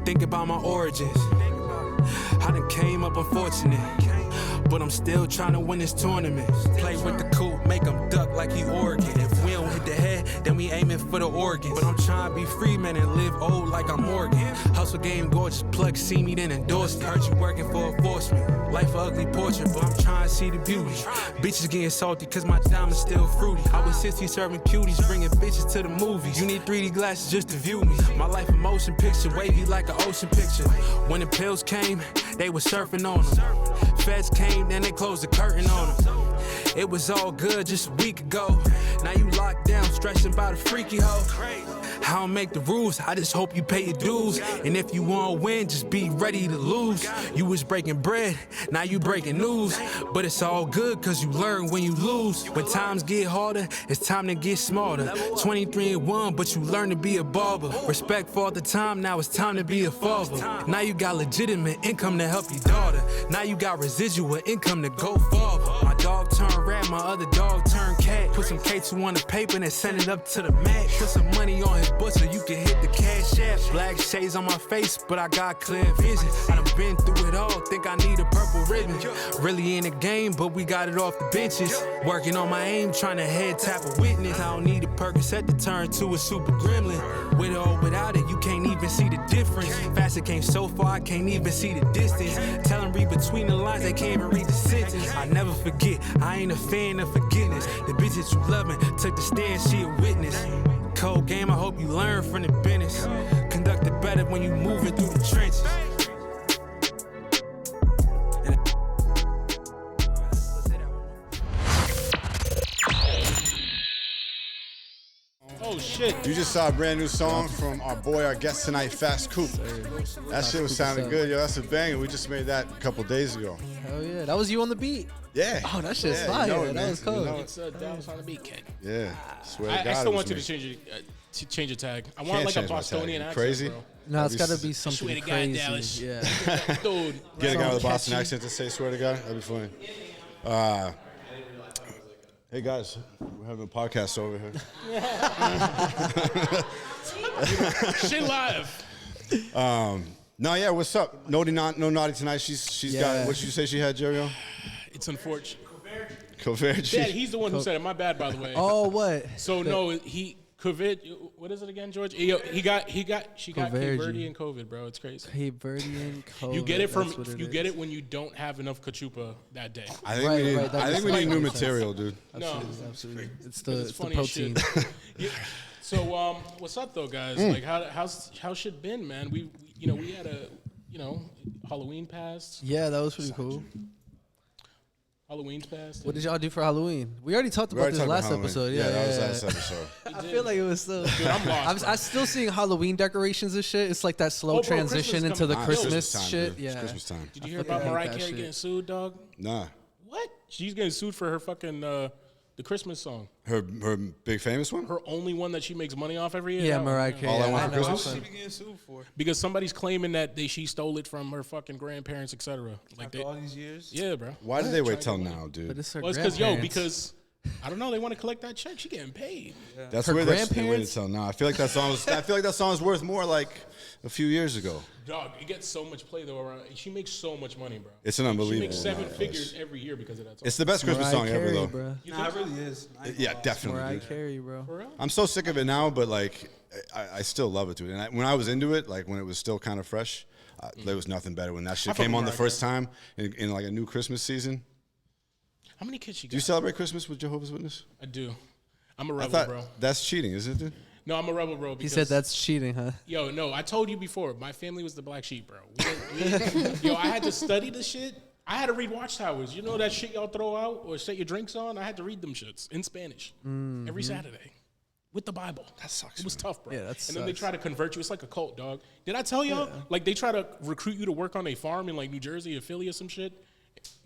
Think about my origins. I done came up unfortunate, but I'm still trying to win this tournament. Play with the coupe, make them duck like he Oregon. If we don't hit the head, then we aiming for the organs. But I'm trying to be free, man, and live old like I'm Morgan. Hustle game gorgeous, plug see me, then endorse it. Heard you working for enforcement. Life a ugly portrait, but I'm trying to see the beauty. Bitches getting salty cause my diamond's still fruity. I was 60 serving cuties, bringing bitches to the movies. You need 3D glasses just to view me. My life a motion picture, wavy like an ocean picture. When the pills came, they was surfing on them. Feds came, then they closed the curtain on them. It was all good just a week ago. Now you locked down, stressing about a freaky hoe. I don't make the rules, I just hope you pay your dues. And if you wanna win, just be ready to lose. You was breaking bread, now you breaking news. But it's all good, cause you learn when you lose. When times get harder, it's time to get smarter. 23 and 1, but you learn to be a barber. Respect for all the time, now it's time to be a father. Now you got legitimate income to help your daughter. Now you got residual income to go farther. My dog turned rat, my other dog turned cat. Put some K2 on the paper and send it up to the max. Put some money on his butt so you can hit the cash app. Black shades on my face, but I got clear vision. I done been through it all, think I need a purple ribbon. Really in the game, but we got it off the benches. Working on my aim, trying to head tap a witness. I don't need a Percocet to turn to a super gremlin. With or without it, you can't even see the difference. Faster came so far, I can't even see the distance. Tell them read between the lines, they can't even read the sentence. I never forget, I ain't a fan of forgiveness. The bitch that you loving took the stand, she a witness. Cold game, I hope you learn from the business. Conduct it better when you moving through the trenches. Oh shit! You just saw a brand new song from our boy, our guest tonight, Fass Coupe. That shit was sounding good, yo. That's a banger. We just made that a couple days ago. Hell yeah, that was you on the beat. Yeah. Oh, that shit's fire. You know it, that was cool. You know It's Dallas on the beat, kid. Yeah. Swear to God, I still want you to change your tag. I want like a Bostonian accent, crazy? bro. No, it's gotta be something Swear to God, crazy. Dallas. Yeah. Dude. Get a guy with a Boston catchy. accent to say "swear to God." That'd be funny. Hey guys, we're having a podcast over here. Shit live. No, yeah. What's up? No naughty tonight. She's got. What did you say she had, Jerry? It's unfortunate. Converge. Yeah, he's the one who said it. My bad, by the way. Oh, what? So no, COVID. What is it again, George? She got Cape Verde and COVID, bro. It's crazy. Cape Verde and COVID. You get it from get it when you don't have enough cachupa that day. I think we need new material, dude. Absolutely. It's the funny protein. Yeah. So what's up though, guys? Like how's shit been, man? We had a Halloween passed. Yeah, that was pretty cool. Halloween's passed. What did y'all do for Halloween? We already talked about this last episode. Yeah, that was last episode. I feel like it was still. Dude, I'm lost. I'm still seeing Halloween decorations and shit. It's like that slow transition into the Christmas time, shit. Dude. Yeah, It's Christmas time. Did you hear about Mariah Carey getting sued, dog? Nah. What? She's getting sued for her fucking the Christmas song. Her big famous one? Her only one that she makes money off every year. Yeah, Mariah Carey. All I Want for Christmas? What she be getting sued for? Because somebody's claiming that she stole it from her fucking grandparents, etc. Like After all these years? Yeah, bro. Why did they wait till now, dude? But it's her Well, it's grandparents. because I don't know. They want to collect that check. She getting paid. Yeah. That's Her weird that they waited grandparents? till now. I feel like that song was worth more like a few years ago. Dog, it gets so much play though. Around she makes so much money, bro. It's an unbelievable. She makes 7 amount, figures every year because of that song. It's the best Christmas song Mariah ever, Carey, though. bro. Nah, it really is. Yeah, definitely. Mariah Dude. Carey, bro. For real? I'm so sick of it now, but like, I still love it, dude. And when I was into it, like when it was still kind of fresh, there was nothing better when that shit came on the first time in like a new Christmas season. How many kids she got? Do you celebrate Christmas with Jehovah's Witness? I do. I'm a I rebel, thought bro. that's cheating, isn't it, dude? No, I'm a rebel, bro. He said that's cheating, huh? Yo, no, I told you before. My family was the black sheep, bro. Yo, I had to study the shit. I had to read Watchtowers. You know that shit y'all throw out or set your drinks on? I had to read them shits in Spanish every Saturday with the Bible. That sucks. It was tough, bro. Yeah, that and then they sucks. try to convert you. It's like a cult, dog. Did I tell y'all? Like they try to recruit you to work on a farm in like New Jersey or Philly or some shit.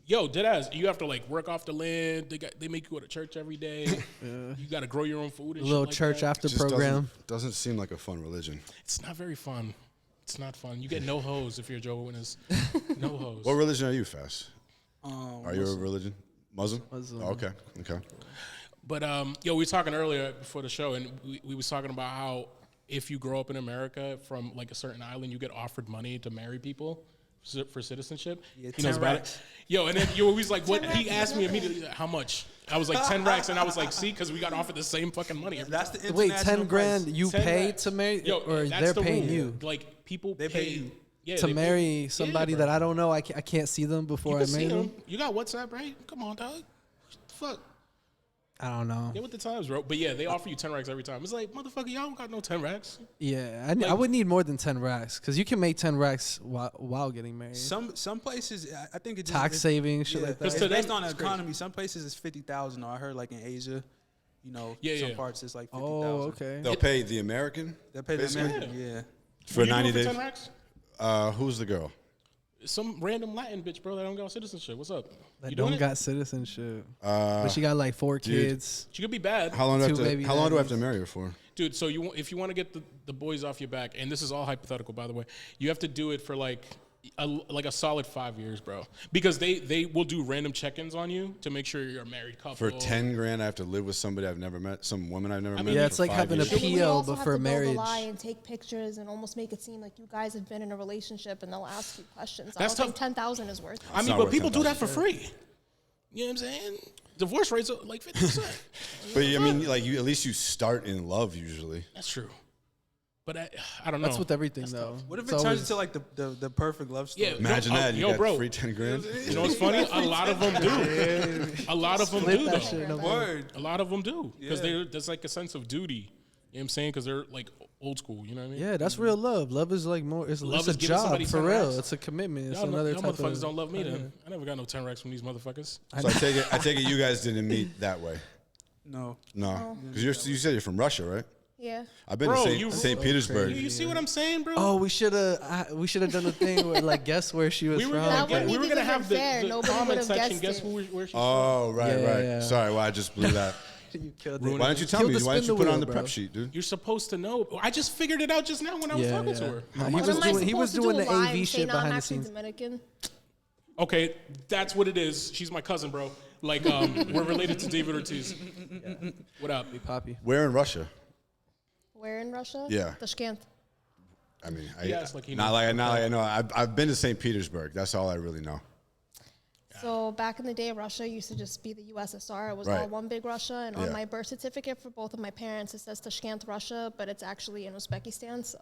Yo, deadass, you have to like work off the land. They make you go to church every day. You got to grow your own food. And A little shit like church that. after Just program. doesn't seem like a fun religion. It's not very fun. It's not fun. You get no hoes if you're a Jehovah's Witness. No hoes. What religion are you, Fass? Are you a religion? Muslim? Muslim. Oh, okay. But yo, we were talking earlier before the show, and we was talking about how if you grow up in America from like a certain island, you get offered money to marry people for citizenship. Yeah, he knows about it. Yo, and then you always like, what? He asked me immediately, how much? I was like 10 racks, and I was like, see, because we got offered the same fucking money. That's the Wait, international 10 grand price. you 10 pay racks. to marry, Yo, or that's they're the paying rule. you Like people They pay you. Yeah, to they marry pay, somebody yeah, that bro. I don't know? I can't see them before You I can marry see them. them. You got WhatsApp, right? Come on, dog. What the fuck? I don't know. Get with the times, bro. But yeah, they offer you 10 racks every time. It's like, motherfucker, y'all don't got no 10 racks. Yeah, I would need more than 10 racks because you can make 10 racks while getting married. Some places, I think it just Tax savings, shit like that. It's to based them, on the it's economy. Some places it's 50,000. Or I heard like in Asia, some yeah. parts it's like 50,000. Oh, okay. They'll pay the American They pay the basically? American, yeah. for What you 90 doing days. for 10 racks? Who's the girl? Some random Latin bitch, bro, that don't got citizenship. What's up? That You doing don't it? got citizenship. But she got like 4 kids. She could be bad. How long do I have Two to? baby How long do I have to daddies. marry her for? Dude, so if you want to get the boys off your back, and this is all hypothetical, by the way, you have to do it for like a solid 5 years, bro. Because they will do random check-ins on you to make sure you're a married couple. For 10 grand, I have to live with somebody I've never met, some woman I've never met. Yeah, for it's like 5 having a years. P- You PO also before have to marriage. build a lie and take pictures and almost make it seem like you guys have been in a relationship and they'll ask you questions. That's I don't tough. think 10,000 is worth it. I mean, not but worth people do that 10,000. for free. You know what I'm saying? Divorce rates are like 50%. But I mean, like at least you start in love usually. That's true. But I don't know. That's with everything, though. What if It's it turns always- into like the perfect love story? Yeah. Imagine Yo, that. You yo, got bro. free 10 grand. You know what's funny? A lot of them do. A lot of them Split do, that though. shit in a Word. A lot of them do. Because Yeah. there's like a sense of duty. You know what I'm saying? Because they're like old school. You know what I mean? Yeah, that's real love. Love is like more. Love It's a is giving job somebody for 10 real. racks. It's a commitment. It's Y'all, another y'all type motherfuckers of. don't love me then. I never got no 10 racks from these motherfuckers. So I take it you guys didn't meet that way. No. No, because you said you're from Russia, right? Yeah. I've been Bro, to you- St. Petersburg. You see what I'm saying, bro? Oh, we should have done the thing where like guess where she was we were from. gonna, That wouldn't we were even gonna been have fair. the Nobody comment would've section. guessed Guess it. where she's from. Oh, right, Yeah, right. yeah. Sorry, well, I just blew that. You killed Ruined it. Why don't you tell Killed me? the Why don't spin you put it on wheel, the bro. prep sheet, dude? You're supposed to know. I just figured it out just now when I was talking to her. No, he What was am I doing. He was supposed to doing do, the lie and AV say, shit "No, I'm behind the actually scenes. Dominican." Okay, that's what it is. She's my cousin, bro. Like, we're related to David Ortiz. What up? Poppy. Where in Russia? Where in Russia? Yeah. Tashkent. I mean, Yes, like he not knows. like I know. I've been to St. Petersburg. That's all I really know. So back in the day, Russia used to just be the USSR. It was all Right. one big Russia. And Yeah. on my birth certificate for both of my parents, it says Tashkent, Russia, but it's actually in Uzbekistan. So,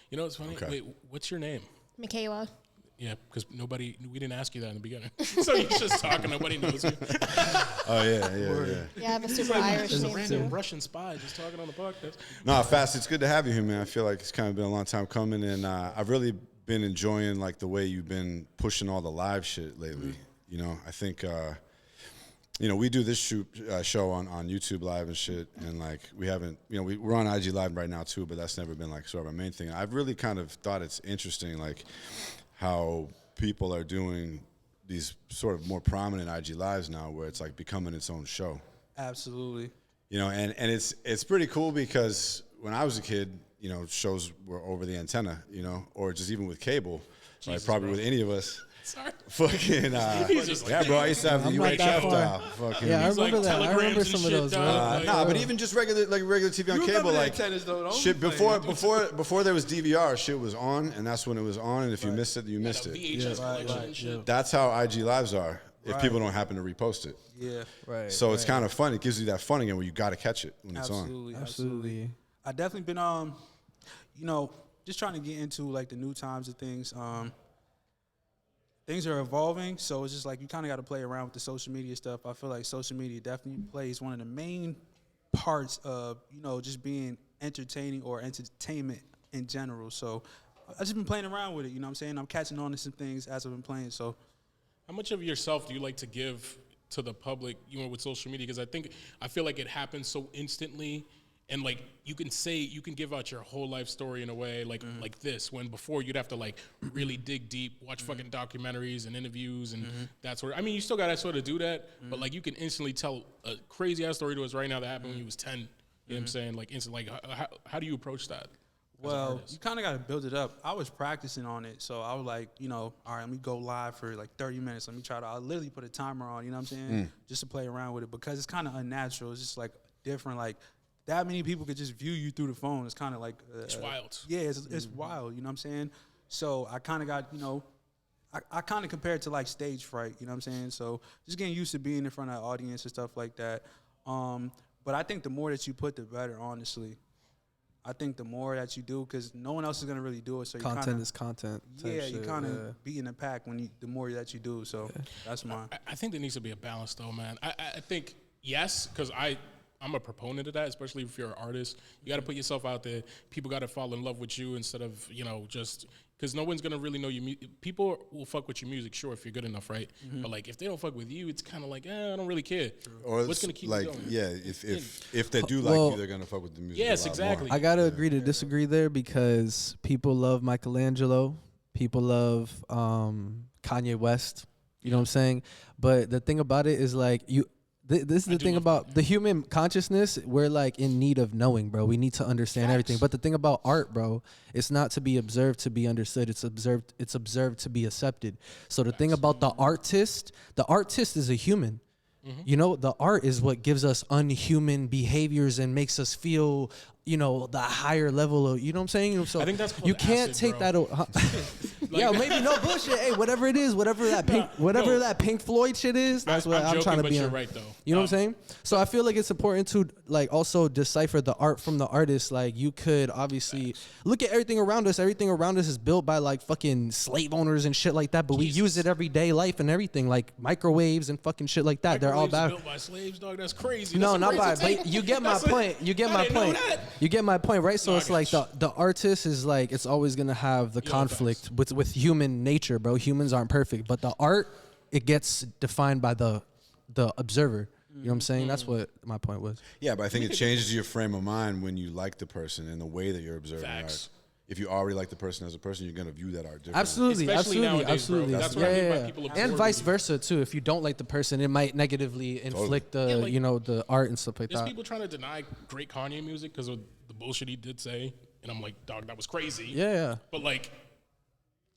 You know what's funny? Okay. Wait, what's your name? Michaela. Yeah, because we didn't ask you that in the beginning. So you're just talking, nobody knows you. Oh yeah. Yeah, I have a super Like, Irish just a name random too. Russian spy just talking on the podcast. No, Fass, it's good to have you here, man. I feel like it's kind of been a long time coming, and I've really been enjoying like the way you've been pushing all the live shit lately. You know, I think we do this show on YouTube Live and shit, and like we haven't, we're on IG Live right now too, but that's never been like sort of our main thing. I've really kind of thought it's interesting, like how people are doing these sort of more prominent IG Lives now, where it's like becoming its own show. Absolutely. And it's pretty cool because when I was a kid, shows were over the antenna, or just even with cable, like probably with any of us. Sorry. Fucking, He's just like, yeah, bro. I used to have the I'm not UHF that far. dial. Fucking, Yeah, I He's like remember that. I remember telegrams some and of those, shit, bro. dog. Like, nah, but even just regular TV on You cable, remember that like tennis, though, don't shit play before there was DVR, shit was on, and that's when it was on, and if you missed it, you missed it. VHS collection and shit. That's how IG Lives are. If people don't happen to repost it, Yeah. Right. so it's kind of fun. It gives you that fun again where you got to catch it when it's on. Absolutely. Absolutely. I definitely been just trying to get into like the new times of things. Things are evolving, so it's just like you kind of got to play around with the social media stuff. I feel like social media definitely plays one of the main parts of just being entertaining or entertainment in general. So I just been playing around with it. You know what I'm saying? I'm catching on to some things as I've been playing. So How much of yourself do you like to give to the public, with social media? Because I feel like it happens so instantly, and like you can give out your whole life story in a way like this, when before you'd have to like really dig deep, watch fucking documentaries and interviews and that sort of. I mean, you still gotta sort of do that, but like you can instantly tell a crazy ass story to us right now that happened when you was 10. You know what I'm saying? Like instant. Like how do you approach that? Well, you kind of got to build it up. I was practicing on it, so I was like, all right, let me go live for like 30 minutes. Let me try to, I literally put a timer on, you know what I'm saying? Just to play around with it because it's kind of unnatural. It's just like different, like that many people could just view you through the phone. It's kind of like It's wild. Yeah, it's wild. You know what I'm saying? So I kind of got, you know, I kind of compare it to like stage fright. You know what I'm saying? So just getting used to being in front of an audience and stuff like that. But I think the more that you put, the better. Honestly, I think the more that you do, because no one else is gonna really do it. So Content is content. Yeah, you kind of beat in the pack the more that you do. So that's mine. I think there needs to be a balance, though, man. I think yes, because I'm a proponent of that, especially if you're an artist. You got to put yourself out there. People got to fall in love with you instead of, you know, just because no one's going to really know your music. People will fuck with your music, sure, if you're good enough, right? But, like, if they don't fuck with you, it's kind of like, I don't really care. Or what's going to keep like, you going? yeah, if they do like you, they're going to fuck with the music. Yes, a lot exactly. more. I gotta agree to disagree there because people love Michelangelo, people love Kanye West. You know what I'm saying? But the thing about it is like this is the thing about the human consciousness. We're like in need of knowing, bro. We need to understand everything. But the thing about art, bro, it's not to be observed to be understood. It's observed to be accepted. So the thing about the artist is a human. You know, the art is what gives us unhuman behaviors and makes us feel, you know, the higher level of, you know what I'm saying? So I think that's called you can't acid, take bro. that. Yeah, maybe no bullshit. Hey, whatever it is, whatever that Pink Floyd shit is, that's what I'm trying to be you're on. right, though. You know what I'm saying? So I feel like it's important to like also decipher the art from the artist. Like you could obviously look at everything around us. Everything around us is built by like fucking slave owners and shit like that. But we use it everyday life and everything, like microwaves and fucking shit like that. They're all bad. Built by slaves, dog. That's crazy. No, That's not by. crazy But you get my point. You get my didn't know point. that. You get my point, right? So No, I it's like got the artist is like it's always gonna have the conflict with human nature, bro. Humans aren't perfect, but the art it gets defined by the observer. You know what I'm saying? That's what my point was. Yeah, but I think it changes your frame of mind when you like the person and the way that you're observing art. If you already like the person as a person, you're gonna view that art differently. Absolutely, Especially nowadays, bro. absolutely. That's what I mean by people And absorbing vice you. versa too. If you don't like the person, it might negatively inflict the you know the art and stuff like There's that. people trying to deny great Kanye music because of the bullshit he did say, and I'm like, dog, that was crazy. Yeah. But like,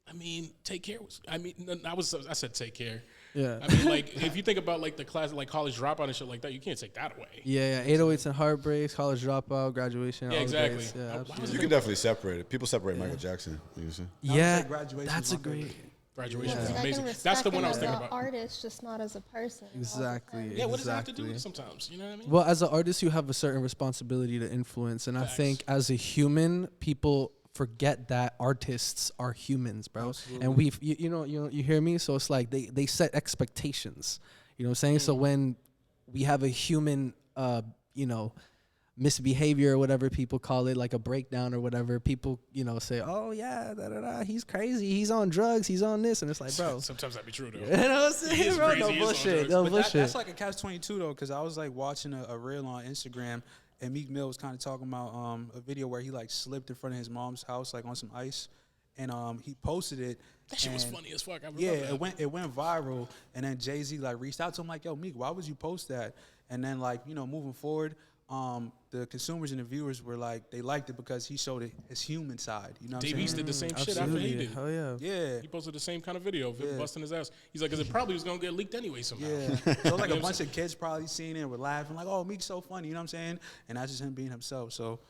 I mean, Take Care was. I mean, I said Take Care. Yeah. I mean, like, if you think about like the class, like College Dropout and shit like that, you can't take that away. Yeah. 808s and Heartbreaks, College Dropout, Graduation. Yeah, all the exactly. greats. Yeah, absolutely. You can definitely separate it. People separate Michael Jackson. You see? Yeah, Graduation that's is a my great. favorite. Graduation Like, was I can amazing. respect That's the one him I was as thinking an about. artist, just not as a person. Exactly. Yeah, what does it have to do with Exactly. it sometimes? You know what I mean? Well, as an artist, you have a certain responsibility to influence, and I think as a human, people forget that artists are humans, bro. Absolutely. And you hear me? So it's like they set expectations. You know what I'm saying? So when we have a human, misbehavior or whatever people call it, like a breakdown or whatever, people, say, oh yeah, he's crazy, he's on drugs, he's on this, and it's like, bro. Sometimes that'd be true though. You know what I'm saying, bro? No bullshit. No bullshit. That's like a catch-22 though, because I was like watching a reel on Instagram, and Meek Mill was kind of talking about a video where he like slipped in front of his mom's house like on some ice, and he posted it. That shit was funny as fuck. I remember Yeah, that. it went viral, and then Jay-Z like reached out to him like, yo, Meek, why would you post that? And then like, moving forward, the consumers and the viewers were like, they liked it because he showed his human side. You know what I'm Dave saying? East did the same shit after he did. Hell yeah. Yeah. He posted the same kind of video of him busting his ass. He's like, because it probably was going to get leaked anyway somehow. Yeah. So like a bunch of kids probably seen it and were laughing like, oh, Meek's so funny, you know what I'm saying? And that's just him being himself. So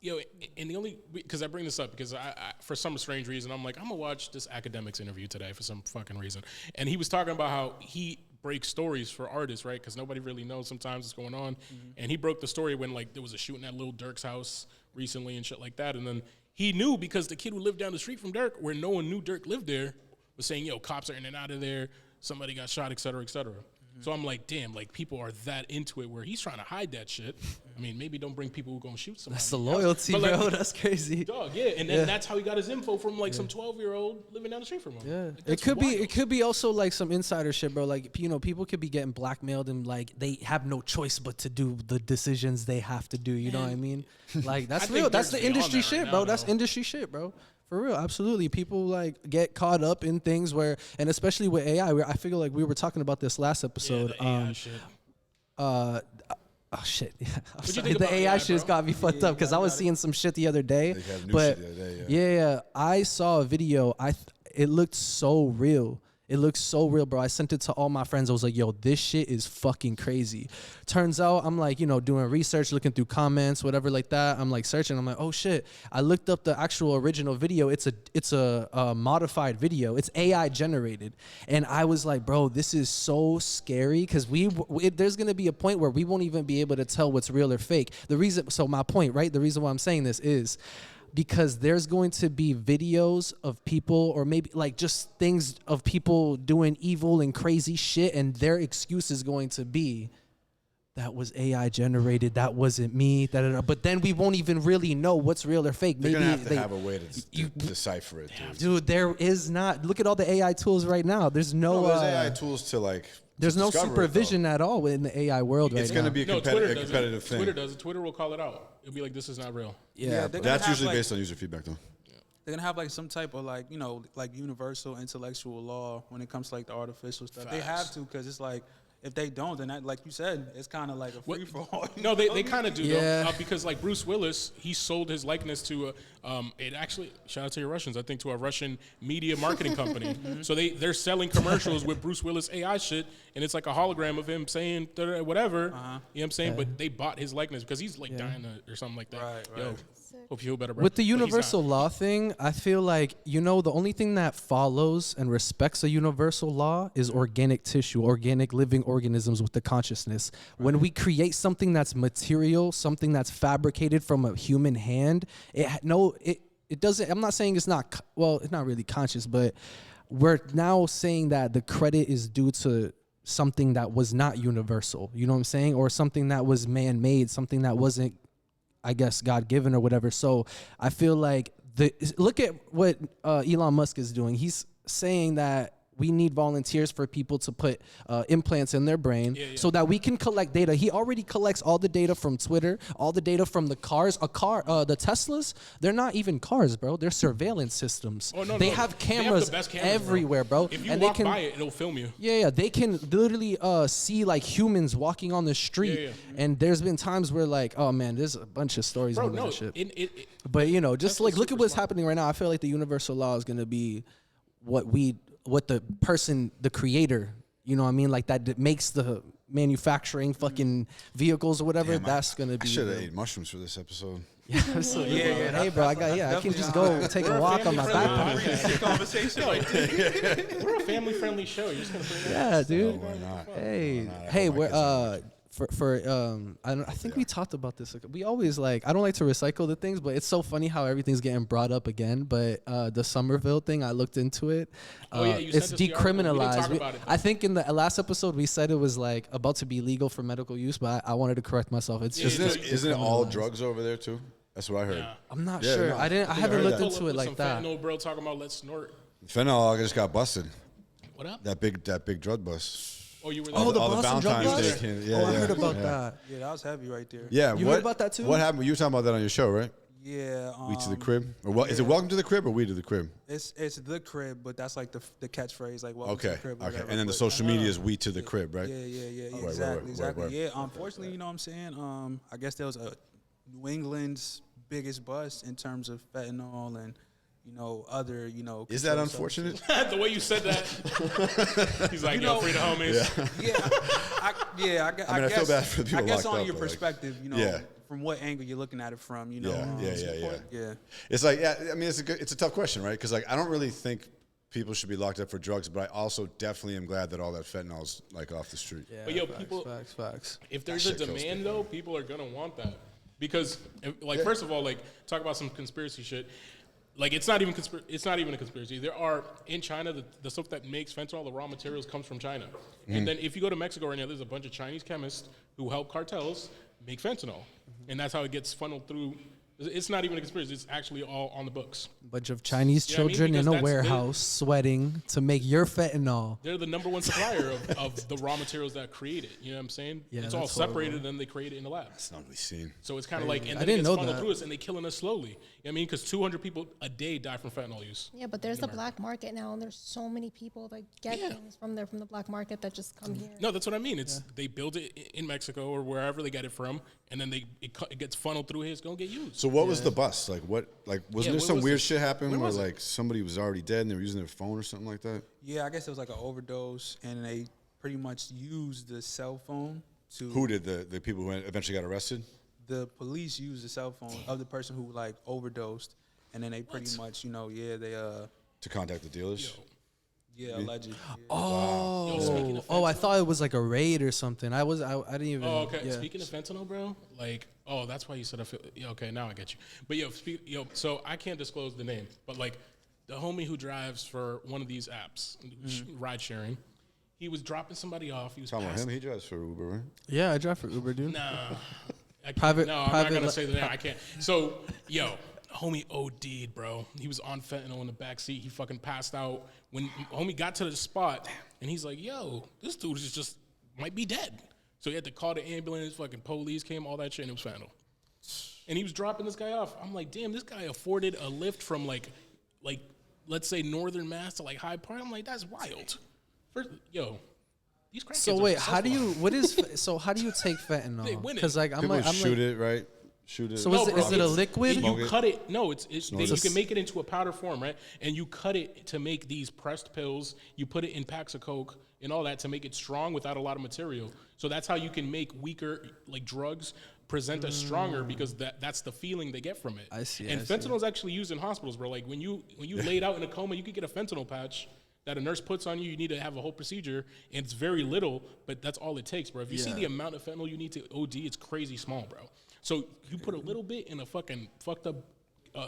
Yo, and the only, because I bring this up because I for some strange reason, I'm like, I'm going to watch this Academics interview today for some fucking reason. And he was talking about how he break stories for artists, right? Because nobody really knows sometimes what's going on. And he broke the story when like there was a shooting at Lil Durk's house recently and shit like that. And then he knew because the kid who lived down the street from Durk, where no one knew Durk lived there, was saying, yo, cops are in and out of there. Somebody got shot, et cetera, et cetera. So I'm like, damn, like people are that into it where he's trying to hide that shit. I mean, maybe don't bring people who going to shoot somebody. That's the loyalty, But, like, bro. That's crazy. Dog, yeah, and then that's how he got his info from like some 12-year-old living down the street from him. Yeah, Like, it that's could wild. be. It could be also like some insider shit, bro. Like people could be getting blackmailed and like they have no choice but to do the decisions they have to do. You know what I mean? Like that's I think real. That's Dirk's the beyond industry that shit, right bro. now, That's though. industry shit, bro. For real, absolutely. People like get caught up in things where, and especially with AI, where I feel like we were talking about this last episode. Yeah, the AI shit. Oh shit! Yeah, I'm you sorry. think The about AI AI, shit's bro? got me fucked up because I was seeing some shit the other day. They had new But shit the other day, yeah, I saw a video. It looked so real. It looks so real, bro. I sent it to all my friends. I was like, yo, this shit is fucking crazy. Turns out I'm like, doing research, looking through comments, whatever like that. I'm like searching. I'm like, oh shit. I looked up the actual original video. It's a modified video. It's AI generated. And I was like, bro, this is so scary because there's going to be a point where we won't even be able to tell what's real or fake. So my point, right? The reason why I'm saying this is because there's going to be videos of people, or maybe like just things of people doing evil and crazy shit, and their excuse is going to be, that was AI generated, that wasn't me, but then we won't even really know what's real or fake. They're maybe gonna have to have a way to decipher it, dude. There is not. Look at all the AI tools right now. There's no there's AI tools to like. There's no supervision at all in the AI world right now. It's going to be a competitive thing. Twitter does it. Twitter will call it out. It'll be like, this is not real. Yeah, that's usually based on user feedback, though. They're gonna have like some type of like like universal intellectual law when it comes to like the artificial stuff. Facts. They have to, because it's like, if they don't, then that, like you said, it's kind of like a free for all. No, they kind of do though, because like Bruce Willis, he sold his likeness to it actually, shout out to your Russians, I think, to a Russian media marketing company. So they're selling commercials with Bruce Willis AI shit, and it's like a hologram of him saying whatever. You know what I'm saying? But they bought his likeness because he's like dying or something like that. Right. Yo, hope you feel better, bro. With the universal law thing, I feel like, the only thing that follows and respects a universal law is organic tissue, organic living organisms with the consciousness. When we create something that's material, something that's fabricated from a human hand, it doesn't, I'm not saying it's not really conscious, but we're now saying that the credit is due to something that was not universal, you know what I'm saying? Or something that was man-made, something that wasn't, I guess, God-given or whatever. So I feel like look at what Elon Musk is doing. He's saying that we need volunteers for people to put implants in their brain so that we can collect data. He already collects all the data from Twitter, all the data from the cars. The Teslas, they're not even cars, bro. They're surveillance systems. They have cameras everywhere, bro. If you walk by it, it'll film you. Yeah, they can literally see like humans walking on the street. And there's been times where like, oh man, there's a bunch of stories on that shit. But just like, look at what's happening right now. I feel like the universal law is gonna be what the person, the creator, you know what I mean? Like that makes the manufacturing fucking vehicles or whatever. That's going to be. I should have ate mushrooms for this episode. Hey, bro, I can just go take a walk on my backpack. Conversation. We're a family-friendly show. You're just going to bring that Yeah, up. dude. Why not? Hey, we're I think we talked about this. We always I don't like to recycle the things, but it's so funny how everything's getting brought up again. But the Somerville thing, I looked into it. It's decriminalized. I think in the last episode we said it was like about to be legal for medical use, but I wanted to correct myself. Isn't it all drugs over there too? That's what I heard. Yeah. I'm not sure. No, I haven't looked into it like that. Fentanyl, bro, talking about let's snort. Fentanyl just got busted. What up? That big drug bust. Oh, you were there? All the Boston drug Valentine's bust? Day. I heard about that. Yeah, that was heavy right there. Yeah, You heard about that too? What happened? You were talking about that on your show, right? Yeah. We to the crib, or is it Welcome to the Crib or We to the Crib? It's the crib, but that's like the catchphrase, like Welcome to Okay, the crib. okay, and then the social media is We to the Crib, right? Yeah. Right, Exactly. right. Yeah. Unfortunately, you know what I'm saying. I guess there was a New England's biggest bust in terms of fentanyl and other Is that unfortunate? The way you said that. He's like, free the homies. Yeah. I feel bad for the people I guess locked on up, your though, perspective, from what angle you're looking at it from, Yeah. It's like, I mean, it's a tough question, right? Because like, I don't really think people should be locked up for drugs, but I also definitely am glad that all that fentanyl's like off the street. Yeah, but facts. If there's a demand though, people are gonna want that because, first of all, talk about some conspiracy shit. It's not even a conspiracy. There are in China the stuff that makes fentanyl, the raw materials comes from China, and then if you go to Mexico right now, there's a bunch of Chinese chemists who help cartels make fentanyl, and that's how it gets funneled through. It's not even a conspiracy. It's actually all on the books. Bunch of Chinese children in a warehouse sweating to make your fentanyl. They're the number one supplier of the raw materials that create it. You know what I'm saying? Yeah, it's all separated, and then they create it in the lab. That's not really seen. So it's kind of like, and I then didn't it gets know funneled that. through us, and they killing us slowly. You know what I mean? Because 200 people a day die from fentanyl use. Yeah, but there's the black market now, and there's so many people that get things from the black market that just come here. No, that's what I mean. They build it in Mexico or wherever they get it from, and then it gets funneled through here. It's gonna get used. So what was the bust? Like what? Like wasn't there some weird shit happening where was it? like somebody was already dead and they were using their phone or something like that? Yeah, I guess it was like an overdose, and they pretty much used the cell phone to. Who did the people who eventually got arrested? The police used the cell phone of the person who like overdosed, and then they pretty much, they To contact the dealers. allegedly. Oh, Yo, speaking of I fentanyl- thought it was like a raid or something. I didn't even. Oh, okay. Yeah. Speaking of fentanyl, bro, like, that's why you said I feel. Yeah, okay, now I get you. But so I can't disclose the name, but like, the homie who drives for one of these apps, ride sharing, he was dropping somebody off. He was Talking about passing- him, he drives for Uber, right? Yeah, I drive for Uber, dude. Nah. I can't- Private- No, I'm not private gonna le- say the name. I can't. So, homie OD'd, bro. He was on fentanyl in the back seat. He fucking passed out. When homie got to the spot, and he's like, "Yo, this dude is just might be dead." So he had to call the ambulance. Fucking police came, all that shit, and it was fentanyl. And he was dropping this guy off. I'm like, damn, this guy afforded a lift from like, let's say Northern Mass to like Hyde Park. I'm like, that's wild. These crackheads. So are wait, how do successful. you? What is? So how do you take They fentanyl? win it. Because like People would shoot it, right? Shoot it. So is it a liquid? You Smoke it. cut it. No, you it. can make it into a powder form, right? And you cut it to make these pressed pills. You put it in packs of Coke and all that to make it strong without a lot of material. So that's how you can make weaker like drugs present as stronger because that's the feeling they get from it. I see, And I see. fentanyl is actually used in hospitals, bro. Like when you laid out in a coma, you could get a fentanyl patch that a nurse puts on you. You need to have a whole procedure, and it's very little, but that's all it takes, bro. If you see the amount of fentanyl you need to OD, it's crazy small, bro. So you put a little bit in a fucking fucked up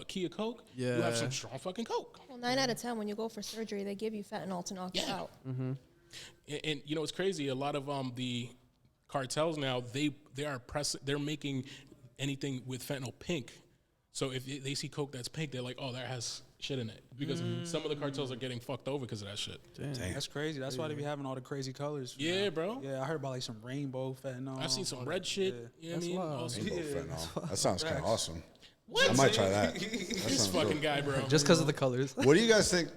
Kia Coke, you have Yeah. some strong fucking Coke. Well, 9 out of 10, when you go for surgery, they give you fentanyl to knock you Yeah. out. And you know it's crazy. A lot of the cartels now they're making anything with fentanyl pink. So if they see Coke that's pink, they're like, oh, that has shit in it because some of the cartels are getting fucked over because of that shit. That's crazy. That's why they be having all the crazy colors. Yeah, bro. Yeah, I heard about like some rainbow fentanyl. I've seen some red shit. You know what I mean? wild. Also- Rainbow fentanyl. That sounds kind of awesome. What? I might try that. This sounds fucking dope. guy, bro. Just because of the colors. What do you guys think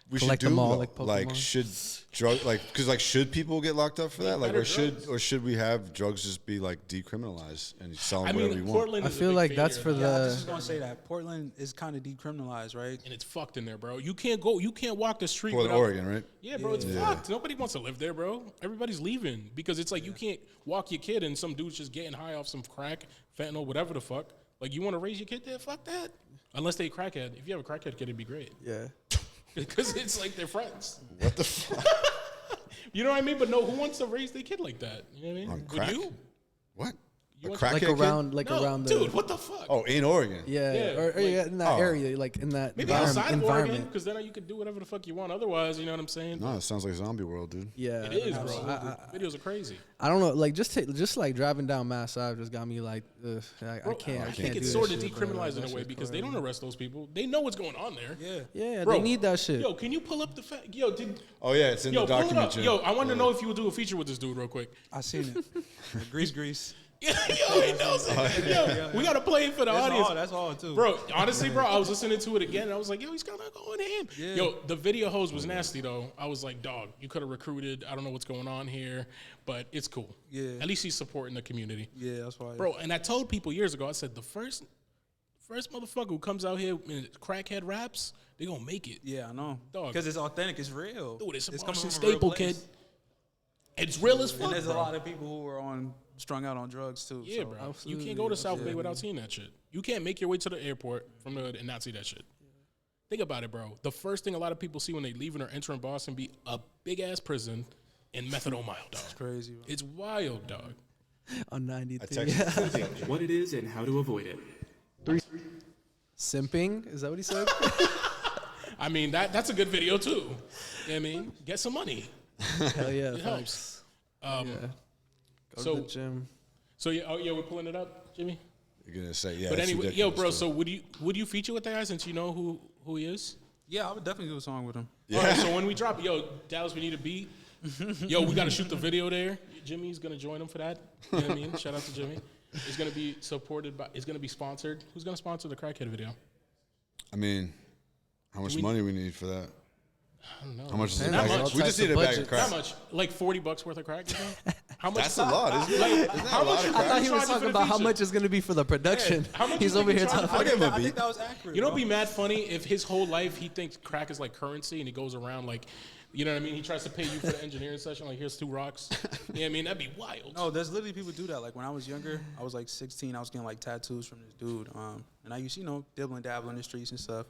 we Collect should do? them all, though? like Pokemon. should should people get locked up for that? Like, better or should we have drugs just be like decriminalized and sell I them whatever mean, you want? Portland. I is a feel big like that's failure for of that. I was the. just gonna say that Portland is kind of decriminalized, right? And it's fucked in there, bro. You can't walk the street. Portland, without- Oregon, right? Yeah, bro, it's fucked. Nobody wants to live there, bro. Everybody's leaving because it's like you can't walk your kid and some dude's just getting high off some crack, fentanyl, whatever the fuck. Like, you want to raise your kid there? Fuck that. Unless they a crackhead. If you have a crackhead kid, it'd be great. Yeah. Because it's like they're friends. What the fuck? You know what I mean? But no, who wants to raise their kid like that? You know what I mean? On Would crack? you? What? A want- crackhead Like kid? around, No, the. dude, what the fuck? Oh, in Oregon. Yeah, Yeah, or like- yeah, in that Oh. area, like in that Maybe outside of Oregon, environment. because then you could do whatever the fuck you want. Otherwise, you know what I'm saying? No, it sounds like zombie world, dude. Yeah, It is, bro. I- Videos are crazy. I don't know, like just like driving down Mass Ave just got me like, ugh, I Bro, can't. I I can't think do it's that sort of shit, bro. decriminalized in That a way shit's because they crazy. don't arrest those people. They know what's going on there. Yeah. Yeah, Bro, they need that shit. Yo, can you pull up the fact? Yo, Oh yeah, it's in yo, the pull it document. up. Jim. Yo, I want to know if you would do a feature with this dude real quick. I seen it. Grease. Yo, he knows it. Yo, we gotta play it for the audience. That's all too. Bro, honestly, bro, I was listening to it again and I was like, yo, he's kind of going in. Yeah. Yo, the video hose was nasty though. I was like, dog, you could have recruited. I don't know what's going on here, but it's cool. Yeah. At least he's supporting the community. Yeah, that's why. Bro, and I told people years ago, I said, the first motherfucker who comes out here in crackhead raps, they gonna make it. Yeah, I know. Dog. Because it's authentic. It's real. Dude, it's a coming Boston from a real staple, place. kid. It's real as fuck, And there's bro. a lot of people who are strung out on drugs too. Yeah, so. bro. You can't go to South Bay without seeing that shit. You can't make your way to the airport from the and not see that shit. Think about it, bro. The first thing a lot of people see when they leaving or entering Boston be a big ass prison and methadone dog. It's crazy. Bro. It's wild, dog. On I 93. texted What it is and how to avoid it. Simping? Is that what he said? I mean, that's a good video too. You know what I mean? Get some money. Hell yeah. It helps. Yeah. Go so- to the gym. So yeah, we're pulling it up, Jimmy. You're gonna say yeah. But it's anyway, ridiculous, bro. dude. So would you feature with that guy since you know who he is? Yeah, I would definitely do a song with him. All right, so when we drop it, yo, Dallas, we need a beat. Yo, we got to shoot the video there. Jimmy's going to join him for that. You know what I mean? Shout out to Jimmy. It's going to be supported by, it's going to be sponsored. Who's going to sponsor the crackhead video? I mean, how much we- money we need for that? I don't know. How much is it? Depends. Bag? All We just types need of a bag budgets. of crack. Not much. Like $40 worth of crack, you think? How much? That's a lot, isn't it? Isn't that a lot of I crack? thought he was talking about how much is going to be for the production. How much He's you over think here he charged? talking. I'll give him a I think beat. that was accurate. You know, bro. it'd be mad funny if his whole life he thinks crack is like currency and he goes around like, you know what I mean? He tries to pay you for the engineering session. Like, here's 2 rocks. You know what I mean? That'd be wild. No, there's literally people do that. Like when I was younger, I was like 16. I was getting like tattoos from this dude, and I used to, dibble and dabble in the streets and stuff.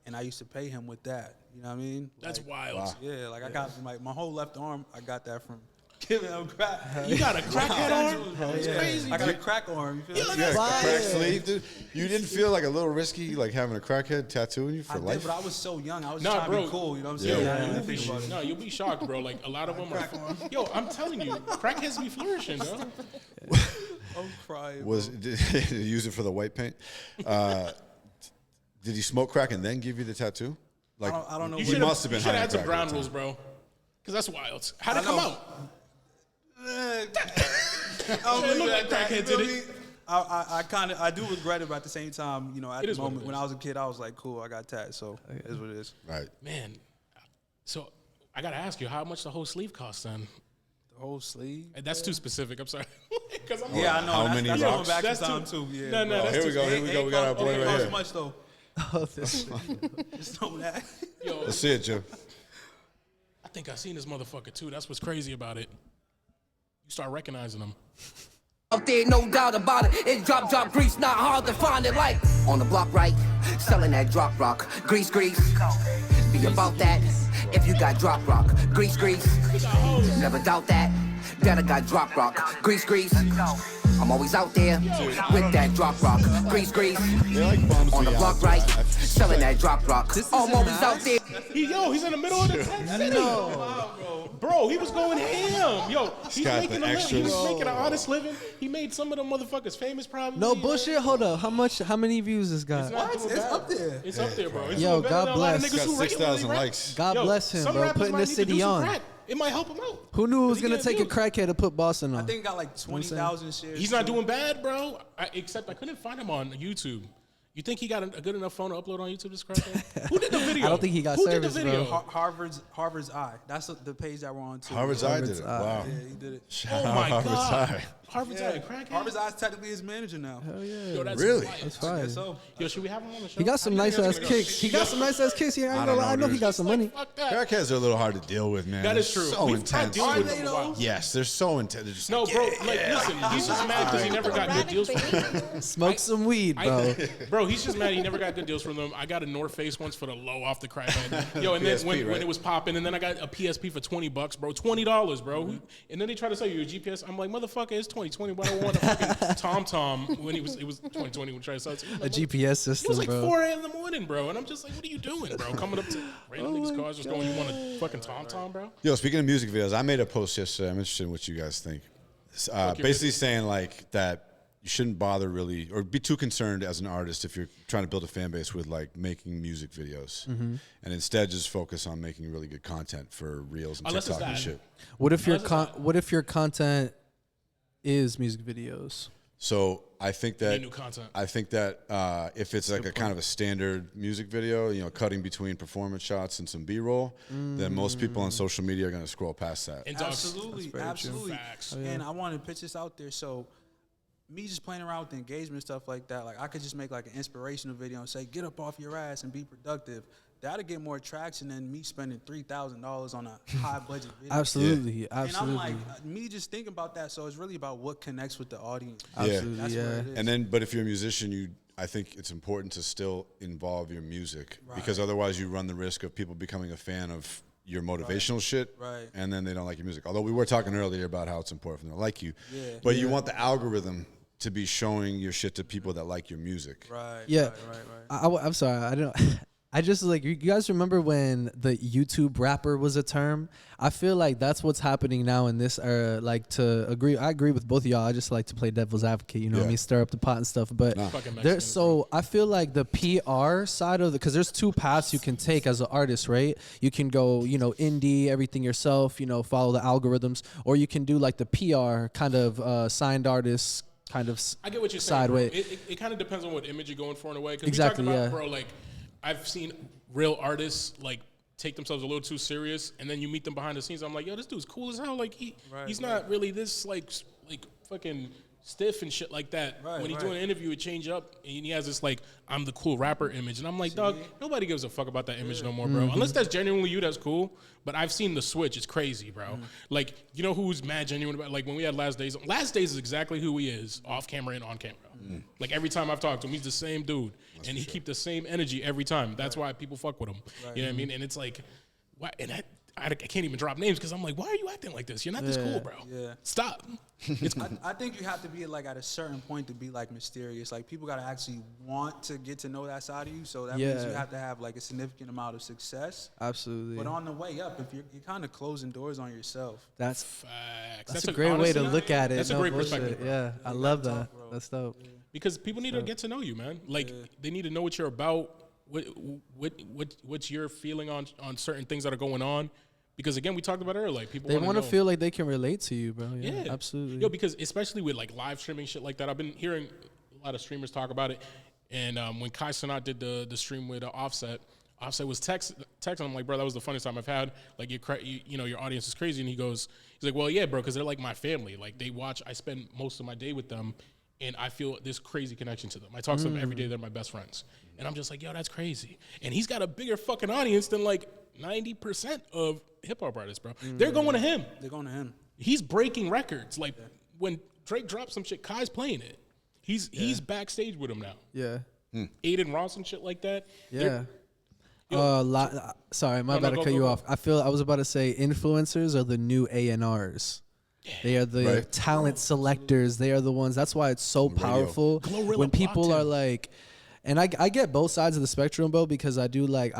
And I used to pay him with that. You know what I mean? That's like, wild. Wow. Yeah, like I got like my whole left arm. I got that from giving him crack. You got a crackhead arm? That's crazy. I got a crack arm. You feel me? Yeah, crack sleeve, dude. You didn't feel like a little risky, like having a crackhead tattooing you for I did, life? but I was so young. I was Nah, trying to bro. be cool. You know what I'm Yeah. saying? Yeah. I didn't You'll be think about it. no, you'll be shocked, bro. Like a lot of them are. Yo, I'm telling you, crackheads be flourishing, yo. I'm crying. Did he use it for the white paint? Did he smoke crack and then give you the tattoo? Like, I don't know. You He should must have been high on had some crack at ground the rules, time. bro. Because that's wild. How'd it I come know. out? I'll It leave looked it like at that, crackhead you feel did me? it. I do regret it, but at the same time, at It the is what it moment when is. I was a kid, I was like, cool, I got tat, so it is what it is. Right. Man, so I gotta ask you, how much the whole sleeve cost then? The whole sleeve. That's too specific. I'm sorry. 'Cause I'm Yeah, I know. How that's, many that's rocks? going back That's in time too- too. Yeah. No, no, bro. that's Here we too- go. Here we go. We got our boy It right costs here. much though. Oh, this. Just know that. Yo, Let's see it, Joe. I think I seen this motherfucker too. That's what's crazy about it. You start recognizing them. Out there, no doubt about it. It's drop, grease, not hard to find it. Like on the block, right? Selling that drop rock, grease. Be about that. If you got drop rock, grease. Never doubt that. That I got drop rock, grease. I'm always out there with that drop rock, grease. They like bums On the me block, out, right? though. Selling that drop rock. I'm always out there. He's in the middle of the tent city. Bro, he was going ham. Yo, he's got making the a living. He was extras. making an honest living. He made some of them motherfuckers famous, probably. No bullshit. Hold up. How many views this guy? It's not doing It's bad. up there. It's up there, bro. It's Yo, doing better God than a lot of bless. niggas Got who regularly 6,000 rap. likes. God Yo, bless him, some bro. rappers Putting might the need to city do some on. crack. It might help him out. Who knew it was He gonna getting take a views. crackhead to put Boston on? I think got like 20,000 shares. He's not too. doing bad, bro. Except I couldn't find him on YouTube. You think he got a good enough phone to upload on YouTube? This crackhead? Who did the video? I don't think he got Who service, did the video? bro. Harvard's Eye. That's the page that we're on too. Harvard's Eye did it. Eye. Wow. Yeah, he did it. Shout Oh out my Harvard's god. Eye. Harvard's Eye, crackhead. Harvard's Eye's technically his manager now. Hell yeah. Yo, that's Really? wild. That's I fine. guess so. Yo, should we have him on the show? He got some How do you nice think ass that's gonna kicks. He got some nice ass kicks. Yeah, I don't I know know, he got some money. Fuck that. Crackheads are a little hard to deal with, man. That They're is true. So We've had intense. deals Are with they them for a while. Yes, they're so intense. They're just No, like, bro. yeah, Like, yeah. listen, he's just mad because he never got good deals from them. Smoke some weed, bro. Bro, he's just mad he never got good deals from them. I got a North Face once for the low off the crackhead. Yo, and then PSP, when right? it was popping, and then I got a PSP for $20, bro. $20, bro. And then they try to sell you a GPS. I'm like, motherfucker, it's 2020. Why don't I want a fucking TomTom when it was 2020 when we tried to sell it to me? A Like, GPS It was system, like bro. 4 a.m. in the morning, bro. And I'm just like, what are you doing, bro? Coming up to random niggas' cars, just going, you want a fucking TomTom, bro? Yo, speaking of music videos, I made a post yesterday. I'm interested in what you guys think. Basically saying like that you shouldn't bother really or be too concerned as an artist if you're trying to build a fan base with like making music videos, and instead just focus on making really good content for reels and Unless it's TikTok and that. shit. What if your Unless it's not- what if your content is music videos? So I think that Need new content. I think that if it's like a kind of a standard music video, you know, cutting between performance shots and some B-roll, then most people on social media are going to scroll past that. And dogs. Absolutely, very true. absolutely. Facts. And I want to pitch this out there. So, me just playing around with the engagement stuff like that, like I could just make like an inspirational video and say, "Get up off your ass and be productive." That'll get more traction than me spending $3,000 on a high budget video. Absolutely, And absolutely, I'm like, me just thinking about that. So it's really about what connects with the audience. absolutely, That's yeah. what it is. And then, but if you're a musician, I think it's important to still involve your music because otherwise you run the risk of people becoming a fan of your motivational shit, Right. and then they don't like your music. Although we were talking earlier about how it's important for them to like you, Yeah. but you want the algorithm to be showing your shit to people that like your music. Right. Yeah. Right. I'm sorry. I don't. I just like you guys remember when the YouTube rapper was a term? I feel like that's what's happening now in this era. Like I agree with both of y'all. I just like to play devil's advocate, you know what I Yeah. mean, stir up the pot and stuff. But Fucking there's Mexicans, so I feel like the PR side of because there's two paths you can take as an artist, right? You can go, you know, indie, everything yourself, you know, follow the algorithms, or you can do like the PR kind of signed artists kind of. I get what you're saying. Sideways. Bro. It kind of depends on what image you're going for in a way. Cause Exactly, we talked yeah. about, bro, like, I've seen real artists, like, take themselves a little too serious, and then you meet them behind the scenes. I'm like, yo, this dude's cool as hell. Like he's not really this like fucking stiff and shit like that. When he's doing an interview, it change up, and he has this like I'm the cool rapper image, and I'm like, dog, nobody gives a fuck about that image no more, bro. Unless that's genuinely you, that's cool. But I've seen the switch. It's crazy, bro. Like, you know who's mad genuine about, like when we had Last Days is exactly who he is, off camera and on camera. Like every time I've talked to him, he's the same dude, and he keep the same energy every time. That's why people fuck with him. You know what I mean? And it's like, why? And I can't even drop names because I'm like, why are you acting like this? You're not this cool, bro. Yeah. Stop. It's cool. I think you have to be like at a certain point to be like mysterious. Like people gotta actually want to get to know that side of you. So that means you have to have like a significant amount of success. Absolutely. But on the way up, if you're kind of closing doors on yourself. That's facts. That's a great way to look at it. That's a great perspective. Yeah, I love that. That's dope. Because people need to get to know you, man. Like they need to know what you're about. What's your feeling on certain things that are going on. Because again, we talked about it earlier, like people want to feel like they can relate to you, bro. Yeah, absolutely. Yo, because especially with like live streaming shit like that, I've been hearing a lot of streamers talk about it. And when Kai Cenat did the stream with Offset was texting him like, bro, that was the funniest time I've had. Like your audience is crazy, and he's like, well, yeah, bro, because they're like my family. Like they watch. I spend most of my day with them, and I feel this crazy connection to them. I talk to them every day. They're my best friends, and I'm just like, yo, that's crazy. And he's got a bigger fucking audience than like 90% of hip hop artists, bro. They're going to him. They're going to him. He's breaking records. Like when Drake drops some shit, Kai's playing it. He's backstage with him now. Yeah. Aiden Ross and shit like that. Yeah. Sorry, my bad to cut you off. I was about to say influencers are the new A&Rs. Yeah. They are the talent selectors. They are the ones. That's why it's so powerful when people are like. And I get both sides of the spectrum, bro, because I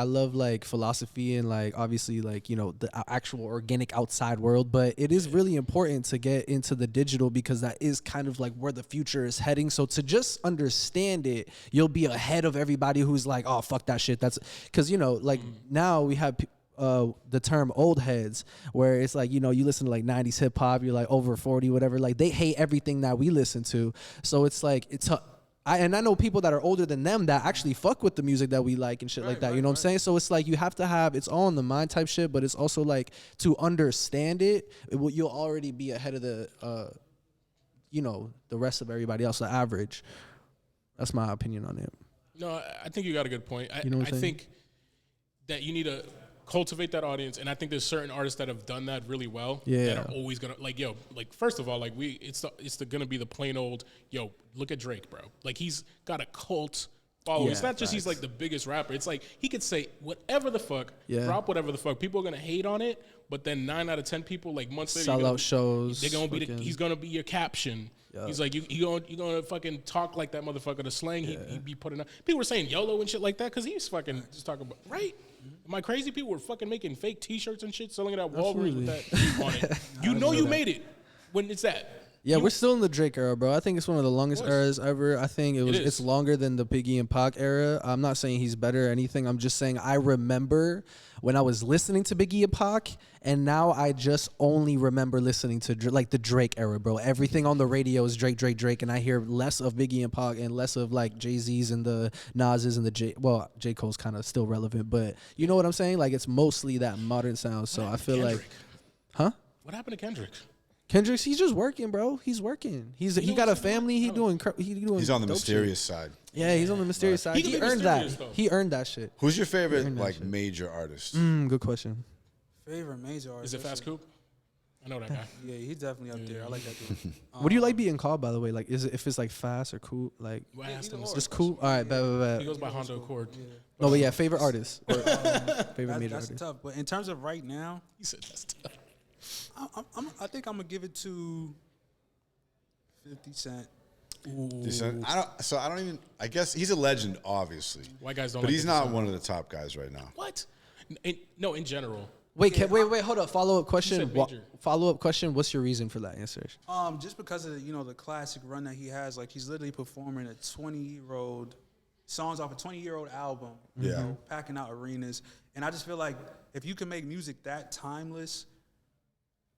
love like philosophy and like obviously like, you know, the actual organic outside world. But it is really important to get into the digital because that is kind of like where the future is heading. So to just understand it, you'll be ahead of everybody who's like, oh, fuck that shit. That's because, you know, like now we have the term old heads where it's like, you know, you listen to like 90s hip hop, you're like over 40, whatever. Like they hate everything that we listen to. So it's like I know people that are older than them that actually fuck with the music that we like and shit like that. You know what I'm saying? So it's like you have to have, it's all in the mind type shit, but it's also like to understand you'll already be ahead of the, you know, the rest of everybody else, the average. That's my opinion on it. No, I think you got a good point. I think that you need to cultivate that audience, and I think there's certain artists that have done that really well. Yeah, that are always gonna like, yo, like first of all, like it's gonna be the plain old, yo, look at Drake, bro. Like he's got a cult following. It's not just he's like the biggest rapper. It's like he could say whatever the fuck, drop whatever the fuck. People are gonna hate on it, but then 9 out of 10 people like months later sell out shows. They're gonna be he's gonna be your caption. Yep. He's like, you gonna fucking talk like that motherfucker. The slang he be putting out. People were saying YOLO and shit like that because he's fucking just talking about, right? Am I crazy? People were fucking making fake T-shirts and shit, selling it at Walgreens with that on it. You know you made it when it's that. Yeah, we're still in the Drake era, bro. I think it's one of the longest eras ever. I think it's longer than the Biggie and Pac era. I'm not saying he's better or anything. I'm just saying I remember when I was listening to Biggie and Pac, and now I just only remember listening to like the Drake era, bro. Everything on the radio is Drake, Drake, Drake, and I hear less of Biggie and Pac and less of like Jay-Z's and the Nas's and the J. Cole's kind of still relevant, but you know what I'm saying? Like it's mostly that modern sound. So I feel like, what happened to Kendrick? Kendrick's, he's just working, bro. He's working. He got a family. He's on the mysterious side. Yeah, he's on the mysterious side. He earned that. He earned that shit. Who's your favorite like major artist? Good question. Favorite major artist? Is it Fass Coupe? I know that guy. Yeah, he's definitely up there. I like that dude. What do you like being called, by the way? Like, if it's like Fass or Coupe? Like, just Coupe. All right, He goes by Honda Accord. Yeah. No, but yeah, favorite artist. Or, favorite major artist. That's tough. But in terms of right now, he said that's tough. I think I'm gonna give it to 50 Cent. I guess he's a legend, obviously. White guys don't. But like he's not one of the top guys right now. What? No, in general. Wait, hold up. Follow up question. What's your reason for that answer? Just because of the classic run that he has. Like he's literally performing a 20-year-old songs off a 20-year-old album. Packing out arenas, and I just feel like if you can make music that timeless,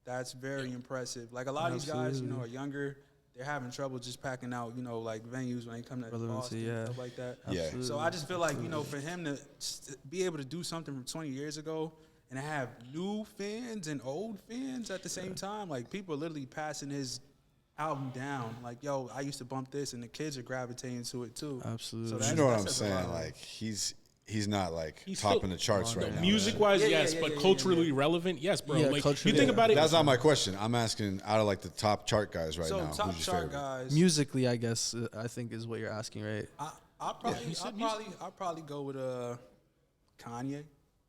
that's very impressive. Like a lot of these guys, are younger. they're having trouble just packing out, you know, like venues when they come to Boston and stuff like that. Yeah. Absolutely. So I just feel like, you know, for him to be able to do something from 20 years ago and have new fans and old fans at the same time, like people are literally passing his album down. Like, yo, I used to bump this, and the kids are gravitating to it too. Absolutely. So You know what I'm saying? Like he's not like topping the charts right now. Music-wise, Yeah, yes, yeah, but yeah, culturally relevant, yes, bro. Yeah, Like, you culturally, think about it. That's not my question. I'm asking out of like the top chart guys right So now. top Who's your chart favorite? guys. Musically, I guess I think is what you're asking, right? I'll probably go with Kanye.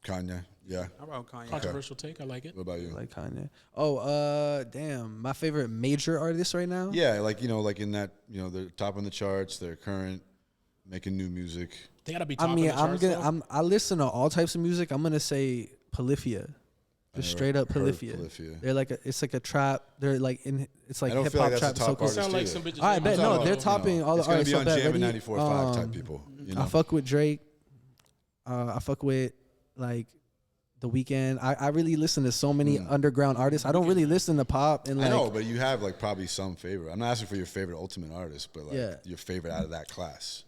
Kanye. Yeah. How about Kanye? Controversial take, I like it. What about you? Like Kanye. Oh, damn. My favorite major artist right now? Yeah, like like in that, they're topping the charts. They're current, making new music. They gotta be top I mean, of the charts, though. I listen to all types of music. I'm gonna say Polyphia. Just straight up heard of Polyphia. Polyphia. They're like it's like a trap. They're like it's like I don't hip feel like hop that's trap. a top So artist Sound like either. some bitches. All right, named bet Gonzalo. no, they're topping all the It's gonna artists. be So on bet Jam and ready? 94.5 type people. I fuck with Drake. I fuck with like The Weeknd. I really listen to so many underground artists. I don't really listen to pop and I like know, but you have like probably some favorite. I'm not asking for your favorite ultimate artist, but like your favorite out of that class.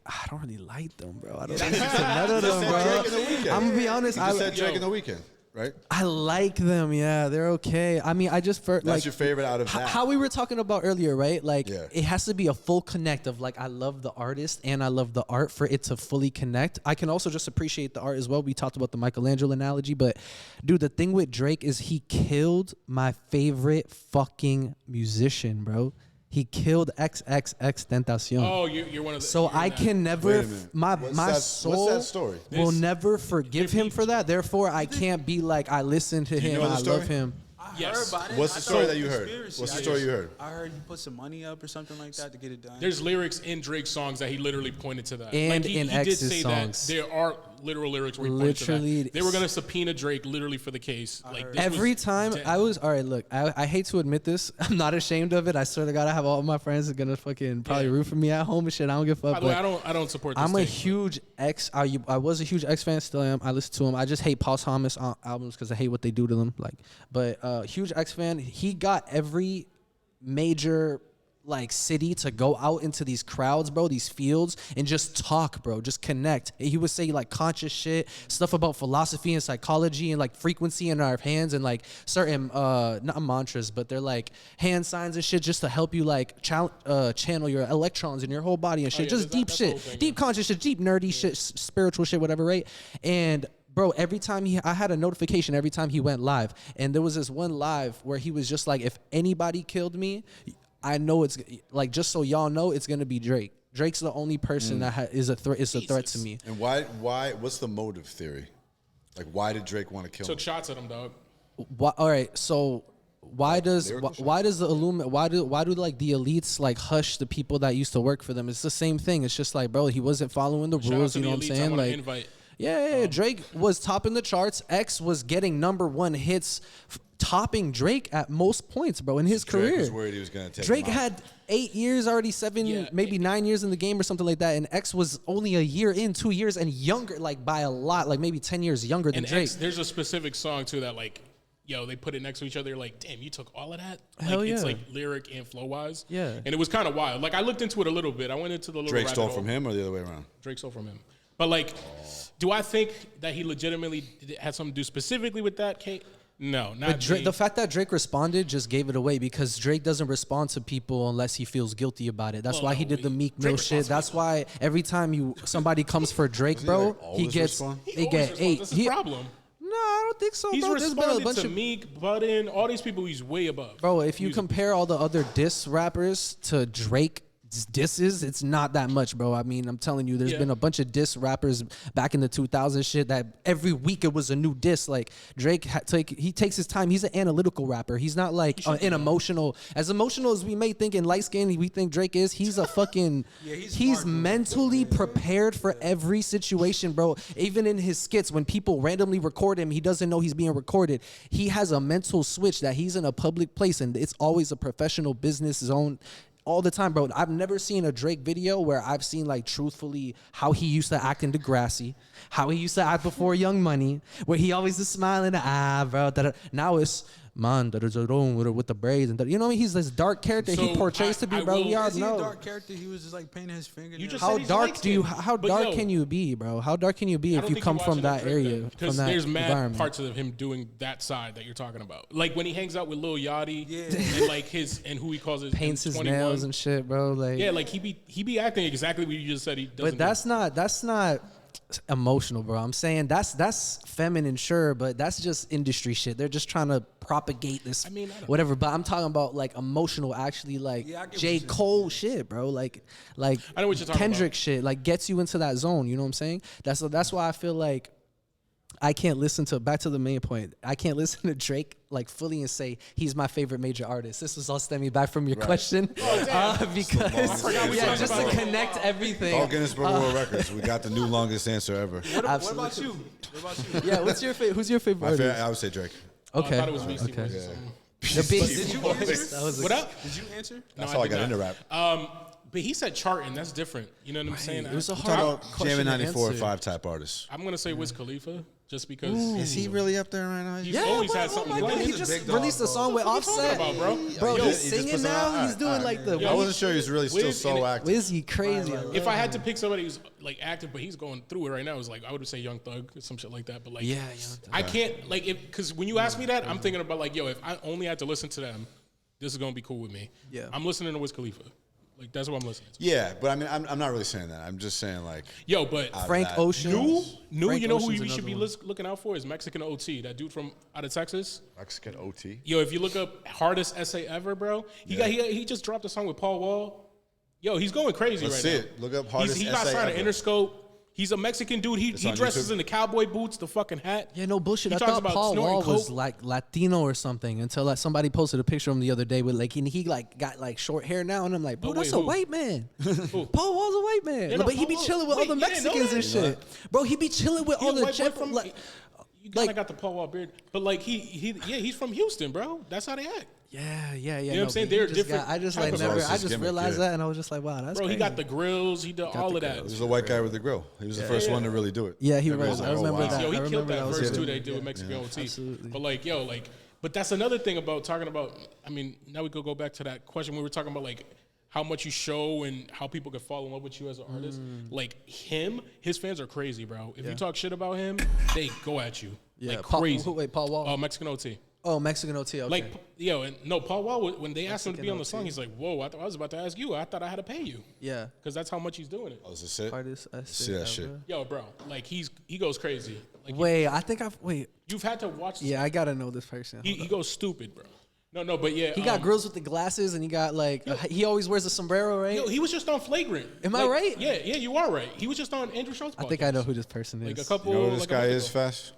I don't really like them, bro. I don't listen to none of them, bro. I'm gonna be honest. You just said Drake in the Weeknd, right? I like them. Yeah, they're okay. I mean, I just That's like your favorite out of that. how we were talking about earlier, right? Like Yeah. it has to be a full connect of like I love the artist and I love the art for it to fully connect. I can also just appreciate the art as well. We talked about the Michelangelo analogy, but dude, the thing with Drake is he killed my favorite fucking musician, bro. He killed XXXTentacion. Oh, you're one of the. So I can never, Wait a minute. my What's soul that story? will never forgive him for that. Therefore, I can't be like, I listen to him, know the I story? love him. I Yes. heard about it. What's I the thought story it that you was heard? conspiracy. What's the story you heard? I heard he put some money up or something like that to get it done. There's lyrics in Drake's songs that he literally pointed to that. And he in did X's say songs. that there are literal lyrics where he pointed to Literally, that. They were gonna subpoena Drake literally for the case. Like this Every was time dead. I was, all right, look, I hate to admit this. I'm not ashamed of it. I swear to God, I have all my friends that are going to fucking probably root for me at home and shit. I don't give a fuck. By the way, but I don't support this I'm a take. huge I was a huge X fan, still am. I listen to him. I just hate Paul Thomas albums because I hate what they do to them. Like, but huge X fan. He got every major like city to go out into these crowds, bro, these fields, and just talk, bro, just connect. He would say like conscious shit, stuff about philosophy and psychology and like frequency in our hands and like certain not mantras, but they're like hand signs and shit just to help you like channel your electrons in your whole body and shit. Just deep that's the whole shit, thing, deep conscious shit, deep nerdy shit, spiritual shit, whatever, right? And bro, every time I had a notification every time he went live, and there was this one live where he was just like, if anybody killed me, I know it's like, just so y'all know, it's gonna be Drake. Drake's the only person that is a threat to me. And why? What's the motive theory? Like, why did Drake want to kill Took him? shots at him, dog. All right, so why does lyrical why does the why do like the elites like hush the people that used to work for them? It's the same thing. It's just like, bro, he wasn't following the Shout out rules. to You know the what I'm elites. I saying? wanna Like, invite. yeah, Drake was topping the charts. X was getting #1 hits, topping Drake at most points, bro, in his Drake career. was worried he was gonna take Drake him out. had 8 years already, maybe 9 years in the game or something like that, and X was only a year in, 2 years, and younger, like by a lot, like maybe 10 years younger than And Drake. X, there's a specific song too that like, yo, they put it next to each other. Like, damn, you took all of that. Like, Hell It's yeah. like lyric and flow wise. Yeah. And it was kind of wild. Like I looked into it a little bit. I went into the little Drake rabbit stole hole. from him or the other way around? Drake stole from him. But like, do I think that he legitimately had something to do specifically with that, Kate? No, not But me. the fact that Drake responded just gave it away, because Drake doesn't respond to people unless he feels guilty about it. That's Well, why he no, did the Meek Mill Drake shit. responds to That's why every time somebody comes for Drake, he, bro, like, he always gets respond? He they always get responds. 8. That's his problem. No, I don't think so, He's bro. There's been a responded bunch to of Meek, Budden, all these people he's way above. bro. If you Music. compare all the other diss rappers to Drake disses, it's not that much, bro. I mean, I'm telling you, there's Yeah. been a bunch of diss rappers back in the 2000s shit that every week it was a new diss. Like Drake, he takes his time. He's an analytical rapper. He's not like an emotional as we may think in light skin. We think Drake is. He's a fucking. he's smart, dude. mentally prepared for every situation, bro. Even in his skits, when people randomly record him, he doesn't know he's being recorded. He has a mental switch that he's in a public place and it's always a professional business zone. All the time, bro. I've never seen a Drake video where I've seen, like, truthfully how he used to act in Degrassi, how he used to act before Young Money, where he always is smiling, bro. Now it's man, with the braids and you know what I mean? He's this dark character he So, portrays to be, bro. We all Is he a know. dark character? He was just like painting his finger. You just How said he's dark light-skinned. how But, dark yo, can you be, bro? How dark can you be I if don't you think come you're from watching that enough drink area, then, from because that there's mad environment? parts of him doing that side that you're talking about. Like when he hangs out with Lil Yachty and like and who he calls his Paints his 21. nails and shit, bro. Like Yeah, like he be acting exactly what you just said he doesn't. but that's not emotional, bro. I'm saying that's feminine, sure, but that's just industry shit. They're just trying to propagate this, I mean, I don't whatever. But I'm talking about like emotional, actually, like Yeah, I get what J. you're saying. Cole shit, bro. Like I know what you're talking Kendrick about. shit, like gets you into that zone. You know what I'm saying? That's why I feel like I can't listen to, back to the main point, I can't listen to Drake like fully and say he's my favorite major artist. This was all stemming back from your question. Because yeah, just to connect everything. All Guinness Book of World Records. We got the new longest answer ever. What about you? What about you? Yeah, what's your favorite? Who's your favorite artist? I would say Drake. Okay. I thought it was Beastie Okay. Boys or something. The Beastie Did you Boys. answer? That was What up? Did you answer? That's No, how I did got not. into rap. But he said charting. That's different. You know what I'm saying? It was a Talk hard about question Jamming to 94 or answer. 5 type artists. I'm gonna say Wiz Khalifa just because Is he really up there right now? he's always had something my to God, play. he He's a just big dog, released a bro. song with What you talking Offset. about, bro? Bro, Yo, he's he just singing puts it now. out. He's doing like the. Yo, I wasn't sure he was really still Wiz so and- active. Wizzy crazy. If I had to pick somebody who's like active, but he's going through it right now, is like I would say Young Thug or some shit like that. But like, Yeah, Young Thug. I can't like it because when you ask me that, I'm thinking about like, yo, if I only had to listen to them, this is gonna be cool with me. Yeah. I'm listening to Wiz Khalifa. Like that's what I'm listening to. Yeah, but I mean, I'm not really saying that. I'm just saying like Yo, but Frank that. Ocean. new, Frank you know who Ocean's you should be another looking out for is Mexican OT, that dude from out of Texas. Mexican OT. Yo, if you look up hardest essay ever, bro, he just dropped a song with Paul Wall. Yo, he's going crazy Let's right see now. it. Look up hardest He got essay signed to ever. Interscope. He's a Mexican dude. He on dresses YouTube? in the cowboy boots, the fucking hat. Yeah, no bullshit. He I talks thought about Paul snorting Wall was coke. like Latino or something until like somebody posted a picture of him the other day with like he like got like short hair now, and I'm like, bro, Oh, that's wait, a who? white man. Who? Paul Wall's a white man, Yeah, no, but he Paul be Wall- chilling with wait, all the you didn't know Mexicans that? and shit. Bro, he be chilling with He all a the white boy Jap- from like, you kind of like- got the Paul Wall beard, but like he's from Houston, bro. That's how they act. yeah. You know what no, I'm saying? but he They're just different I just type like of never. artists. I just Gimmick, realized yeah. that, and I was just like, wow, that's Bro, crazy. he got the grills. He did all of that. He was the white guy with the grill. He was the first one to really do it. Yeah, he Everybody was. like, I oh, remember wow. that. Yo, he I killed remember that was verse good. too. They did with Mexican OT. absolutely. But like, yo, like, but that's another thing about talking about. I mean, now we could go back to that question we were talking about, like how much you show and how people can fall in love with you as an artist. Like his fans are crazy, bro. If you talk shit about him, they go at you like crazy. Wait, Paul Wall. Mexican OT. Oh, Mexican OT. Okay. Like, yo, and no, Paul Wall, when they asked him to be on the Mexican song, OT. he's like, whoa, I was about to ask you. I thought I had to pay you. yeah. Because that's how much he's doing it. Oh, is this it? Hardest See that shit. Yo, bro, like he goes crazy. Like Wait, I think I've you've had to watch this. Yeah, I gotta know this person. He goes stupid, bro. No, but yeah. He got grills with the glasses, and he got like he always wears a sombrero, right? Yo, he was just on Flagrant. Am I right? Yeah, you are right. He was just on Andrew Schultz. I think I know who this person is. Like a couple. You know who this like a guy month is, ago. Fass?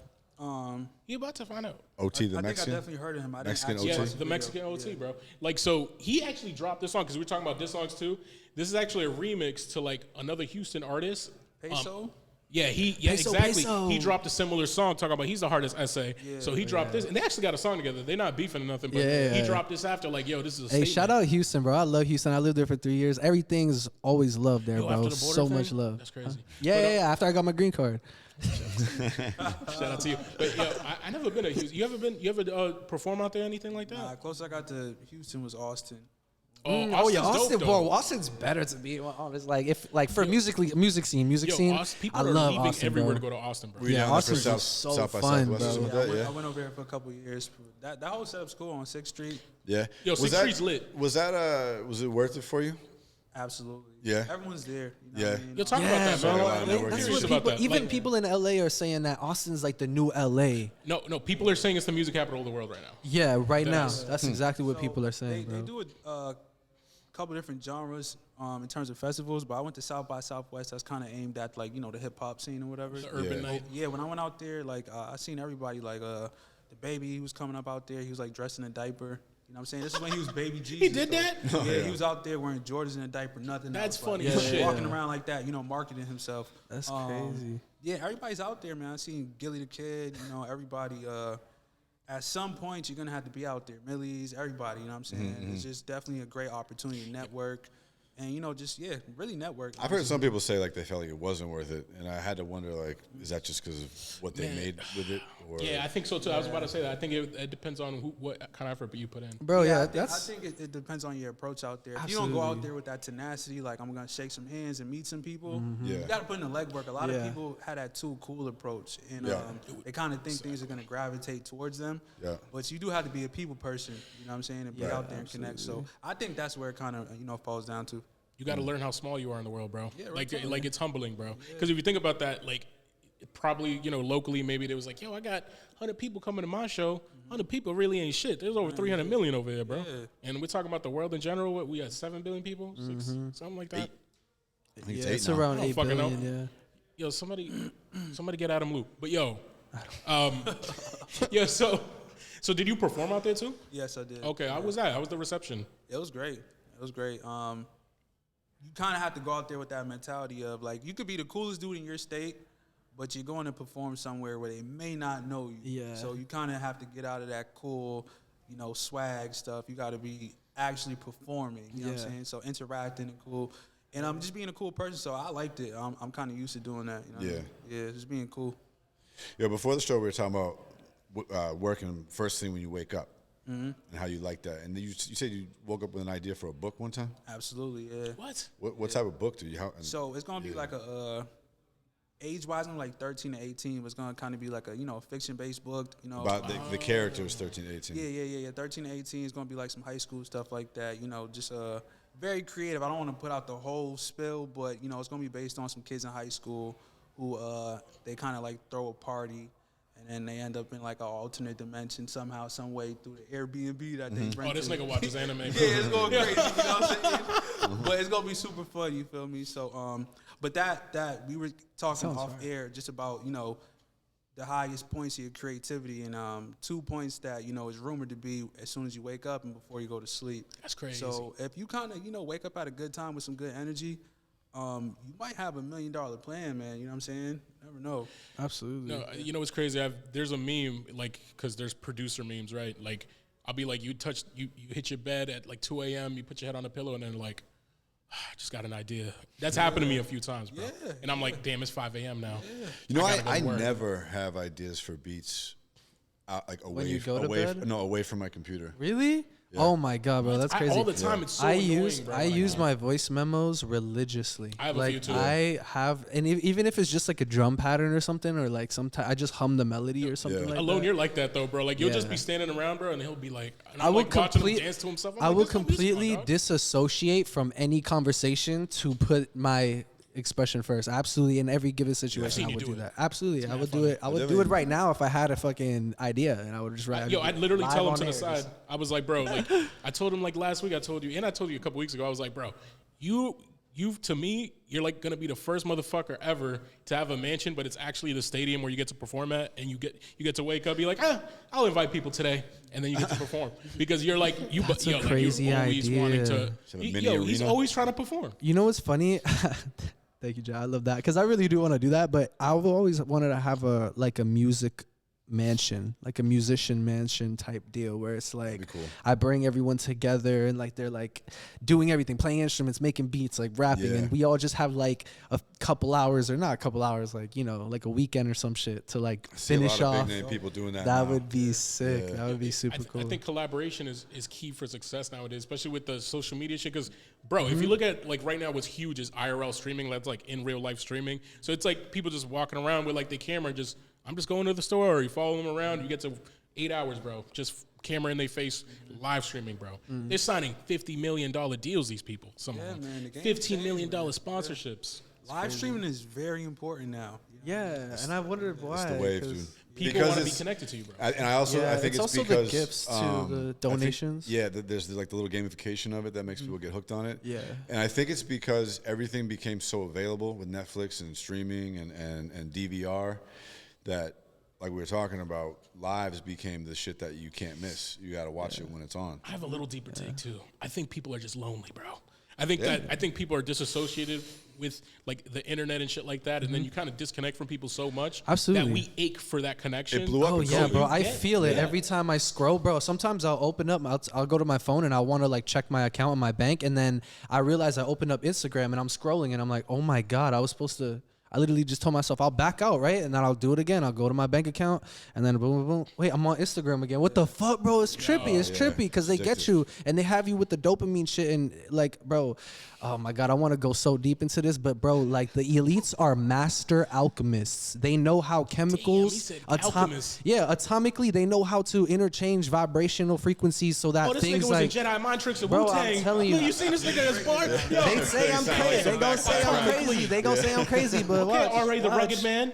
You about to find out. OT, the I think I Mexican? definitely heard of him. I didn't Mexican actually OT? Yeah, watch the video. Mexican OT, Yeah. bro. Like, so he actually dropped this song because we were talking about diss songs too. This is actually a remix to like another Houston artist. Peso? Yeah, Peso, exactly. Peso. He dropped a similar song talking about he's the hardest essay. So he dropped this, and they actually got a song together. They're not beefing or nothing, but he dropped this after like, yo, this is a Hey, statement. shout out Houston, bro. I love Houston. I lived there for 3 years. Everything's always love there, Yo, bro. after the border So thing? much love. That's crazy. Yeah, But, yeah. After I got my green card. Shout out to you. But yo, I never been to Houston. You ever perform out there, anything like that? Nah, closest I got to Houston was Austin. Oh yeah, Austin's Austin, dope, bro. though. Austin's better to be honest. Like if like for music scene, Yo, scene. People I are love leaving Austin, everywhere bro. to go to Austin, bro. Were you Yeah, down there Austin's for just so South by fun, Southwest or bro. something Yeah, like that? I went over here for a couple of years. That whole setup's cool on 6th Street. Yeah. Yo, Was 6th that- Street's lit. Was that was it worth it for you? Absolutely. Yeah. Everyone's there. You know Yeah. what I mean? Yo, talk about that, bro. man. Yeah, I'm that's curious That's what about people, that. even Like, people in LA are saying that Austin's like the new LA. No, people are saying it's the music capital of the world right now. Yeah, right now. That's- That's exactly what So people are saying, They bro. do a couple different genres in terms of festivals, but I went to South by Southwest. That's kind of aimed at like the hip hop scene or whatever. The urban night. Yeah, when I went out there, like I seen everybody. Like the baby, he was coming up out there. He was like dressed in a diaper. You know what I'm saying? This is when he was baby Jesus. He did though. that? Yeah, he was out there wearing Jordans in a diaper, nothing. That's else, funny like, as just shit. Walking around like that, marketing himself. That's crazy. Yeah, everybody's out there, man. I seen Gilly the Kid. Everybody. At some point, you're gonna have to be out there. Millie's, everybody. You know what I'm saying? It's just definitely a great opportunity to network. and you know, just really network. I've heard some people say like they felt like it wasn't worth it, and I had to wonder like, is that just because of what they made with it? Or Yeah, I think so too. I was about to say that. I think it depends on what kind of effort you put in. Bro, I think it depends on your approach out there. If you don't go out there with that tenacity, like I'm gonna shake some hands and meet some people, you got to put in the legwork. A lot of people had that too cool approach, and they kind of think things are gonna gravitate towards them. Yeah. But you do have to be a people person. You know what I'm saying? And be out there and connect. So I think that's where it kind of falls down to. You got to learn how small you are in the world, bro. Yeah, like it's humbling, bro. Because if you think about that, like probably locally maybe there was like, yo, I got 100 people coming to my show. 100 people really ain't shit. There's over 300 million over there, bro. Yeah. And we're talking about the world in general. What we got 7 billion people, 6, something like that. I think it's around 8 billion. Yeah. Yo, somebody get Adam Loop. But yo, so did you perform out there too? Yes, I did. Okay, how was that? How was the reception? It was great. You kind of have to go out there with that mentality of like, you could be the coolest dude in your state, but you're going to perform somewhere where they may not know you. Yeah. So you kind of have to get out of that cool, swag stuff. You got to be actually performing. You know what I'm saying? So interacting and cool. And I'm just being a cool person, so I liked it. I'm kind of used to doing that. You know yeah, just being cool. Yeah, before the show, we were talking about working first thing when you wake up. And how you like that. And you said you woke up with an idea for a book one time? Absolutely, yeah. What type of book do you have? So it's going to be like a, age-wise, I'm like 13 to 18. It's going to kind of be like a, fiction-based book. About the characters 13 to 18. Yeah. 13 to 18 is going to be like some high school stuff like that. Just very creative. I don't want to put out the whole spill, but, it's going to be based on some kids in high school who they kind of like throw a party. And then they end up in like an alternate dimension somehow, some way through the Airbnb that they rent. Oh, this nigga watches anime. Yeah, it's going crazy. You know what I'm saying? But it's gonna be super fun. You feel me? So, but that we were talking off air just about the highest points of your creativity and 2 points that is rumored to be as soon as you wake up and before you go to sleep. That's crazy. So if you kind of wake up at a good time with some good energy. You might have $1 million plan, man. You know what I'm saying? Never know. Absolutely. No, what's crazy? There's a meme, like, because there's producer memes, right? Like, I'll be like, you hit your bed at like 2 a.m., you put your head on a pillow, and then like, I just got an idea. That's happened to me a few times, bro. Yeah, and I'm like, damn, it's 5 a.m. now. Yeah. I never have ideas for beats like away from my computer. Really? Yeah. Oh my god, bro, that's crazy. All the time, it's so annoying, bro. I use my voice memos religiously. I have a few too. I have, and even if it's just like a drum pattern or something, or like sometimes I just hum the melody or something like Alone, that. you're like that though, bro. Like you'll just be standing around, bro, and he'll be like, I will dance to himself. I will completely disassociate from any conversation to put my expression first. Absolutely, in every given situation, I would do that. Absolutely, I would do it. I would do it right now if I had a fucking idea, and I would just write. I'd literally tell him to the side. I was like, bro, like I told him like last week. I told you, and I told you a couple weeks ago. I was like, bro, you to me, you're like gonna be the first motherfucker ever to have a mansion, but it's actually the stadium where you get to perform at, and you get to wake up, be like, I'll invite people today, and then you get to perform because you're like That's a crazy idea. He's always trying to perform. You know what's funny? Thank you, John. I love that because I really do want to do that, but I've always wanted to have a music mansion, like a musician mansion type deal where it's like cool. I bring everyone together and like they're like doing everything, playing instruments, making beats, like rapping, and we all just have like a couple hours or not a couple hours, like like a weekend or some shit to like finish off. Big name people doing that. That would be sick. That would be super cool. I think collaboration is key for success nowadays, especially with the social media shit. Because bro, if you look at like right now, what's huge is IRL streaming. That's like in real life streaming. So it's like people just walking around with like the camera and just. I'm just going to the store. You follow them around. You get to 8 hours, bro. Just camera in their face, live streaming, bro. They're signing $50 million deals, these people. Some of them. Man, $15 million sponsorships. Live streaming is very important now. Yeah, and I wondered why. It's the wave, dude. People want to be connected to you, bro. And I think it's also because the gifts to the donations. There's like the little gamification of it that makes people get hooked on it. Yeah, and I think it's because everything became so available with Netflix and streaming and DVR. That, like we were talking about, lives became the shit that you can't miss. You got to watch it when it's on. I have a little deeper take, too. I think people are just lonely, bro. I think people are disassociated with like the internet and shit like that, and then you kind of disconnect from people so much Absolutely. that we ache for that connection. It blew up. Oh and yeah, so bro. you I get- feel it every time I scroll, bro. Sometimes I'll open up, I'll go to my phone and I want to like check my account in my bank, and then I realize I opened up Instagram and I'm scrolling and I'm like, oh my god, I literally just told myself I'll back out, right? And then I'll do it again. I'll go to my bank account and then boom, boom, boom. Wait, I'm on Instagram again. What the fuck, bro? It's trippy. It's trippy because they get you and they have you with the dopamine shit and like, bro. Oh my god, I want to go so deep into this, but bro, like the elites are master alchemists. They know how chemicals, he said alchemists. atomically, they know how to interchange vibrational frequencies so that Oh, this things nigga was like. in Jedi mind tricks of Bro, I'm Wu-Tang. telling you. Look, you seen this nigga as part? Yo. They say I'm crazy. They gonna say I'm crazy. They gonna say I'm crazy, but Okay, watch. already the watch. rugged man.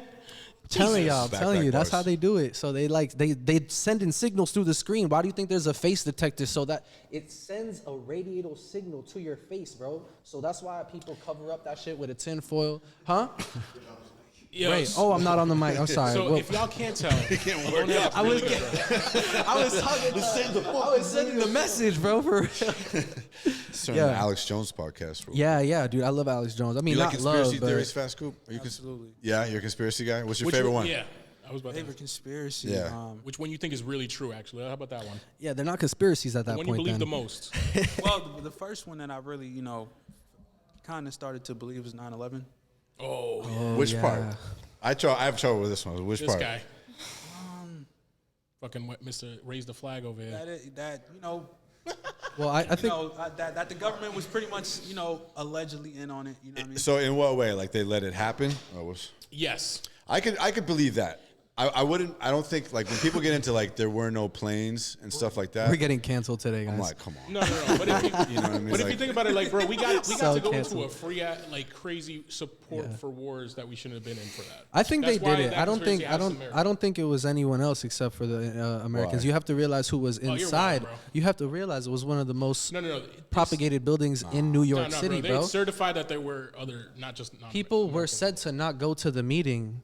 Telling Jesus. y'all, Back, telling back you, that's bars. how they do it. So they send in signals through the screen. Why do you think there's a face detector so that it sends a radial signal to your face, bro? So that's why people cover up that shit with a tin foil, huh? Yo, Right. Oh, I'm not on the mic. I'm sorry. So Well, if y'all can't tell, I was sending the message, bro. For real. Starting Yeah. the Alex Jones podcast. Bro. Yeah, dude. I love Alex Jones. I mean, You like not conspiracy love, but theories, Fass Coupe? Are you Absolutely. Yeah, you're a conspiracy guy. What's your which favorite one? Yeah, I was about to. Favorite conspiracy. Yeah. Which one you think is really true? Actually, how about that one? yeah, they're not conspiracies at that When point. you believe then. the most? Well, the first one that I really, kind of started to believe was 9/11. Oh, Which yeah. part? I have trouble with this one. Which this part? guy. Fucking Mr. Raise the flag over here. Well, I think that the government was pretty much, allegedly in on it. You know what I mean? So in what way? Like they let it happen? Yes. I could believe that. I wouldn't. I don't think like when people get into like there were no planes and stuff like that. we're getting canceled today, guys. I'm like, come on. No. But if you, You know what I mean? but if Like- you think about it, like, bro, we got So to go canceled. into a free, like, crazy support for wars that we shouldn't have been in for that. I think That's they why did it. that I don't think conspiracy has some merit. I don't think it was anyone else except for the Americans. Why? You have to realize who was you're inside. right, bro. You have to realize it was one of the most No. propagated buildings in New York City, They bro. certified that there were other, not just People were said to not go to the meeting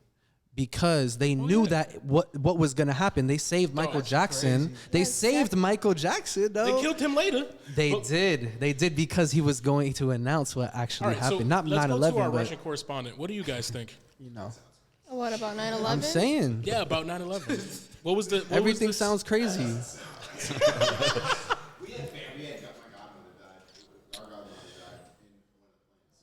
because they knew that what was going to happen. They saved Michael that's Jackson. They saved Michael Jackson, though. They killed him later. They But- did. They did because he was going to announce what actually All right, so happened. Not let's go to 9/11, our but Russian correspondent. What do you guys think? you know. What about 9/11? I'm saying Yeah, about 9/11. What was the? everything sounds crazy. We had my godmother died. Our godmother died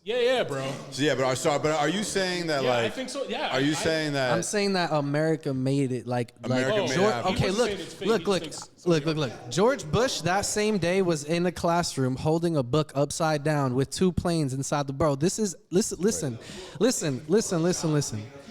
Yeah, bro. So yeah, but are you saying that Yeah, like? I think so. Yeah. Are you saying that? I'm saying that America made it America made it George, happen. okay, He wasn't look, saying it's fake, look, he look, just thinks look, something look, look. George Bush that same day was in the classroom holding a book upside down with two planes inside the bro. This is listen.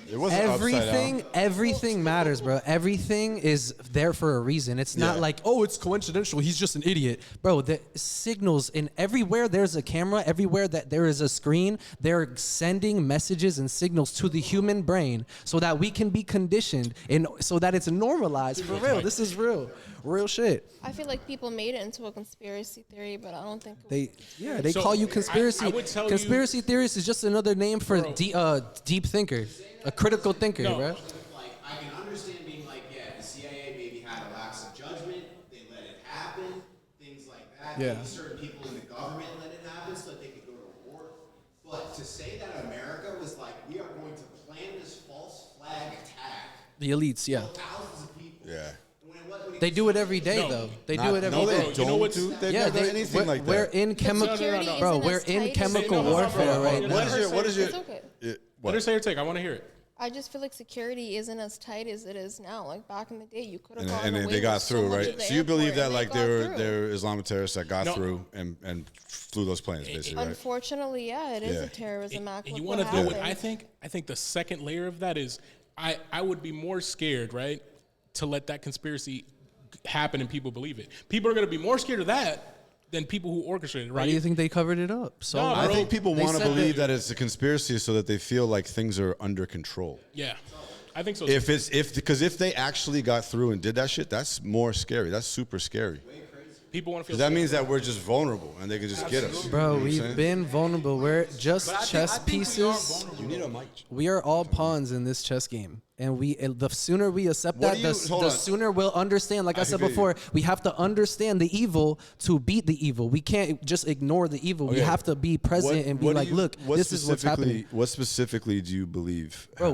It wasn't upside down. Everything matters, bro. Everything is there for a reason. It's not Yeah. like, oh, it's coincidental. He's just an idiot. Bro, the signals in everywhere there's a camera, everywhere that there is a screen, they're sending messages and signals to the human brain so that we can be conditioned and so that it's normalized for real. This is real. Real shit. I feel like people made it into a conspiracy theory, but I don't think it was They So, call you I conspiracy. would tell you- Conspiracy theorist is just another name for deep thinker, a critical thinker, No. bro. Like, I can understand being like, yeah, the CIA maybe had a lapse of judgment. They let it happen. Things like that. Yeah. Maybe certain people in the government let it happen so that they could go to war. But to say that America was like, we are going to plan this false flag attack, The elites, yeah. thousands of people. Yeah. When They do it every day, No. though. They Not- do it every no, day. they You know don't what's- do. They've Yeah, never done anything like we're that. in chemical, security bro. isn't We're as in tight as chemical it is. warfare right What now. What is your? It's okay. What? Let her say her take. I want to hear it. I just feel like security isn't as tight as it is now. Like back in the day, you could have And, gone and away they got with so through, much right? of the So you believe airport, that and like they there got were Islamic terrorists that got No. through and flew those planes, basically, right? Unfortunately, yeah, it is Yeah. a terrorism act. And Look you what want to know what happened. I think the second layer of that is I would be more scared, right, to let that conspiracy happen and people believe it. People are going to be more scared of that than people who orchestrated it, right? Why do you think they covered it up? So No, I bro, think people they want to said believe that it's a conspiracy so that they feel like things are under control. Yeah. I think so. Because if they actually got through and did that shit, that's more scary. That's super scary. People want to feel That safe. means that we're just vulnerable and they can just get us. Bro, You know what I'm we've saying? been vulnerable. We're just But I chess think we are pieces. vulnerable. You need a mic. We are all pawns in this chess game. And the sooner we accept What that, do you- the hold on. sooner we'll understand. Like I said feel you. before, we have to understand the evil to beat the evil. We can't just ignore the evil. We Okay. have to be present and be do like, you- look, what this is what's happening. What specifically do you believe? Bro,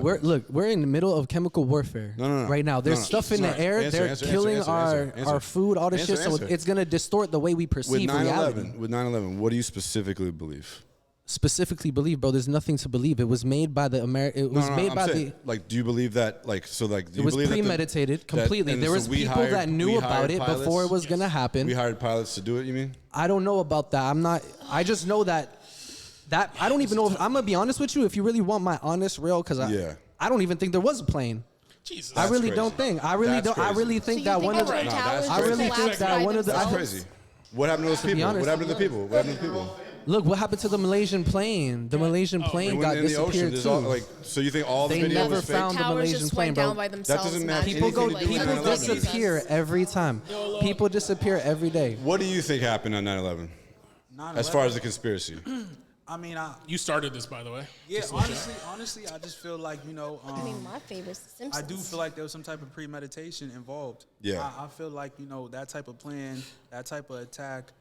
we're in the middle of chemical warfare No. right now. There's No. stuff in the Sorry. air. Answer, They're answer, killing answer, our answer. food, all this Answer, shit. So answer. it's gonna distort the way we With perceive 9/11, reality. with 9/11, what do you specifically believe? Specifically believe, bro. There's nothing to believe. It was made by the It was made I'm by saying, the. like, do you believe that? Like, so, like, do It you was believe premeditated completely. and There so was we people hired- that knew we about hired it pilots? before it was gonna happen. We hired pilots to do it. You mean? I don't know about that. I just know that I don't even know if I'm gonna be honest with you. If you really want my honest real, because I don't even think there was a plane. Jesus. I really crazy. don't think. I really That's don't. I crazy. really So think you that think one the of the. Twin No, Towers that's just I really collapsed think that by one of the. That's themselves? crazy. What happened to those To be people? honest- What happened to the people? What happened to the people? Look, what happened to the Malaysian plane? The Malaysian plane When got in the ocean, disappeared there's too. all, like, so you think all the They video never was fake? found the Towers Malaysian just plane, went bro. down by themselves. doesn't have magically. People anything go. to do with People 9/11. disappear every time. People disappear every day. What do you think happened on 9/11? 9/11. As far as the conspiracy, I mean, You started this, by the way. yeah, honestly, I just feel like, you know, I mean, my favorite's The I Simpsons. do feel like there was some type of premeditation involved. Yeah. I feel like, you know, that type of plan, that type of attack,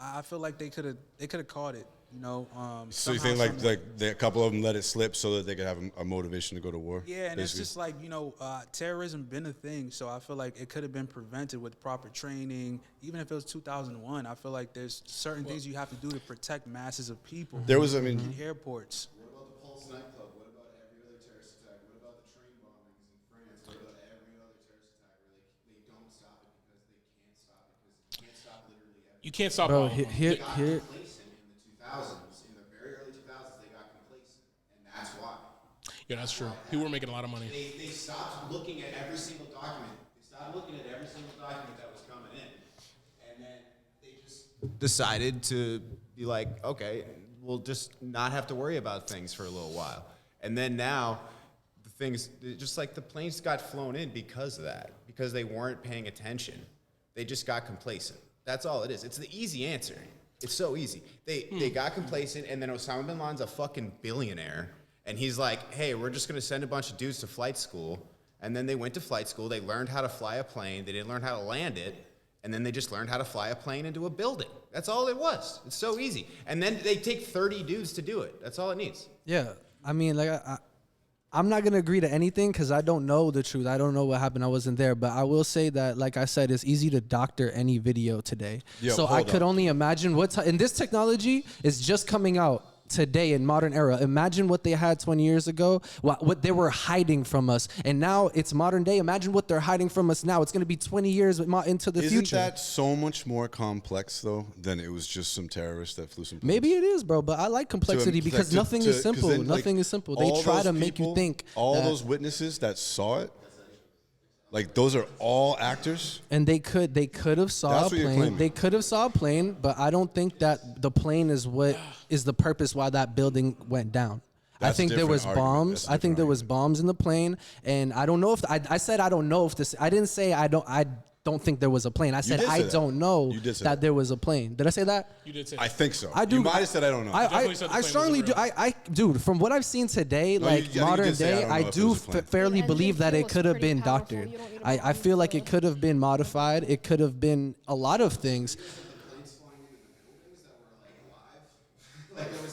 I feel like they could have caught it. You know. so you somehow, think like a couple of them let it slip so that they could have a motivation to go to war? yeah, and it's basically? just like, you know, terrorism been a thing, so I feel like it could have been prevented with proper training. Even if it was 2001, I feel like there's certain things you have to do to protect masses of people. There was, I mean, in airports. What about the Pulse nightclub? What about every other terrorist attack? What about the train bombings in France? What about every other terrorist attack where they don't stop it because they can't stop it because you can't stop literally everything. You can't stop Bro, all of them. here, They got complacent in the 2000s, in the very early 2000s. They got complacent, and that's why. Yeah, that's true. People were making a lot of money. They stopped looking at every single document. They stopped looking at every single document that was coming in, and then they just decided to be like, okay, we'll just not have to worry about things for a little while. And then now, the things, just like the planes got flown in because of that, because they weren't paying attention. They just got complacent. That's all it is. It's the easy answer. It's so easy. They got complacent, and then Osama bin Laden's a fucking billionaire, and he's like, hey, we're just going to send a bunch of dudes to flight school. And then they went to flight school. They learned how to fly a plane. They didn't learn how to land it. And then they just learned how to fly a plane into a building. That's all it was. It's so easy. And then they take 30 dudes to do it. That's all it needs. Yeah, I mean, like I'm not gonna agree to anything because I don't know the truth. I don't know what happened. I wasn't there, but I will say that, like I said, it's easy to doctor any video today. Yo, so I hold could up. only imagine and this technology is just coming out today in modern era. Imagine what they had 20 years ago, what they were hiding from us, and now it's modern day. Imagine what they're hiding from us now. It's gonna be 20 years into the isn't future. that so much more complex though than it was just some terrorist that flew some planes? Maybe it is, bro, but I like complexity because nothing is simple. Nothing is simple. They all try to those make you people, think all that- those witnesses that saw it, like those are all actors. And they could have saw That's a what you're plane. claiming. They could have saw a plane, but I don't think that the plane is what is the purpose why that building went down. I That's think there different was argument. bombs. That's a I think different there was bombs in the plane, and I don't know if I said I don't know if this. I didn't say I don't think there was a plane. I said did say I that. don't know You did say that that. there was a plane. Did I say that? You did say I think so. I do. You might have said I don't know. definitely said the I plane strongly wasn't do. real. Dude, from what I've seen today, No, like you modern did say, day, I don't know I if it do was a plane. fairly The engine believe that fuel it was could have pretty been powerful. doctored. You don't need a I bomb feel like fuel. it could have been modified. It could have been a lot of things.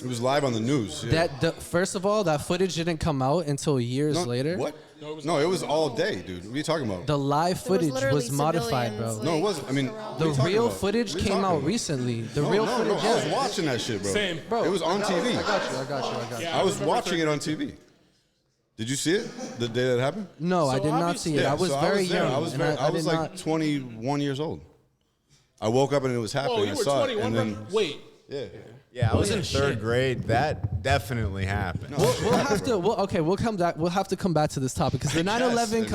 It was live on the news. Yeah. First of all, that footage didn't come out until years No, later. What? No, it was all day, dude. What are you talking about? The live There was footage literally was modified, bro. civilians, No, it like, wasn't. I mean, around. what The are you talking real about? footage What are you came talking out about? recently. The No, real no, footage, I was yeah. watching that shit, bro. Same. Bro, It was on TV. I got you. Yeah, I was remember watching it on TV. Did you see it the day that happened? No, I So did not see it. Yeah, I was so very there. young. I was and very. I did was like not- 21 years old. I woke up and it was happening. Oh, you I were saw it, 21. and then Wait. yeah. Yeah, I was yeah, in third shit. grade. That definitely happened. We'll have to. We'll come back. We'll have to come back to this topic because the 9/11.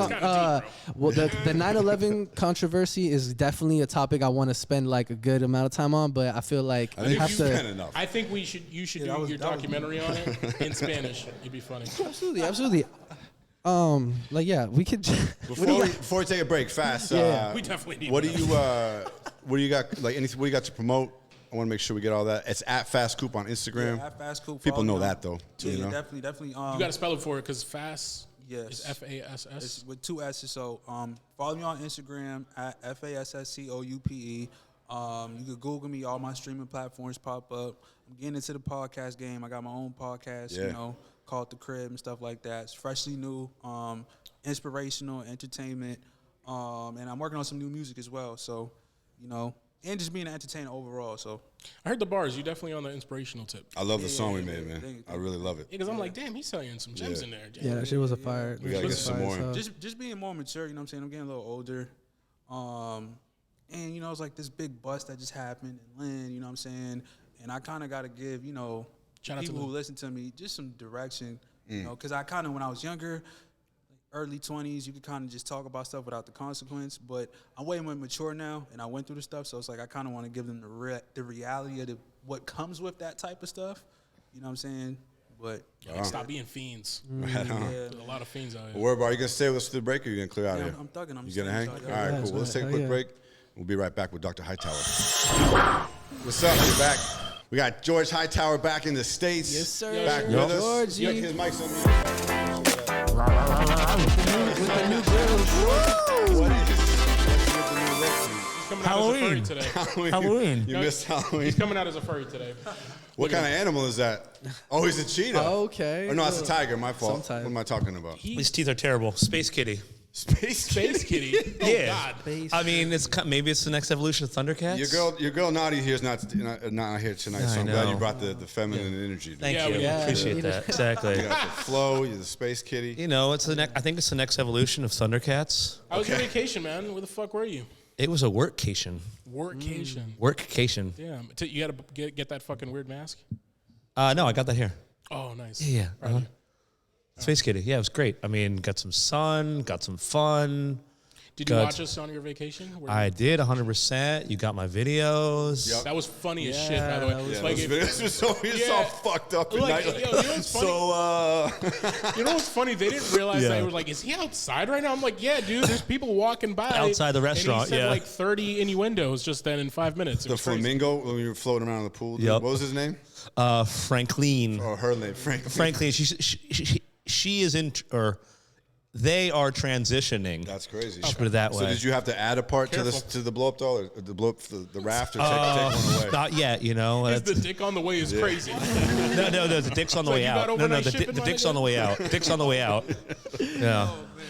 The 9/11 controversy is definitely a topic I want to spend like a good amount of time on. But I feel like I we think have you to. spent enough. I think you should do that was- your that was- documentary on it in Spanish. It'd be funny. Absolutely. Like yeah, we could. Before we take a break, fast. Yeah. We definitely need What do one. what do you got? Like anything? What do you got to promote? I want to make sure we get all that. It's at Fass Coupe on Instagram. Yeah, at Fass Coupe, People follow know me on- that though. Too, Yeah, you know? definitely. You got to spell it for it because Fass. Yes. It's FASS. It's with 2 S's. So follow me on Instagram at FASSCOUPE. You can Google me. All my streaming platforms pop up. I'm getting into the podcast game. I got my own podcast, called The Crib and stuff like that. It's freshly new, inspirational, entertainment. And I'm working on some new music as well. So, and just being an entertainer overall. So I heard the bars. You definitely on the inspirational tip. I love the song we made, man. I really love it. Because I'm like, damn, he's selling some gems in there. Yeah, that shit was a fire. We gotta get some more. Just being more mature, you know what I'm saying? I'm getting a little older. And, it's like this big bust that just happened in Lynn, you know what I'm saying? And I kind of got to give, Shout out to people who Lynn. listen to me just some direction, because I kind of, when I was younger, early 20s, you could kind of just talk about stuff without the consequence. But I'm way more mature now, and I went through the stuff, so it's like I kind of want to give them the reality of what comes with that type of stuff. You know what I'm saying? But Stop being fiends. Right on. There's a lot of fiends out here. Where are you gonna stay with us through the break, or you gonna clear out of here? I'm thugging. I'm You gonna hang? staying, so All I right, gotta- cool. Well, let's take a Hell quick yeah. break. We'll be right back with Dr. Hightower. What's up? We're back. We got George Hightower back in the States. Yes, sir. Back with George. us. Georgie. His mic's on mute. With the new grills. What is with the new look? Coming out as a furry today. Halloween. You missed Halloween. He's coming out as a furry today. What kind of animal is that? Oh, he's a cheetah. Okay. Or no, it's a tiger. My fault. Some type. What am I talking about? These teeth are terrible. Space Kitty. Space Kitty. Oh, Yeah. God. I mean, maybe it's the next evolution of Thundercats. Your girl Naughty here is not here tonight, so I I'm glad know. you brought the feminine energy. Thank Yeah, you. we Appreciate that. Exactly. You got the flow, you're the space kitty. It's the next. I think it's the next evolution of Thundercats. How was your vacation, man? Where the fuck were you? It was a workcation. Workcation. Workcation. Damn. You got to get that fucking weird mask? No, I got that here. Oh, nice. Yeah. Right. Uh-huh. Space Kitty. Yeah, it was great. I mean, got some sun, got some fun. Did you watch us on your vacation? I did 100%. You got my videos. Yep. That was funny as shit, by the way. Yeah, Like, those if- videos were so Yeah. all fucked up at Like, night. yo, you know what's funny? So, You know what's funny? They didn't realize Yeah. that. They were like, is he outside right now? I'm like, yeah, dude, there's people walking by. Outside the restaurant, and he said yeah. like 30 innuendos just then in 5 minutes. It the was crazy. flamingo when we were floating around in the pool. Dude. Yep. What was his name? Franklin. Or her name? Franklin. Frankly, she is in, or they are transitioning. That's crazy. Let's put it that So way. did you have to add a part Careful. to the blow up doll, or the blow up the raft, or take one away? Not yet, Is the that's- dick on the way is crazy. No, the dick's on the Like, way you got out. No, overnight the shipping, my dick's nigga? on the way out. Dick's on the way out. Yeah.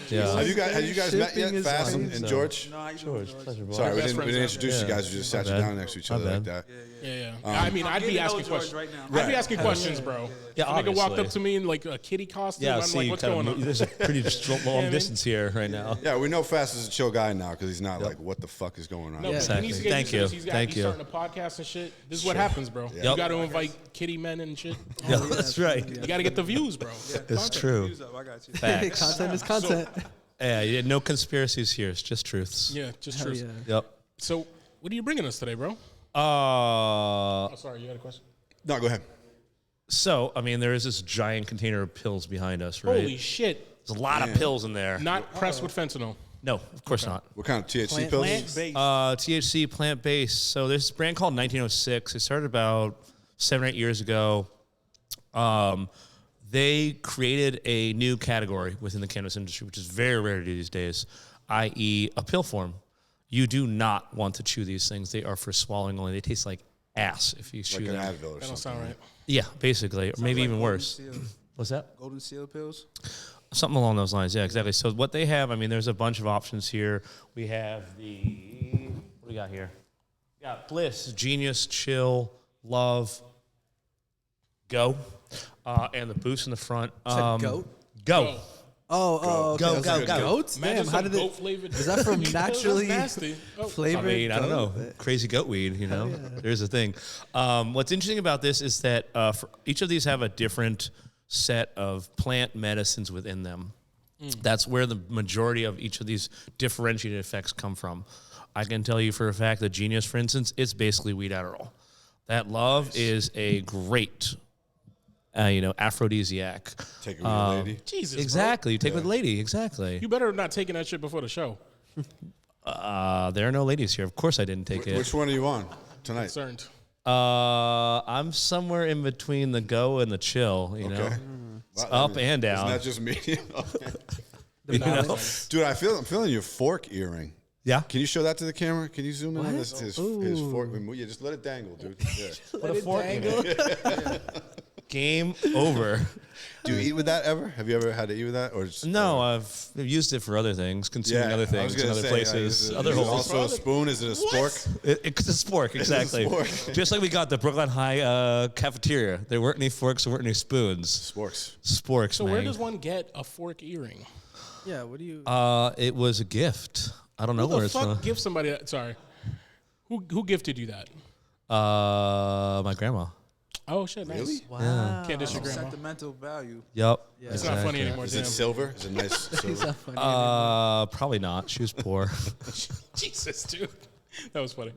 Yeah. Have you guys met Shipping yet, is Fass crazy. and George? No, how you doing, George? Pleasure, boy. Sorry, we best didn't friends introduce you Yeah. guys. We just My sat you bad. down next to each other My like bad. that. Yeah. I mean, I'd getting be to know asking George questions. right now. I'd be Right. asking questions, bro. Yeah, Nigga walked obviously. up to me in like a kitty costume. Yeah, I'm see, like, what's going on? there's a pretty long man. distance here right now. Yeah, we know Fass is a chill guy now because he's not like, what the fuck is going on? No, Yeah. but he needs to get Thank used to you. this. Thank He's you. starting a podcast and shit. This is what happens, bro. Yep. You got to invite kitty men and shit. Yeah, that's right. You got to get the views, bro. It's true. Use up, I got you. Facts. Content is content. Yeah, no conspiracies here. It's just truths. Yeah, just Hell true. yeah. Yep. So, what are you bringing us today, bro? Uh, Oh, sorry, you had a question? No, go ahead. so, I mean, there is this giant container of pills behind us, right? Holy shit. There's a lot of pills in there. Not pressed with fentanyl. No, of course not. What kind of THC Plant- pills? Plant-based. THC, plant-based. So there's this brand called 1906. It started about 7 or 8 years ago. They created a new category within the cannabis industry, which is very rare these days, i.e. a pill form. You do not want to chew these things. They are for swallowing only. They taste like ass if you chew Like an them. Advil or That don't something. sound right. Yeah, basically, or maybe Like even Golden worse. Seal- What's that? Golden Seal pills. Something along those lines, yeah, exactly. So what they have, I mean, there's a bunch of options here. We have what do we got here? We got Bliss, Genius, Chill, Love, Go, and the boost in the front. Goat? Go. Oh, okay. Go, I was go, like, go. Goats? Imagine Damn, how some did goat it? flavored. Is that from That's naturally nasty. Oh. flavored? I mean, I don't goat? know. Crazy goat weed, you know? There's a thing. What's interesting about this is that for each of these have a different set of plant medicines within them. That's where the majority of each of these differentiated effects come from. I can tell you for a fact that Genius, for instance, it's basically weed Adderall. That Love is a great, aphrodisiac. Take it with your lady. Jesus, bro. Exactly. You take with lady. Exactly. You better have not taken that shit before the show. There are no ladies here. Of course I didn't take it. Which one are you on tonight? Concerned. I'm somewhere in between the go and the chill, you know. Okay. It's up and down. Isn't that just medium? You know? Dude, I'm feeling your fork earring. Yeah. Can you show that to the camera? Can you zoom in on his fork? Yeah, just let it dangle, dude. Yeah. Put a fork in it. Game over. Do you eat with that ever? Have you ever had to eat with that? Or just, No, I've used it for other things, consuming other things in other places, other is it holes. also a spoon? Is it a spork? It's a spork, exactly. spork. Just like we got the Brooklyn High cafeteria. There weren't any forks, there weren't any spoons. Sporks. Sporks, So man. where does one get a fork earring? Yeah, what do you? It was a gift. I don't know Who where the it's fuck from. gift somebody that? Sorry. Who gifted you that? My grandma. Oh shit, nice. Really? Wow. Can't diss your grandma. Sentimental value. Yep. It's not funny anymore. Is Damn. it silver? Is it nice He's silver? not funny. Probably not. She was poor. Jesus, dude. That was funny.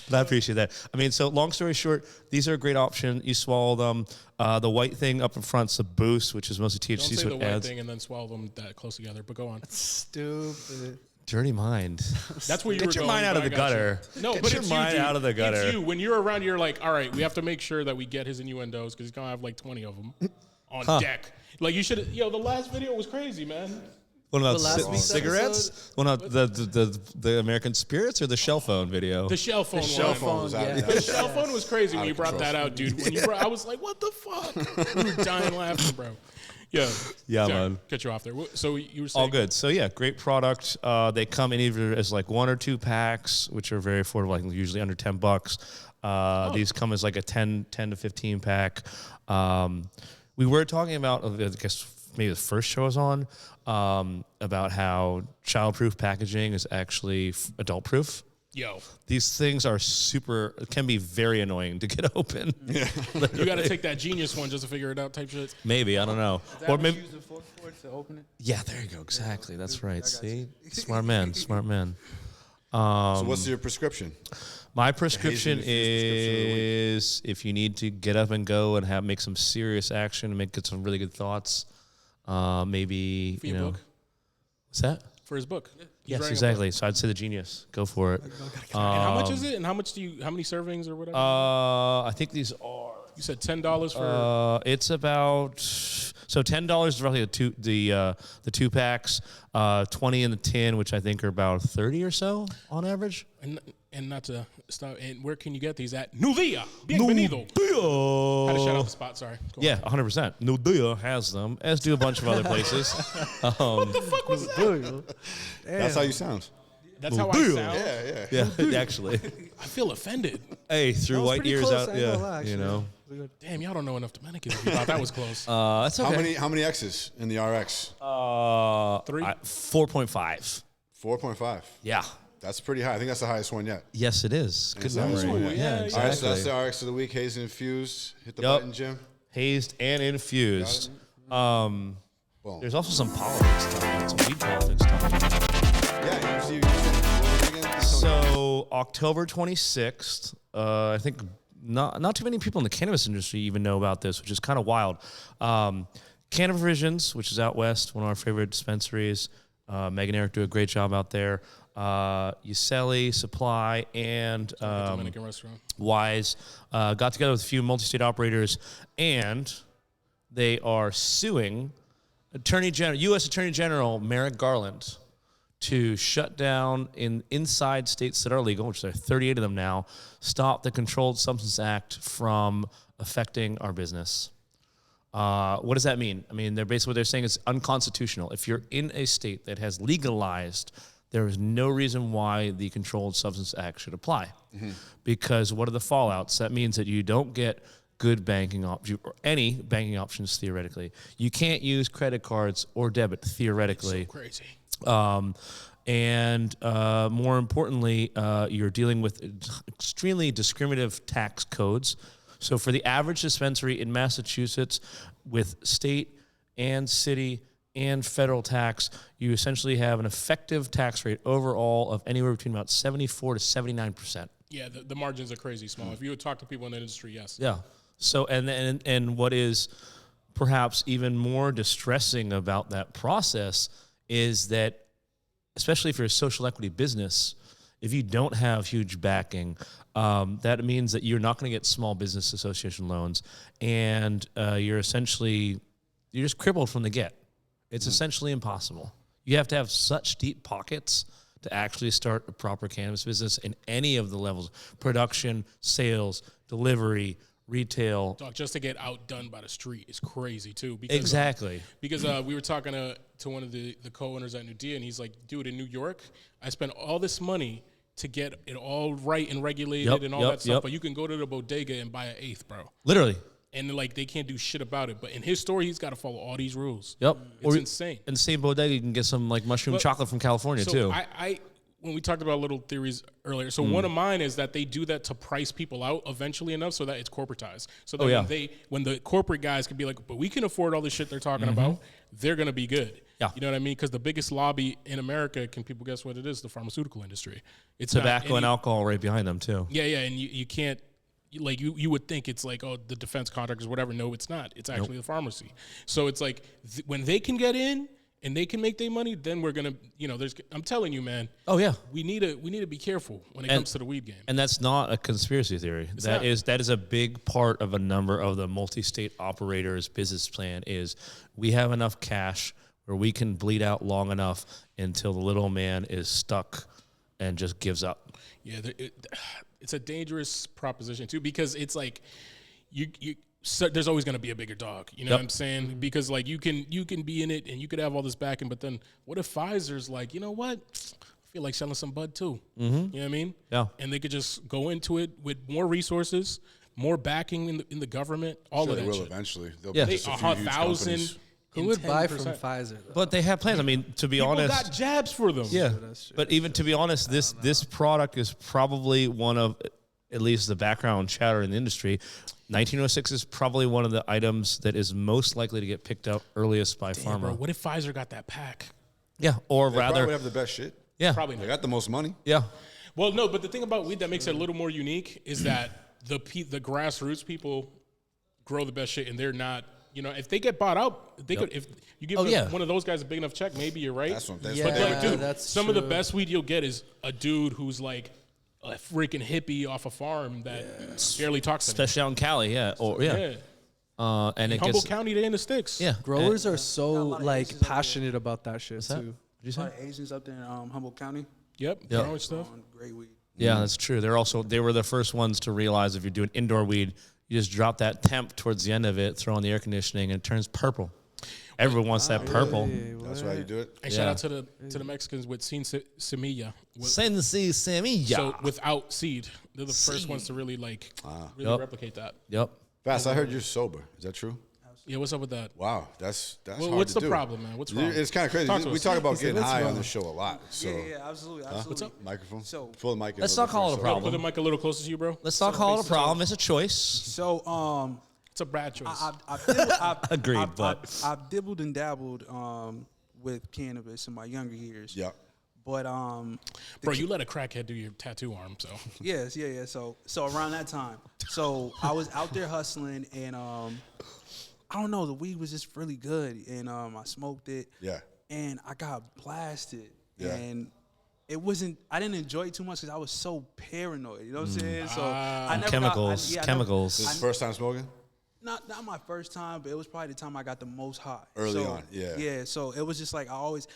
But I appreciate that. I mean, so long story short, these are a great option. You swallow them. The white thing up in front's a boost, which is mostly THC. Don't say so the it white adds thing and then swallow them that close together. But go on. Stupid. dirty mind. That's where you Get were your going, mind out of but the I got you. gutter. No, Get but your it's mind you, dude. out of the gutter. It's you. When you're around, you're like, all right, we have to make sure that we get his innuendos because he's gonna have like 20 of them on deck. Like you should. Yo, the last video was crazy, man. What about The last week's cigarettes? What about the American Spirits or the shell phone video? The shell phone. Cell one. phone was out. yeah. The shell phone was crazy when you brought control. that out, dude. When you brought, I was like, what the fuck? We were dying laughing, bro. Yeah. Yeah, Sorry, man. Cut you off there. So you were saying All good. So yeah, great product. They come in either as like 1 or 2 packs, which are very affordable, like usually under $10. These come as like a 10 to 15 pack. We were talking about, I guess maybe the first show I was on, about how child-proof packaging is actually adult-proof. Yo, These things are can be very annoying to get open. Yeah. you got to take that genius one just to figure it out type shit. Maybe, I don't know. Or maybe, Use the fork for it to open it. yeah, there you go. Exactly. That's right. See? Smart man. Smart man. So what's your prescription? My prescription Hazen infused prescription of the is if you need to get up and go and make some serious action and get some really good thoughts, maybe, For your book? What's that? For his book. He's Yes, writing a exactly. So I'd say the Genius. Go for it. book. And how much is it? And how much how many servings or whatever? I think these are. You said $10 for. It's about $10 is roughly the 2 packs, 20 in the tin, which I think are about 30 or so on average. And not to stop. And where can you get these at? Nuvia. Bienvenido. Had to shout out the spot. Sorry. Go on. Yeah, 100%. Nudea has them, as do a bunch of other places. What the fuck was that? That's how you sound. That's how I sound. Yeah. Yeah, actually. I feel offended. Hey, through was white pretty ears close, out. I ain't gonna Yeah, lie, you actually. know. Damn, y'all don't know enough Dominicans. You thought that was close. That's okay. How many X's in the RX? 3? 4.5. 4.5. Yeah. That's pretty high. I think that's the highest one yet. Yes, it is. Good Is that memory. right? Ooh, yeah, exactly. All right, so that's the RX of the week. Hazen infused. Hit the Yup. button, Jim. Hazed and infused. Boom. There's also some politics stuff, some weed politics stuff. Yeah, you said, what was it again? So October 26th, I think not too many people in the cannabis industry even know about this, which is kind of wild. Cannabis Visions, which is out west, one of our favorite dispensaries. Megan and Eric do a great job out there. Uselli, Supply, and Dominican restaurant. Wise got together with a few multi-state operators, and they are suing U.S. Attorney General Merrick Garland to shut down inside states that are legal, which there are 38 of them now, stop the Controlled Substance Act from affecting our business. What does that mean? I mean, what they're saying is unconstitutional. If you're in a state that has legalized, there is no reason why the Controlled Substance Act should apply. Mm-hmm. Because what are the fallouts? That means that you don't get good banking options, or any banking options theoretically. You can't use credit cards or debit theoretically. So crazy. And more importantly, you're dealing with extremely discriminative tax codes. So for the average dispensary in Massachusetts with state and city and federal tax, you essentially have an effective tax rate overall of anywhere between about 74 to 79%. Yeah, the margins are crazy small. If you would talk to people in the industry, yes. Yeah. So and what is perhaps even more distressing about that process is that, especially if you're a social equity business, if you don't have huge backing, that means that you're not going to get small business association loans, and you're essentially you're just crippled from the get. It's essentially impossible. You have to have such deep pockets to actually start a proper cannabis business in any of the levels: production, sales, delivery, retail. Dog, just to get outdone by the street is crazy too. Because, Exactly. Because we were talking to one of the co-owners at Nudia, and he's like, dude, in New York, I spent all this money to get it all right and regulated and all that stuff, but you can go to the bodega and buy an eighth, bro. Literally. And like they can't do shit about it. But in his store, he's got to follow all these rules. Yep. It's insane. In the same bodega, you can get some like mushroom chocolate from California too. I when we talked about little theories earlier, so one of mine is that they do that to price people out eventually enough so that it's corporatized. So that when the corporate guys can be like, but we can afford all the shit they're talking about, they're gonna be good. Yeah. You know what I mean? Because the biggest lobby in America, can people guess what it is? The pharmaceutical industry. It's Tobacco and alcohol right behind them too. Yeah, and you can't. Like you would think it's like, oh, the defense contractors, whatever. No, it's not. It's actually the pharmacy. So it's like when they can get in and they can make their money, then we're gonna, I'm telling you, man. Oh yeah. We need to be careful when it comes to the weed game. And that's not a conspiracy theory. That is a big part of a number of the multi-state operators' business plan. Is we have enough cash where we can bleed out long enough until the little man is stuck and just gives up. Yeah. It's a dangerous proposition too, because it's like so there's always going to be a bigger dog. You know what I'm saying? Because like you can be in it and you could have all this backing, but then what if Pfizer's like, you know what? I feel like selling some bud too. You know what I mean? Yeah. And they could just go into it with more resources, more backing in the government, all of that will shit. Eventually. They'll Yeah. be just a few huge companies. Who would buy from Pfizer, though? But they have plans. I mean, to be honest, People got jabs for them. Yeah, but even to be honest, this product is probably one of, at least the background chatter in the industry, 1906 is probably one of the items that is most likely to get picked up earliest by pharma. Bro, what if Pfizer got that pack? Yeah, or They rather, probably have the best shit. yeah, Probably They not. got the most money. yeah. Well, no, but the thing about weed that makes it a little more unique is that the grassroots people grow the best shit, and they're not. If they get bought out, they could. If you give one of those guys a big enough check, maybe you're right. That's what But they like, would do. dude, that's some of the true. best weed you'll get is a dude who's like a freaking hippie off a farm that barely talks. to Especially out in Cali, yeah, or Yeah. and it Humboldt gets County, they in the sticks. yeah. Growers are a so lot of like Asians up there. passionate about that shit that? too. Did you A say? lot of Asians up there in Humboldt County Yep. Yep. Growing stuff. on great weed. Yeah, that's true. They were the first ones to realize if you're doing indoor weed, you just drop that temp towards the end of it, throw on the air conditioning, and it turns purple. Everyone wants that purple. That's why you do it. And shout out to the Mexicans with Sin Semilla. Sensi Semilla. So without seed, they're the first ones to really Yep. replicate that. Yep. Fast, I heard you're sober. Is that true? Yeah, what's up with that? Wow, that's Well, hard what's to the do. problem, man? What's wrong? It's kind of crazy. Talk to We us. talk about getting "What's high on wrong?" the show a lot. So, Yeah, absolutely. What's up? microphone. So- Pull the mic. Let's not call it a Put problem. the mic a little closer to you, bro. Let's not call it a problem. It's a choice. So It's a bad choice. Agreed, but- I've dibbled and dabbled with cannabis in my younger years. Yeah. But Bro, you let a crackhead do your tattoo arm, so. yes, yeah. So around that time, so I was out there hustling, and I don't know, the weed was just really good, and I smoked it. Yeah. And I got blasted, Yeah. and I didn't enjoy it too much because I was so paranoid. You know what I'm saying? So I never Chemicals. Chemicals. This is first time smoking? Not my first time, but it was probably the time I got the most high. Early on, yeah. Yeah, so it was just like I was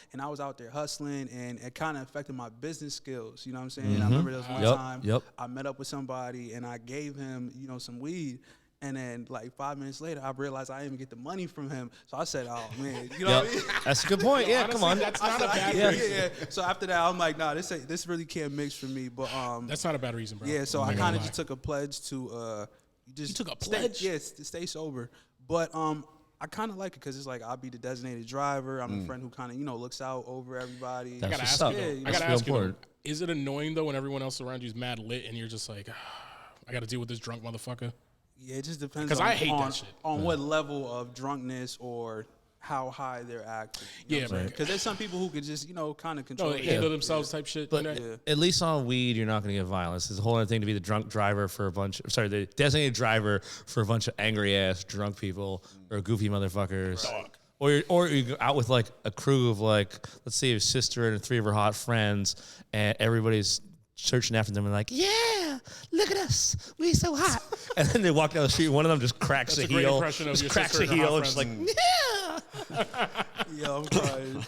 out there hustling, and it kind of affected my business skills. You know what I'm saying? I remember there was one time I met up with somebody, and I gave him, some weed. And then, like 5 minutes later, I realized I didn't even get the money from him. So I said, "Oh man, you know what I mean?" That's a good point. Yeah, come on. That's not a bad yeah, reason. yeah. So after that, I'm like, "Nah, this really can't mix for me." But That's not a bad reason, bro. yeah, so I I'm not kind gonna of just lie. took a pledge to just You took a stay- pledge? yes, to stay sober. But I kind of like it because it's like I'll be the designated driver. I'm the friend who kind of looks out over everybody. I gotta what's ask up. you, though. Yeah, I that's gotta real ask you, though, important. is it annoying, though, when everyone else around you is mad lit and you're just like, I gotta deal with this drunk motherfucker? Yeah, it just depends 'Cause on, I hate that on, shit. on what level of drunkenness or how high they're acting. Yeah, man. Because there's some people who could just, kind of No, control they it. handle themselves type shit. But you know? at least on weed, you're not going to get violence. It's a whole other thing to be the drunk driver for the designated driver for a bunch of angry ass drunk people or goofy motherfuckers. Or you go out with like a crew of like, let's say your sister and 3 of her hot friends, and everybody's searching after them and like, yeah, yeah, look at us, we so hot. And then they walk down the street, and one of them just cracks That's a a great heel, impression of just your cracks a sister and her heel, hot and just like, friends. yeah. Yo, I'm crying.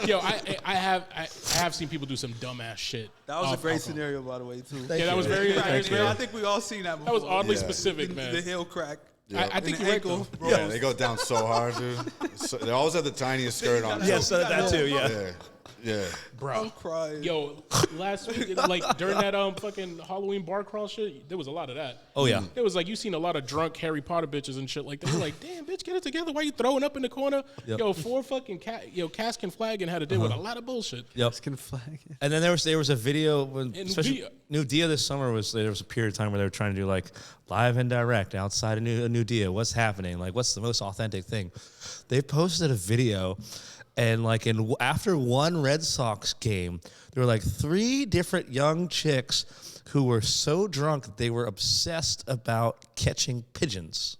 Yo, I have seen people do some dumbass shit. That was a off great alcohol. scenario, by the way, too. Yeah, that was very. I think we all seen that before. That was oddly Yeah. specific, man. The heel crack. I think And you're right, ankle, though. Yeah, they go down so hard, dude. So, they always have the tiniest skirt on. Yes, that too, yeah. Yeah. Bro. I'm crying. Yo, last week, like during that fucking Halloween bar crawl shit, there was a lot of that. Oh, yeah. It was like you seen a lot of drunk Harry Potter bitches and shit like that. They were like, damn, bitch, get it together. Why you throwing up in the corner? Yep. Yo, 4 fucking Cask and Flagon had to deal with a lot of bullshit. Yep. Skin flag. And then there was a video when, And especially New Dia this summer there was a period of time where they were trying to do like live and direct outside of New Dia. What's happening? Like, what's the most authentic thing? They posted a video, and like after one Red Sox game, there were like 3 different young chicks who were so drunk that they were obsessed about catching pigeons.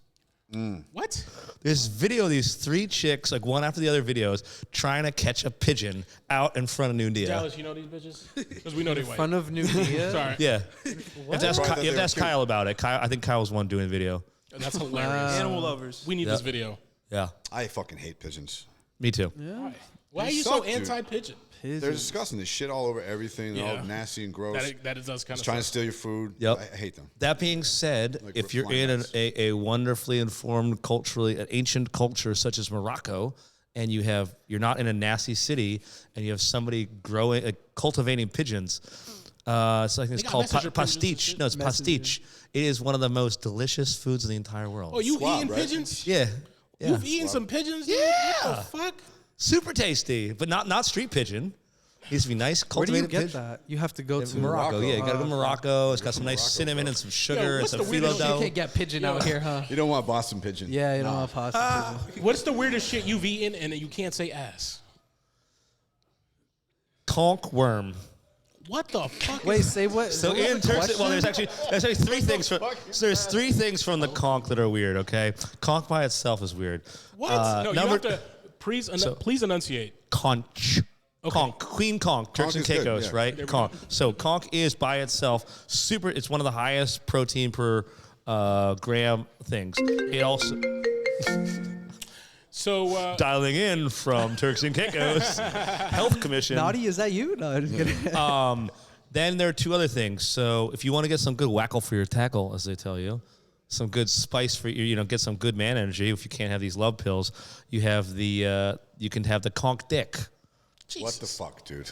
What? There's video of these 3 chicks, like one after the other videos, trying to catch a pigeon out in front of New Dia. Dallas, you know these bitches? Because we know they In white. front of New Dia. Sorry. Yeah. You have to ask, I thought you have they to ask were cute. Kyle about it. I think Kyle's one doing video. That's hilarious. Animal lovers. We need this video. Yeah. I fucking hate pigeons. Me too. Why are They you suck, so dude. anti-pigeon? They're disgusting. They shit all over everything. They're Yeah. all nasty and gross. That is us kind Just of trying to steal your food. Yep. I hate them. That being said, Like if you're flying in rats. a wonderfully informed, culturally an ancient culture such as Morocco, and you're not in a nasty city, and you have somebody cultivating pigeons, it's like it's got called messenger pigeons and pastiche. shit. No, it's pastiche. It is one of the most delicious foods in the entire world. Oh, you Swab, eating right? pigeons? Yeah. Yeah. You've eaten some pigeons? Dude? Yeah. What the fuck? Super tasty, but not street pigeon. Needs to be nice, Where do you cultivated get pigeon. that? You have to go to Morocco, yeah. You gotta go to Morocco. It's got some nice Morocco, cinnamon bro. and some sugar Yo, and what's some the phyllo weirdest- You dough. can't get pigeon out here, huh? You don't want Boston pigeon. Yeah, you don't have pasta. pigeon. What's the weirdest shit you've eaten and you can't say ass? Conch worm. What the fuck? Wait, is say what? So what was in the Turks, well, question? there's actually 3 things from. So there's 3 things from the conch that are weird. Okay, conch by itself is weird. what? No, you number- have to please enunciate. Conch. Conch, Queen Conch, Turks Conch and is good, Caicos, yeah. right? Conch. So conch is by itself super. It's one of the highest protein per gram things. It also So dialing in from Turks and Caicos Health Commission. Naughty, is that you? No, just kidding. Then there are 2 other things. So if you want to get some good whackle for your tackle, as they tell you, some good spice for your, get some good man energy. If you can't have these love pills, you have you can have the conch dick. What the fuck, dude?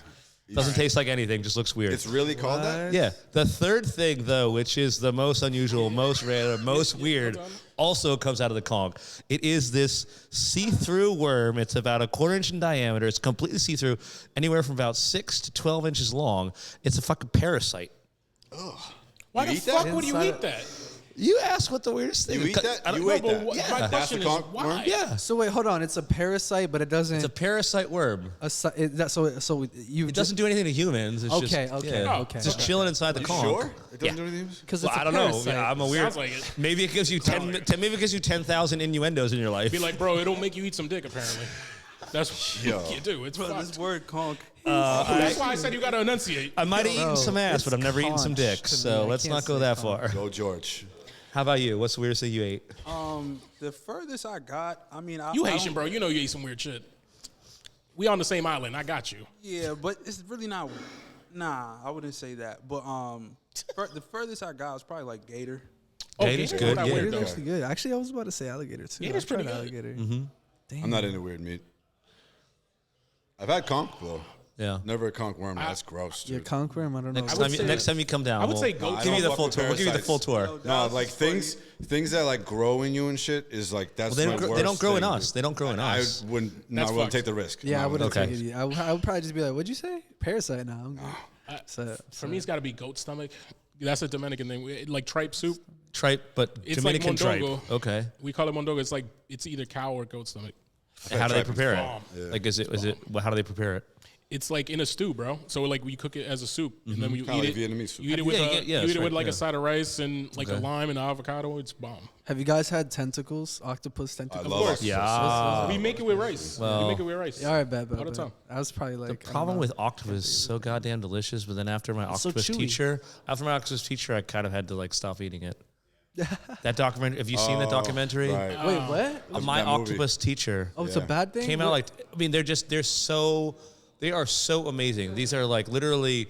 Doesn't taste like anything, just looks weird. It's really called that? Yeah. The third thing, though, which is the most unusual, most rare, most weird, also comes out of the conch. It is this see-through worm. It's about 1/4 inch in diameter. It's completely see-through, anywhere from about 6 to 12 inches long. It's a fucking parasite. why the eat fuck that? would you eat that? You asked what the weirdest thing You is. eat that? I don't You know, ate but that? What, Yeah. my That's question the is conch why? worm? Yeah. So wait, hold on. It's a parasite, but it doesn't. It's a parasite worm. so you It doesn't do anything to humans. It's Okay, just, okay, yeah, okay. it's just chilling inside the You conch. sure? It doesn't Yeah. do anything? because Well, it's I a don't know. parasite. Yeah, I'm a weird. Sounds like it. Maybe it gives you 10. Maybe it gives you 10,000 innuendos in your life. Be like, bro, it'll make you eat some dick. Apparently, that's what Yo. you do. It's Bro, fucked. this word conch. That's why I said you got to enunciate. I might have eaten Bro, some ass, but I've it's never eaten some conch dick. to me. So I let's can't not go say that conch. far. Go, George. How about you? What's the weirdest thing you ate? The furthest I got, I mean, You I Haitian, don't- bro. You know you ate some weird shit. We on the same island. I got you. Yeah, but it's really not. Nah, I wouldn't say that. But the furthest I got was probably like gator. Gator's Gator's good, not yeah. weird, Gator's though. actually good. Actually, I was about to say alligator too. Gator's I've tried pretty good. alligator. Damn. I'm not into weird meat. I've had conch, though. Yeah. Never a conch worm. That's gross, Yeah, dude. conch worm. I don't know. Next time you come down, I would say we'll goat. give you the don't full fuck tour. with We'll give you the full parasites. tour. No, like things that like grow in you and shit is like that's Well, my worst they don't grow in thing, us. dude. They don't grow in I us. wouldn't. That's Not willing fucked. to take the risk. Yeah, I Not wouldn't willing to take take it. I would probably just be like, "What'd you say? Parasite?" Now. I'm good. So, For me, it's got to be goat stomach. That's a Dominican thing. Like tripe soup. Tripe, but It's Dominican like tripe. mondongo. Okay. We call it mondongo. It's like it's either cow or goat stomach. And how do they tripe is prepare bomb. it? Like, is it? Well, how do they prepare it? It's like in a stew, bro. So like we cook it as a soup, and then you Kinda eat like it. Vietnamese soup. You eat it with you eat that's it with right, like yeah. a side of rice and like a lime and avocado. It's bomb. Have you guys had tentacles, octopus I tentacles? love course. octopus. Yeah. We make it with rice. Well- we make it with rice. Yeah, all right, bad. All the time. I was probably like The problem with octopus is so goddamn delicious, but then after my so octopus chewy. teacher, I kind of had to like stop eating it. That documentary, have you seen that documentary? Right. Wait, what? My that movie. octopus teacher Oh, it's a bad thing. came out like, I mean, they are so amazing. These are like literally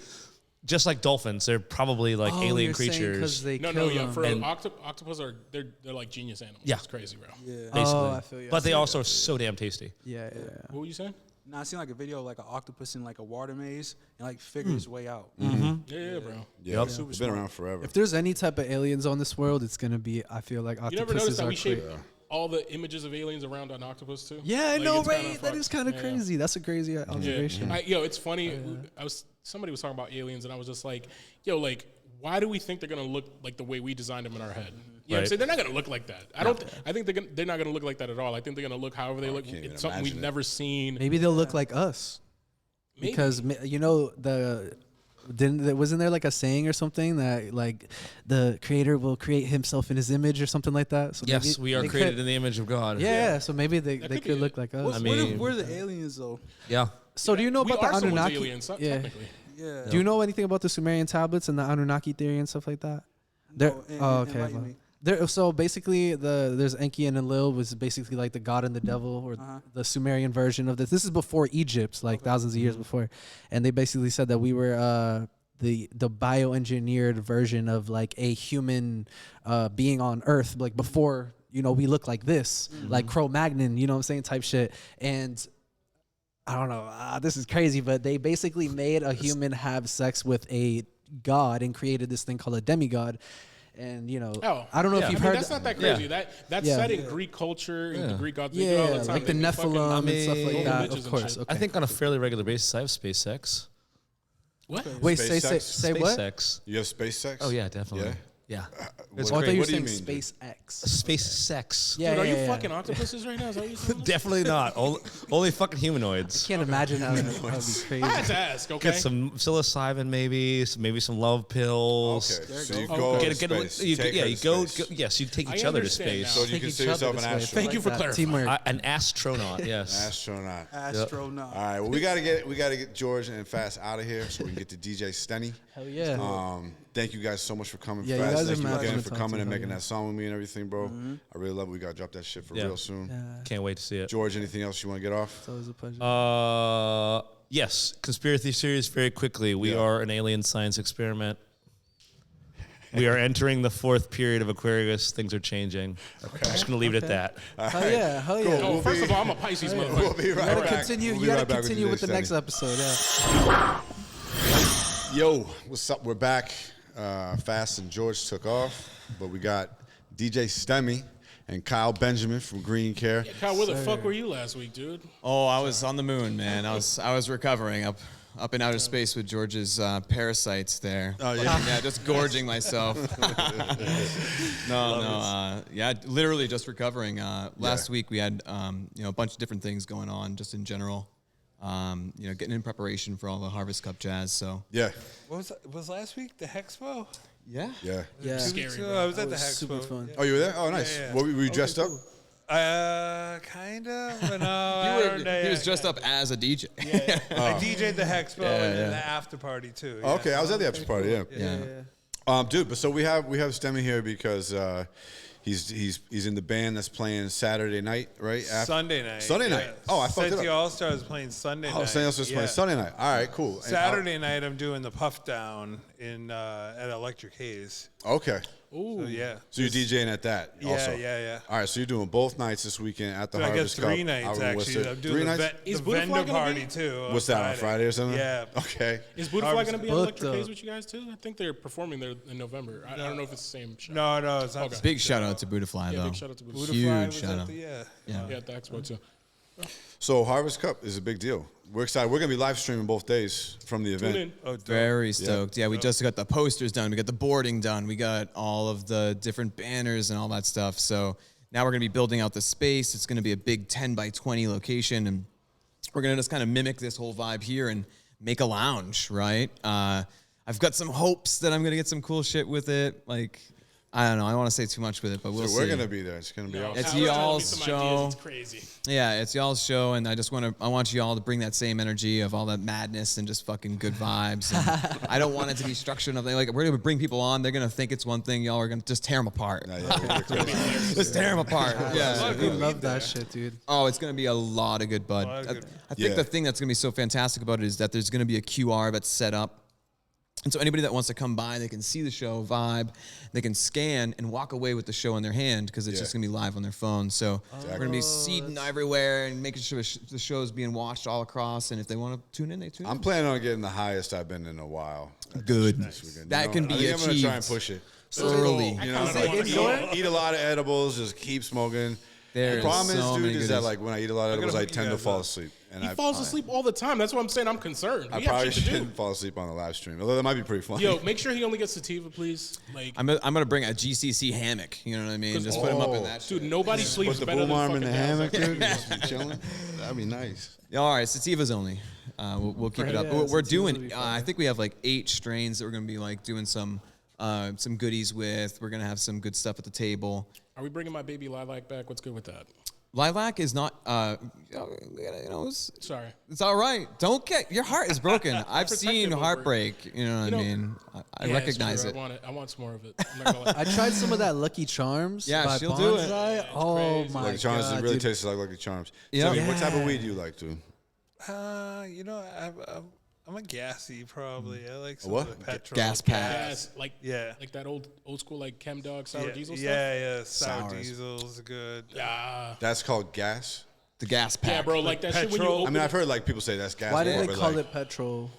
just like dolphins. They're probably like alien creatures. because they No, kill no, yeah. them. For And- octopus they're like genius animals. Yeah. It's crazy, bro. basically. Oh, I feel you. But they also are so damn tasty. Yeah. What were you saying? No, I seen like a video of like an octopus in like a water maze and like figure his way out. Yeah, bro. Yeah, Super it's smart. been around forever. If there's any type of aliens on this world, it's gonna be. I feel like You never octopuses noticed that are we shape crazy. all the images of aliens around an octopus too? Yeah, I Like, know, it's kinda right? That fucked. is kind of Yeah. crazy. That's a crazy observation. Yo, it's funny. Somebody was talking about aliens, and I was just like, yo, like, why do we think they're gonna look like the way we designed them in our head? You know what I'm Right. saying? They're not gonna look like that. I think they're not gonna look like that at all. I think they're gonna look however they look. can't even It's something we've imagine it. never seen. Maybe they'll look like us. Maybe. Because wasn't there like a saying or something that like the creator will create himself in his image or something like that? So Yes, maybe we are they created could- in the image of God. Yeah, so maybe they could be could it. look like us. I mean- We're the aliens though. Yeah. So do you know we about are the someone's Anunnaki? aliens, Yeah. technically. Yeah. Do you know anything about the Sumerian tablets and the Anunnaki theory and stuff like that? Enlighten me. So basically, there's Enki and Enlil was basically like the god and the devil, or the Sumerian version of this. This is before Egypt, like thousands of years before, and they basically said that we were the bioengineered version of like a human being on Earth, like before we look like this, like Cro-Magnon, you know what I'm saying, type shit. And I don't know, this is crazy, but they basically made a human have sex with a god and created this thing called a demigod. And I don't know if you've heard. That's not that crazy. Yeah. That's set in Greek culture and the Greek gods. They do it all the time. like the They fucking- Nephilim and stuff like golden that. witches Of and course. shit. Okay. I think on a fairly regular basis, I have SpaceX. What? Wait, SpaceX? say what? SpaceX. You have space sex? Oh yeah, definitely. Yeah? Yeah. What- It's Oh, I thought great. you were What do you saying mean, dude? SpaceX. Space sex. Yeah, Dude, are you yeah. fucking octopuses right now? Is that what you're saying? Definitely not. Only fucking humanoids. Can't imagine how that would be crazy. I had to ask, okay? Get some psilocybin, maybe some love pills. Okay, so you go. go Get, to get, space. you, Take yeah, her you to go, space. yes, you take I each other to understand space. now. So you Take consider each other yourself this an way. astronaut. Thank you for that. clarifying. Teamwork. An astronaut, yes. Astronaut. Astronaut. All right, well, we gotta get George and Fass out of here so we can get to DJ Stenny. Hell yeah. Thank you guys so much for coming. Yeah, you Fass, guys thank are you mad again fun for to coming talk and to, making yeah. that song with me and everything, bro. I really love it. We gotta drop that shit for Yeah. real soon. Can't wait to see it. George, anything else you want to get off? It's always a pleasure. Yes, conspiracy theories very quickly. We Yeah. are an alien science experiment. We are entering the fourth period of Aquarius. Things are changing. I'm just going to leave it at that. Hell yeah. Hell yeah. Oh, first of all, I'm a Pisces motherfucker. We'll be right You gotta back. continue. We'll You be gotta right back continue DJ with the Stenny. next episode. Yeah. Yo, what's up? We're back. Fass and George took off, but we got DJ Stenny and Kyle Benjamin from Green Care. Kyle, where the fuck were you last week, dude? Oh, I was on the moon, man. I was recovering up in outer space with George's parasites there. Oh, yeah. Yeah, just gorging myself. Yeah, literally just recovering. Last week we had a bunch of different things going on just in general. Getting in preparation for all the Harvest Cup jazz. So Yeah, Was last week the Hexpo? yeah. yeah. Yeah. Scary, So bro. I was at the was super Hexpo. fun. Oh, you were there? Oh, nice. Yeah, yeah. Were you dressed up? Kind of, but no. He was dressed up as a DJ. I DJ'd the Hexpo and then the after party too. Oh, okay, I was at the after party. Yeah. Yeah. Dude, but so we have Stenny here because he's in the band that's playing Saturday night, right? Sunday night. Sunday night. yeah. Oh, I fucked it Sensi up. All-Stars playing Sunday night. Oh, Stenny also playing Sunday night. All right, cool. And Saturday night I'm doing the Puff Down in at Electric Haze. Okay. So yeah. So you're DJing at that also? Yeah. All right, so you're doing both nights this weekend at the So I guess Harvest Cup. 3 nights out in actually. Worcester. I'm doing 3 the, nights? Is the Buddha vendor Fly gonna party be? too. What's that, on Friday or something? Yeah. Okay. Is Buddha Fly going to be at Booked Electric Haze up. with you guys too? I think they're performing there in November. I don't know if it's the same show. No, it's not. Okay. Big shout out to Budafly Yeah, though. big shout out to Buddha. Buddha Huge Fly was shout at out. the, Yeah. Yeah, at the expo too. So Harvest Cup is a big deal. We're excited. We're going to be live streaming both days from the event. Tune in. Oh, dope. Very stoked. Yeah, we just got the posters done. We got the boarding done. We got all of the different banners and all that stuff. So now we're going to be building out the space. It's going to be a big 10 by 20 location. And we're gonna just kind of mimic this whole vibe here and make a lounge, right? I've got some hopes that I'm gonna get some cool shit with it. Like, I don't know. I don't want to say too much with it, but we'll see. We're gonna be there. It's gonna be awesome. It's y'all's show. It's crazy. Yeah, it's y'all's show, and I want y'all to bring that same energy of all that madness and just fucking good vibes. And I don't want it to be structured nothing. Like, we're gonna bring people on, they're gonna think it's one thing. Y'all are gonna just tear them apart. Just tear them apart. Yeah, we love that shit, dude. Oh, it's gonna be a lot of good bud. I think the thing that's gonna be so fantastic about it is that there's gonna be a QR that's set up. And so anybody that wants to come by, they can see the show, vibe, they can scan and walk away with the show in their hand because it's just going to be live on their phone. So we're going to be seating everywhere and making sure the show is being watched all across. And if they want to tune in, they tune in. I'm planning on getting the highest I've been in a while. Good. That can be achieved. I'm going to try and push it. Early. You know, eat a lot of edibles, just keep smoking. The problem is that like when I eat a lot of edibles, I tend to fall asleep. And he falls asleep all the time. That's what I'm saying. I'm concerned. I probably shouldn't fall asleep on the live stream, although that might be pretty fun. Yo, make sure he only gets sativa, please. Like, I'm gonna bring a GCC hammock. You know what I mean? Just put him up in that. Dude, nobody sleeps better than boom arm in the fucking hammock, dude. Just be chilling. That'd be nice. Yeah, all right, sativas only. We'll keep it up. We're doing. I think we have like 8 strains that we're gonna be like doing some goodies with. We're gonna have some good stuff at the table. Are we bringing my baby lilac back? What's good with that? Lilac is not, Sorry. It's all right. Don't get, your heart is broken. I've seen heartbreak, you know what I mean? I recognize it. I want some more of it. I'm not gonna lie. I tried some of that Lucky Charms. Yeah, by she'll do it. Bonsai. Oh my Lucky Charms God, really dude. tastes like Lucky Charms. Yeah. So, what type of weed do you like, dude? I'm a gassy probably. I like some What? of the petrol. Gas pack. Gas, like that old school like Chem Dog sour diesel stuff. Yeah, sour Sours. diesel's good. Yeah. That's called gas? The gas pack. Yeah, bro, like that shit when you Petrol. open I mean, I've heard like people say that's gas. Why did before, they but, call like, it petrol?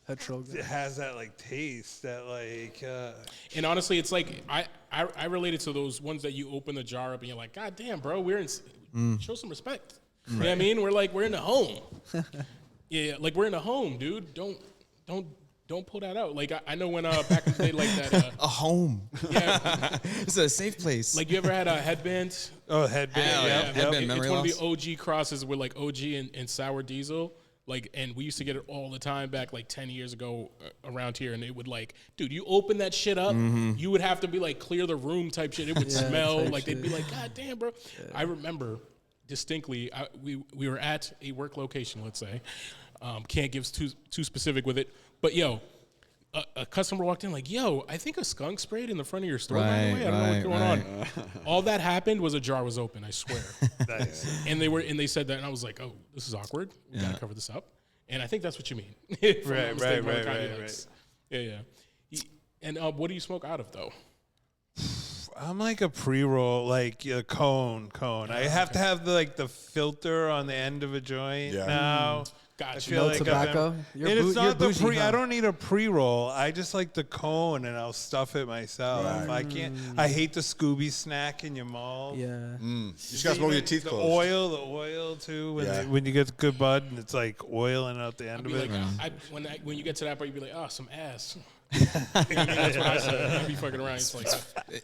Petrol. It has that like taste, that like. And honestly, it's like I relate it to those ones that you open the jar up and you're like, God damn, bro, we're in. Show some respect. You know what I mean? We're in the home. Yeah, like we're in the home, dude. Don't pull that out. Like I know when back in the day, like that. A home. Yeah. It's a safe place. Like you ever had a headband? Oh, headband. Hell yeah. Yep. Headband memory It's one loss. of the OG crosses with like OG and sour diesel. Like, and we used to get it all the time back like 10 years ago around here. And it would like, dude, you open that shit up, you would have to be like, clear the room type shit. It would smell like they'd be like, God damn, bro. Yeah. I remember distinctly, we were at a work location, let's say. Can't give too specific with it. But yo, a customer walked in like, yo, I think a skunk sprayed in the front of your store, by the way. I don't know what's going on. All that happened was a jar was open, I swear. Nice. And they said that, and I was like, oh, this is awkward. We gotta cover this up. And I think that's what you mean. Right. Yeah. And what do you smoke out of though? I'm like a pre-roll, like a cone. I have to have the filter on the end of a joint now. Gotcha. I feel No like tobacco? and it's not the bougie, huh? I don't need a pre-roll. I just like the cone, and I'll stuff it myself. I can't. I hate the Scooby snack in your mouth. Yeah. You just gotta smoke your teeth The closed. oil too. Yeah. When you get good bud, and it's like oiling out the end of it. When you get to that part, you'd be like, oh, some ass. That's what I said. I'd be fucking around. It's like,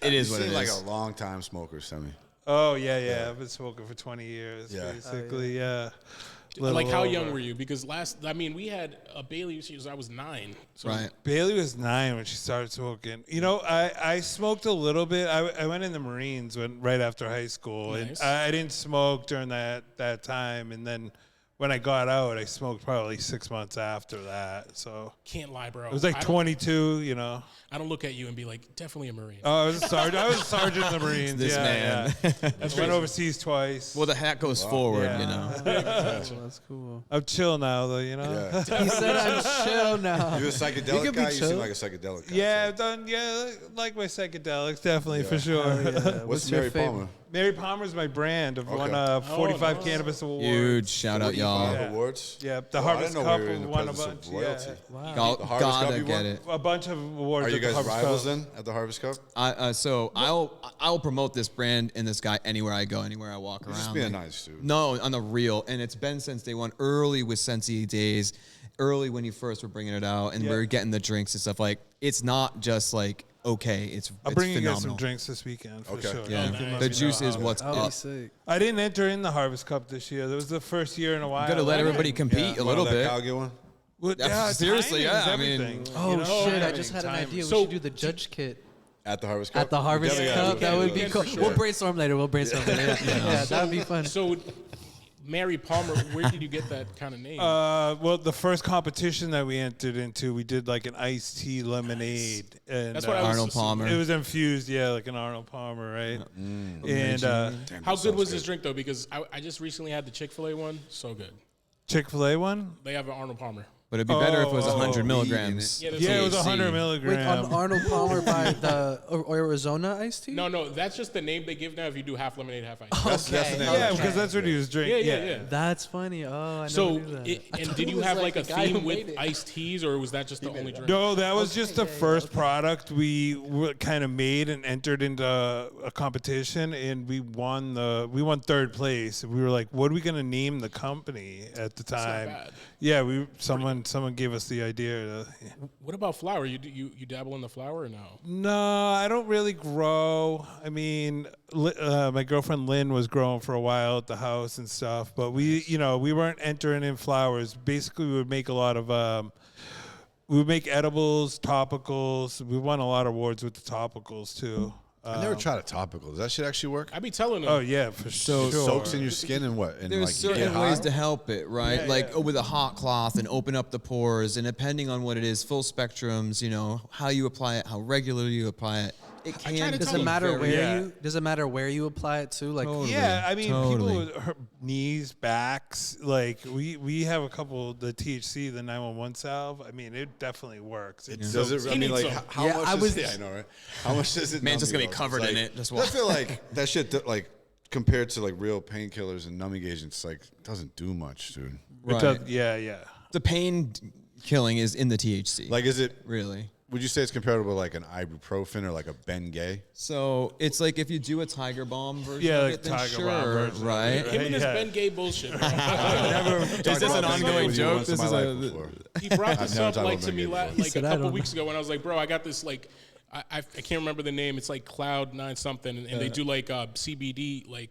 It is You what it seem is. like a long time smoker, Semi. Oh yeah. I've been smoking for 20 years, Yeah. basically. Yeah. like how young were you? Because we had a Bailey. I was 9. So Right. Bailey was 9 when she started smoking. You know, I smoked a little bit. I went in the Marines right after high school, Nice. and I didn't smoke during that time. And then when I got out, I smoked probably 6 months after that. So can't lie, bro. it was like 22. You know. I don't look at you and be like, definitely a Marine. Oh, I was a sergeant. I was a sergeant in the Marines. This man. Yeah. I went overseas twice. Well, the hat goes forward, Yeah. you know. That's cool. I'm chill now, though. You know. Yeah. He said I'm chill now. You a You psychedelic could be guy? You seem chill. like a psychedelic guy. Yeah, I've done. Yeah, like my psychedelics, definitely for sure. What's your Mary favorite? Palmer? Mary Palmer's my brand. I've won Okay. 45 nice. Cannabis Awards. Huge shout out, y'all. Yeah. Awards? Yeah, the Oh, Harvest I didn't know Cup we were in the won a presence bunch. of royalty. Yeah. The Harvest Cup Gotta you get won? it. A bunch of awards. Are you at the guys Harvest rivals Cup. then at the Harvest Cup? So I'll promote this brand and this guy anywhere I go, anywhere I walk You're around. just being Like, nice, dude. No, on the real, and it's been since day one. Early with Sensi days, early when you first were bringing it out, and Yeah. we're getting the drinks and stuff. Like, it's not just like okay. It's I'll bring you guys some phenomenal. drinks this weekend for Okay. sure. Yeah, You can let the me juice know is how it what's That would be up. sick. I didn't enter in the Harvest Cup this year. That was the first year in a while. Got to let everybody compete a little That bit. Calgary one? Well, yeah, Seriously, timing is yeah, I mean- everything. Oh You know, shit! I timing, just had an timing. idea. We So- should do the judge kit At the Harvest Cup? at the Harvest We definitely Cup. gotta That do would be that, cool. for sure. We'll brainstorm later. Yeah, that would be fun. So, Mary Palmer, where did you get that kind of name? Well, the first competition that we entered into, we did like an iced tea lemonade. And, That's what I was Arnold assuming. Palmer. It was infused, yeah, like an Arnold Palmer, right? And Damn, How that good was sounds this drink though? Because I just recently had the Chick-fil-A one. So good. Chick-fil-A one? They have an Arnold Palmer. But it'd be better if it was Oh, 100 weed milligrams. in it. Yeah, it was THC. 100 Wait, milligrams. on Arnold Palmer by the Arizona iced tea? No, that's just the name they give now if you do half lemonade, half ice. That's the name of Yeah, the because drink. that's what he was drinking. Yeah. That's funny. Oh, I never So, knew that. I and thought did it you was have like a the guy who theme made with it. iced teas, or was that just the only drink? No, that was just the Okay, first okay. product we kind of made and entered into a competition, and we won third place. We were like, "What are we gonna name the company?" At the not time, bad. yeah, someone gave us the idea. What about flour? You dabble in the flour or no? No, I don't really grow. I mean, my girlfriend Lynn was growing for a while at the house and stuff, but we weren't entering in flowers. Basically, we would make a lot of we would make edibles, topicals. We won a lot of awards with the topicals too. I never tried a topical. Does that shit actually work? I be telling them. Oh yeah, for sure. Soaks in your skin and what? And There's like you get certain high? ways to help it, right? With a hot cloth and open up the pores, and depending on what it is, full spectrums, how you apply it, how regularly you apply it. It try can to Does tell it matter very- where you? Does it matter where you apply it to? Like, Totally. Yeah, I mean, Totally. people with knees, backs, like we have a couple, the THC, the 911 salve. I mean, it definitely works. Does it? I mean, needs like, some. how Yeah, much? I Does was- yeah, I know, right? How much does it? Man's numb just you, gonna be though? covered It's in like- it, just I walk. feel like that shit, like, compared to like real painkillers and numbing agents, like doesn't do much, dude. Right. Yeah. The pain killing is in the THC. Like, is it? really. Would you say it's comparable to like an ibuprofen or like a Bengay? So it's like if you do a Tiger Balm version Yeah, of like it, then Tiger sure, Balm version of it, right? Him and this Yeah. Ben Gay bullshit. Bro. Is this an ongoing joke? This is a. He brought this never up talked like about to me Ben Gay like before. He said, a "I couple don't weeks ago when I was like, bro, I got this like I can't remember the name. It's like Cloud 9 something, and they do like CBD like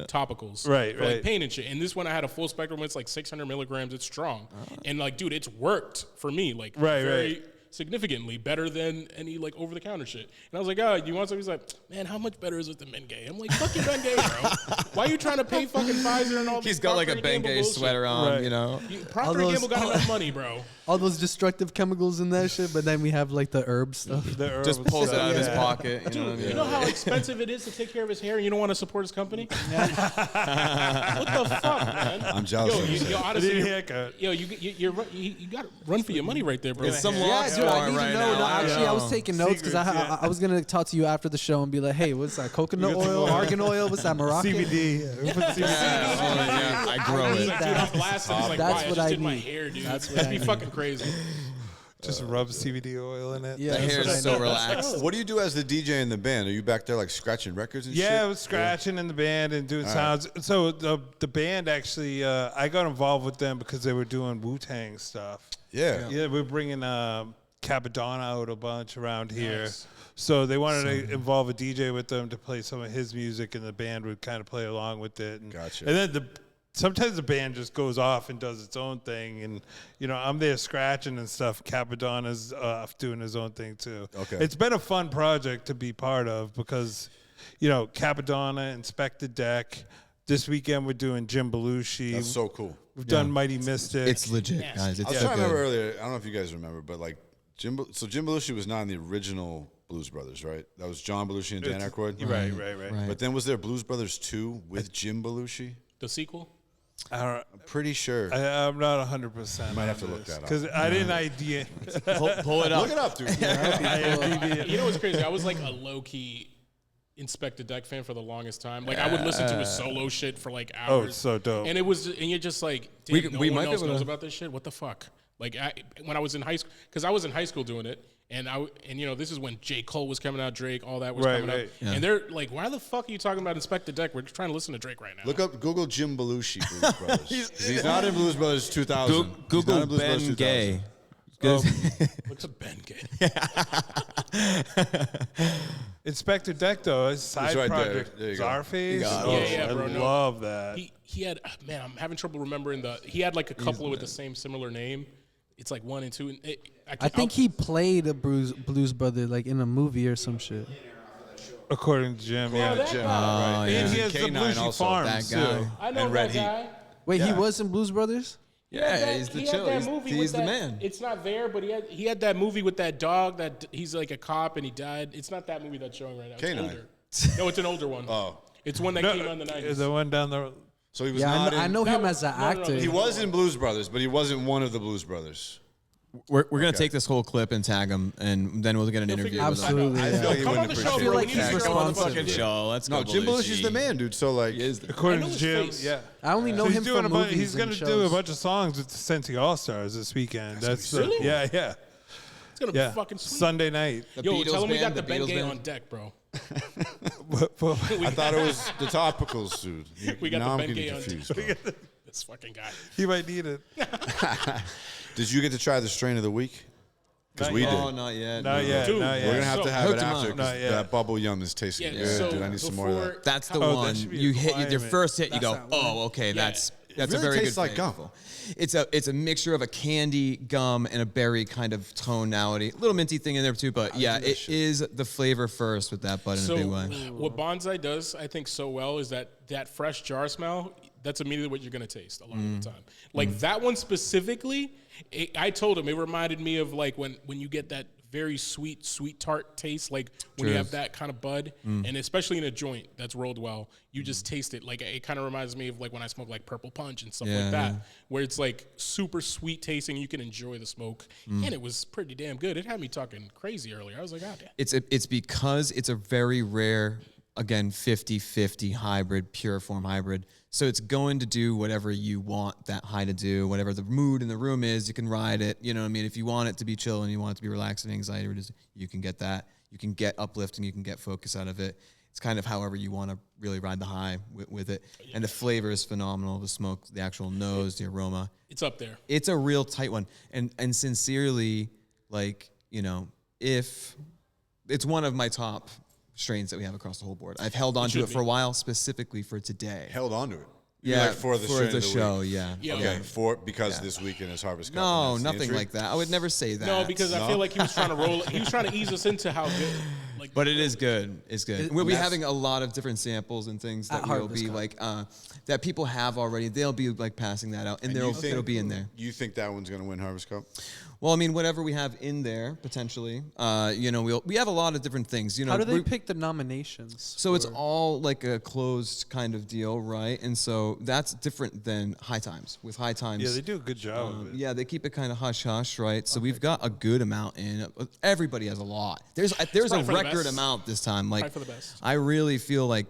topicals Right, for like right. pain and shit. And this one I had a full spectrum. It's like 600 milligrams. It's strong, and like, dude, it's worked for me. Like, very significantly better than any like over the counter shit. And I was like, oh, you want something? He's like, man, how much better is it than Bengay? I'm like, fuck you, Bengay, bro. Why are you trying to pay fucking Pfizer and all this? He's got like a Procter & Gamble Bengay bullshit? sweater on, Right. you know. Procter & Gamble got enough money, bro. all those destructive chemicals in that shit, but then we have like the herb stuff. The herb Just pulls it stuff, out of his yeah. pocket. You know what I mean? You know how expensive it is to take care of his hair, and you don't want to support his company? What the fuck, man? I'm jealous. Yo, of you, you. yo, I honestly, need a you're- haircut. yo, you got to run for your money right there, bro. It's some Yeah, lost dude, I bar need right to know. now. No, actually, I was know. taking notes because Secrets, yeah. I was gonna talk to you after the show and be like, "Hey, what's that? Coconut oil, argan oil? What's that? Moroccan?" CBD. We put CBD. Yeah, I grow need it. that. Dude, I'm blasting. He's like, That's why? I what just I did my need. hair, dude. That's what That'd I be need. fucking crazy. Just rub CBD oil in it. Yeah, The that's hair what I is so need. relaxed. What do you do as the DJ in the band? Are you back there like scratching records and shit? Yeah, I was scratching in the band and doing sounds. So the band actually, I got involved with them because they were doing Wu-Tang stuff. Yeah. Yeah, we're bringing Capadonna out a bunch around here. So they wanted to involve a DJ with them to play some of his music, and the band would kind of play along with it. And, Gotcha. And then sometimes the band just goes off and does its own thing, and I'm there scratching and stuff. Capadonna's off doing his own thing too. Okay. It's been a fun project to be part of because, Capadonna, Inspect the Deck. This weekend we're doing Jim Belushi. That's so cool. We've done Mighty Mystic. It's legit, guys. It's I was so trying to remember good. earlier. I don't know if you guys remember, but like Jim Belushi was not in the original Blues Brothers, right? That was John Belushi and Dan Aykroyd. Right. But then was there Blues Brothers 2 with Jim Belushi? The sequel? I'm pretty sure. I'm not 100%. You might have to look that up. because I didn't idea. Pull it up. Look it up, dude. You know what's crazy? I was like a low-key Inspect the Deck fan for the longest time. Like, I would listen to his solo shit for like hours. Oh, it's so dope. And you're just like, We- damn, we no might one be else able knows to- about this shit? What the fuck? Like, when I was in high school, because I was in high school doing it, and this is when J. Cole was coming out, Drake, all that was Right, coming right. out. Yeah. And they're like, why the fuck are you talking about Inspect the Deck? We're just trying to listen to Drake right now. Google Jim Belushi Blues Brothers. He's not in Blues Brothers 2000. He's not Google in Blues Brothers Ben 2000. Gay. What's a Ben Gay? Inspector Deck, though, his side right there. project, There you go. Czarface. got Oh, it. bro, I no. love that. He had, man, I'm having trouble remembering he had like a couple with the same similar name. It's like 1 and 2. And I think he played a Blues Brother like in a movie or some shit. According to Jim, yeah. that guy. Oh, And yeah. he has the K9 Bluesy also. Farm, That too. guy. I know and that Red Heat. guy. Wait, he Yeah. was in Blues Brothers? Yeah, he's the He chill. had that movie He's with the that- man. It's not there, but he had that movie with that dog that he's like a cop and he died. It's not that movie that's showing right now. It's K9. older. No, it's an older one. Oh. It's one that No, came out in the 90s. the one down the. So he was Yeah, not I in. know him No, as an no, no, actor. He was in Blues Brothers, but he wasn't one of the Blues Brothers. We're gonna Okay. take this whole clip and tag him, and then we'll get an interview. figure it with him. Absolutely. I yeah. feel like he Come on wouldn't the show, appreciate feel bro. like We need he's to Come on the responsive. fucking show. Let's go. No, Jim Belushi is the man, dude. So like, According know to his Jim, face. yeah. I only know So he's him doing from a bunch, movies he's and gonna shows. do a bunch of songs with the Sensi All-Stars this weekend. That's Really? yeah, yeah. It's going to Yeah. be fucking sweet. Sunday night. The Yo, Beatles tell him we band, got the Beatles Bengay band. on deck, bro. I thought it was the topicals, dude. We got now the I'm getting Bengay on confused. deck. This fucking guy. He might need it. Did you get to try the strain of the week? Because Not we yet. did. Oh, not yet. Not yet. Dude, Not We're gonna yet. have So- to have Hooked it him after up. 'cause Not yet. that bubble yum is tasting Yeah, good, so dude. I need some more of that. That's the Oh, that one. should be a You hit your requirement. first hit. You That's go, that one. oh, okay, that's a really very tastes good like gum. flavorful. It's a mixture of a candy, gum, and a berry kind of tonality. A little minty thing in there too, but yeah, it is the flavor first with that bud in So a big way. what Bonsai does, I think, so well is that fresh jar smell. That's immediately what you're gonna taste a lot of the time. Like that one specifically, I told him it reminded me of like when you get that very sweet tart taste, like when you have that kind of bud, and especially in a joint that's rolled well, you just taste it. Like it kind of reminds me of like when I smoke like Purple Punch and stuff like that, where it's like super sweet tasting. You can enjoy the smoke, and it was pretty damn good. It had me talking crazy earlier. I was like, oh damn. It's because it's a very rare, again, 50-50 hybrid, pure form hybrid. So it's going to do whatever you want that high to do, whatever the mood in the room is, you can ride it. You know what I mean? If you want it to be chill and you want it to be relaxing, anxiety reduced, you can get that. You can get uplifting, you can get focus out of it. It's kind of however you want to really ride the high with it. And the flavor is phenomenal. The smoke, the actual nose, the aroma. It's up there. It's a real tight one. And sincerely, like, you know, if it's one of my top strains that we have across the whole board. I've held on to it for a while, specifically for today. Held on to it. Yeah, Like for the strain of the show, week. yeah. Yeah. Okay, because this weekend is Harvest Cup. No, and that's the nothing entry? like that. I would never say that. No, because I feel like he was trying to roll. He was trying to ease us into how good. Like, But it is good. It's good. We'll be that's- having a lot of different samples and things that At will Harvest be Cup. like that people have already. They'll be like passing that out, and you think- it'll be in there. You think that one's gonna win Harvest Cup? Well, I mean, whatever we have in there potentially. You know, we have a lot of different things. You know, How do they we- pick the nominations? So it's for- all like a closed kind of deal, right? And so that's different than High Times. With High Times, Yeah, they do a good job of it. yeah, they keep it kind of hush hush, right? So we've got a good amount in. Everybody has a lot. There's a probably for the record best. amount this time. Like Probably for the best. I really feel like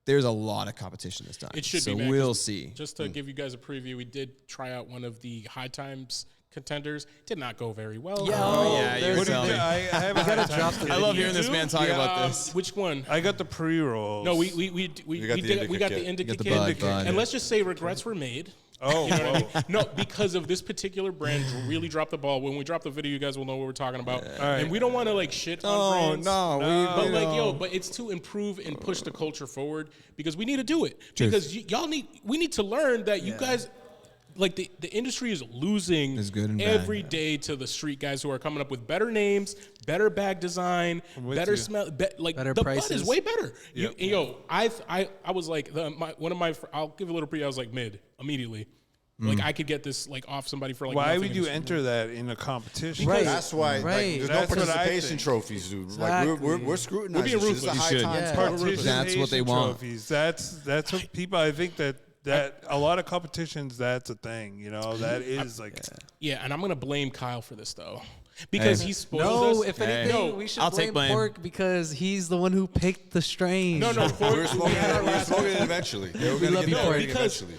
there's a lot of competition this time. It should so be, man. we'll 'cause see. Just to give you guys a preview, we did try out one of the High Times contenders. Did not go very well. yeah, you What do you tell do? me. I haven't had time to- I love hearing this man talk about Um, this. Which one? I got the pre-rolls. No, we got the got the Indica Indica Get the kit. bud. And let's just say regrets were made. Oh, You know what I whoa. mean? No, because of this particular brand really dropped the ball. When we drop the video, you guys will know what we're talking about. right. And we don't want to like shit on Oh brands. no, But like, yo, but it's to improve and push the culture forward because we need to do it. Because we need to learn that you guys, like the industry is losing It's good and bad. every day to the street guys who are coming up with better names, better bag design, with better you. smell, like Better the bud prices. is way better. Yep. I was like I'll give a little preview. I was like mid immediately. Like I could get this like off somebody for like. Why nothing would in you this enter room. that in a competition? Right. That's why. Right. Like, there's That's no what I participation think. trophies, dude. Exactly. Like we're scrutinizing. We're being shit. This is a ruthless. high You should. times Yeah. party. That's what they Participation want. Trophies. That's what people. I think that a lot of competitions. That's a thing. You know, that is like. Yeah, and I'm gonna blame Kyle for this though, because he spoiled No, us. if anything, No, we should I'll take blame blame. Pork because he's the one who picked the strain. no, We're smoking it eventually. Yeah, we're gonna love get you that for it. thing eventually.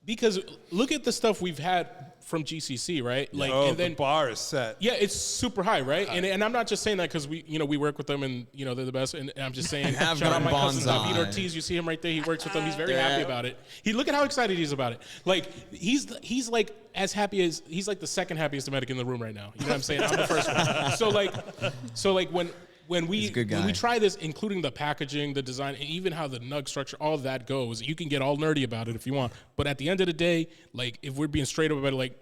because look at the stuff we've had from GCC, right? Like, Oh, and the then bar is set. yeah, it's super high, right? And I'm not just saying that because we work with them and they're the best. And I'm just saying, have shout out my done cousin Bonsai. David Ortiz. You see him right there. He works with them. He's very happy about it. Look at how excited he is about it. Like he's like as happy as he's like the second happiest Dominican in the room right now. You know what I'm saying? I'm the first one. So like when when He's a good when we guy. try this, including the packaging, the design, and even how the nug structure, all of that goes, you can get all nerdy about it if you want. But at the end of the day, like if we're being straight up about it, like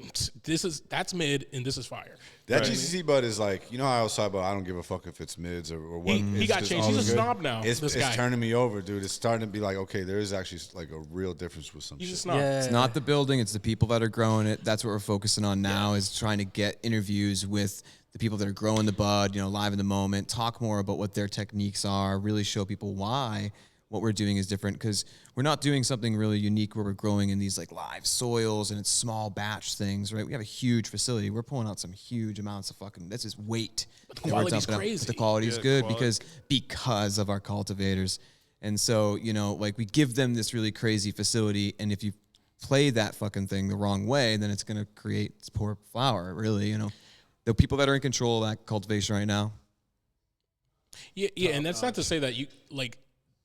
that's mid and this is fire. That GCC bud is like, you know how I was talking about I don't give a fuck if it's mids or what. He got changed. He's a snob now. It's this guy. turning me over, dude. It's starting to be like, okay, there is actually like a real difference with some He's a shit. snob. Yeah. It's not the building, it's the people that are growing it. That's what we're focusing on now is trying to get interviews with the people that are growing the bud, you know, live in the moment, talk more about what their techniques are, really show people why what we're doing is different because we're not doing something really unique where we're growing in these like live soils and it's small batch things, right? We have a huge facility. We're pulling out some huge amounts of fucking, this is weight. But the quality's crazy. But the quality's good because of our cultivators. And so, you know, like we give them this really crazy facility and if you play that fucking thing the wrong way, then it's going to create poor flower, really, you know. The people that are in control of that cultivation right now. Yeah, and that's not to say that you like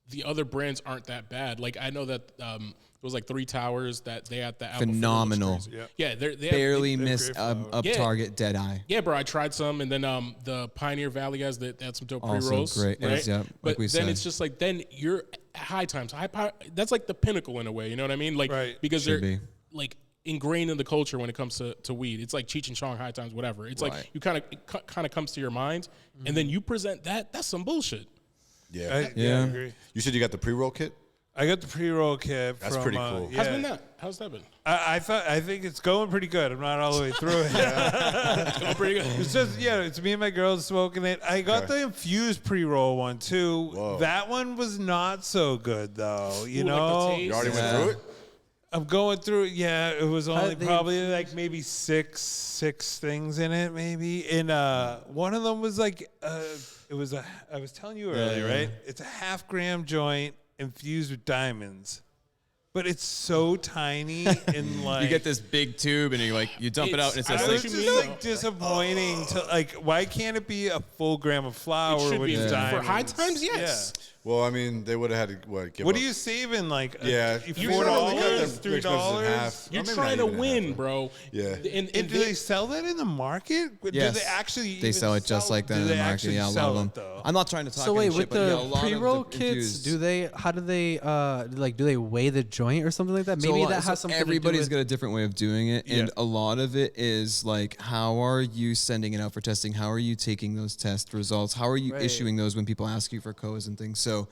the other brands aren't that bad. Like I know that it was like 3 Towers that they had the apple Phenomenal. Yeah, they barely missed up target dead eye. Yeah, bro, I tried some, and then the Pioneer Valley guys that had some dope Also pre-rolls. great. Right? Yes, yeah, but like we then said. it's just like then you're high times, high power. That's like the pinnacle in a way. You know what I mean? Like because Should they're be. like ingrained in the culture when it comes to weed. It's like Cheech and Chong, High Times, whatever. It's like you kind of comes to your mind, and then you present that. That's some bullshit. Yeah, I agree. You said you got the pre-roll kit? I got the pre-roll kit. That's from, pretty cool. How's that been? I think it's going pretty good. I'm not all the way through it. It's going pretty good. It's just it's me and my girls smoking it. I got the infused pre-roll one too. Whoa. That one was not so good though. You know, like the taste? You already went through it? I'm going through it. Yeah, it was only they probably like maybe six things in it, maybe. And one of them was like it was I was telling you earlier, right? It's a 0.5 gram joint infused with diamonds. But it's so tiny and like You get this big tube and you dump it out and it's I just was like just like disappointing to like why can't it be a full gram of flour It should with be diamonds? for High Times. Yes. Well, I mean, they would have had to give What up. are you saving? Like Yeah, $4, $3? You're trying to win, bro. Yeah. And And do they sell that in the market? Yes. Do they actually? They sell it just like that in the market. Yeah, a lot of them. Though? I'm not trying to talk. So wait, any with shit, but yeah, a the lot of pre-roll the kits, infused- how do they like do they weigh the joint or something like that? Maybe that has something everybody's to do got with a different way of doing it, and a lot of it is like, how are you sending it out for testing? How are you taking those test results? How are you issuing those when people ask you for codes and things? So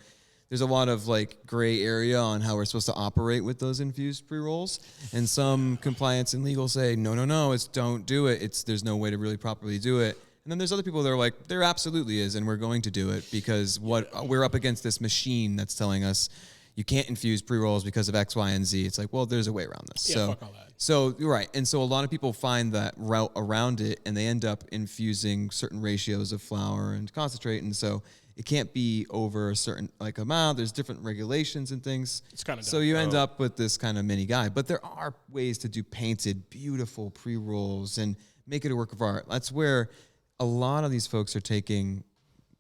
there's a lot of like gray area on how we're supposed to operate with those infused pre-rolls, and some compliance and legal say no, it's don't do it. There's no way to really properly do it. And then there's other people that are like, there absolutely is, and we're going to do it because we're up against this machine that's telling us you can't infuse pre-rolls because of X, Y, and Z. It's like, well, there's a way around this. Yeah, fuck all that. So you're right. And so a lot of people find that route around it, and they end up infusing certain ratios of flour and concentrate. And so it can't be over a certain like amount. There's different regulations and things. It's kind of so you end up with this kind of mini guy. But there are ways to do painted, beautiful pre-rolls and make it a work of art. That's where a lot of these folks are taking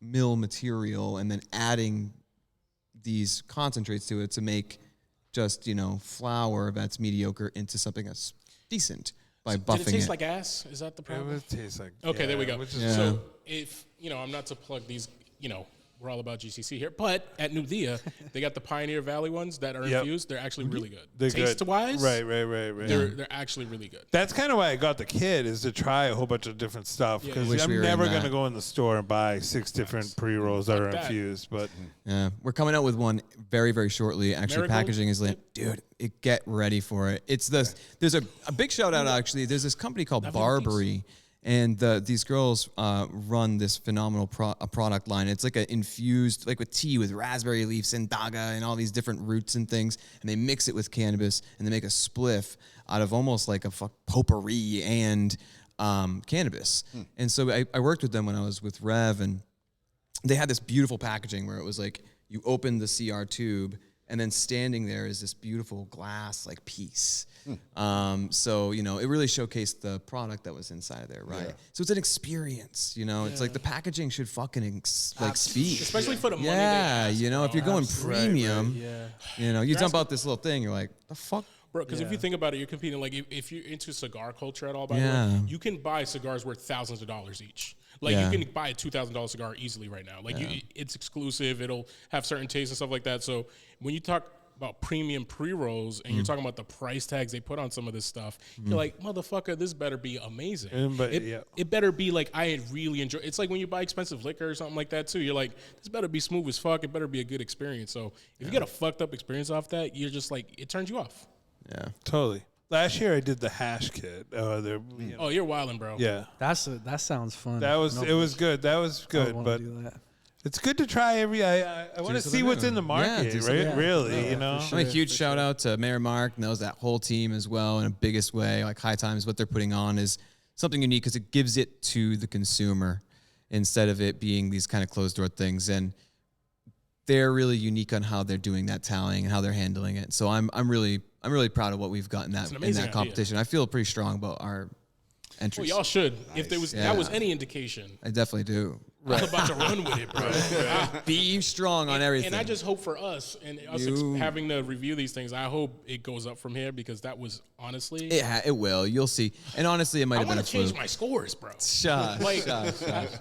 mill material and then adding these concentrates to it to make just, flour that's mediocre into something that's decent by buffing Did it taste like ass? Is that the It problem? would taste like. Okay, there we go. which is- Yeah. So if I'm not to plug these, we're all about GCC here, but at New Dia, they got the Pioneer Valley ones that are Yep. infused. They're actually really good. They're Taste good. wise, Right. They're actually really good. That's kind of why I got the kit, is to try a whole bunch of different stuff, because Wish we I'm were in never that. going to go in the store and buy 6 different pre-rolls that are that. infused. But Yeah, we're coming out with one very, very shortly. Actually, Marigold? packaging is dude. Get ready for it. It's there's a big shout out actually. There's this company called Barbary, and these girls run this phenomenal product line. It's like a infused, like with tea with raspberry leaves and daga and all these different roots and things, and they mix it with cannabis and they make a spliff out of almost like a potpourri and cannabis. And so I worked with them when I was with Rev, and they had this beautiful packaging where it was like you open the CR tube, and then standing there is this beautiful glass like piece. So it really showcased the product that was inside of there, right? Yeah. So it's an experience. It's like the packaging should fucking speak. Especially for the money. Yeah, if you're going premium, Yeah. you dump out this little thing, you're like, the fuck. Bro, because if you think about it, you're competing. Like if you're into cigar culture at all, by the Yeah. way, you can buy cigars worth thousands of dollars each. Like Yeah. you can buy a $2,000 cigar easily right now. Like it's exclusive. It'll have certain tastes and stuff like that. So when you talk about premium pre-rolls and you're talking about the price tags they put on some of this stuff, you're like, motherfucker, this better be amazing. It better be like I really enjoy. It's like when you buy expensive liquor or something like that too. You're like, this better be smooth as fuck. It better be a good experience. So if you get a fucked up experience off that, you're just like, it turns you off. Yeah, totally. Last year I did the hash kit. Oh, you're wilding, bro. Yeah, that sounds fun. It was good. That was good, but it's good to try every. I want to see what's in the market, right? Really, you know. Sure. A huge shout out to Mayor Mark knows that whole team as well in a biggest way. Like High Times, what they're putting on is something unique because it gives it to the consumer instead of it being these kind of closed door things. And they're really unique on how they're doing that tallying and how they're handling it. So I'm really proud of what we've got in that competition. I feel pretty strong about our entries. Well, y'all should. Nice. If that was any indication. I definitely do. I'm about to run with it, bro. Be strong on everything. And I just hope for us and us having to review these things, I hope it goes up from here because that was honestly. It will. You'll see. And honestly, it might have been a fluke. I want to change my scores, bro. Shush.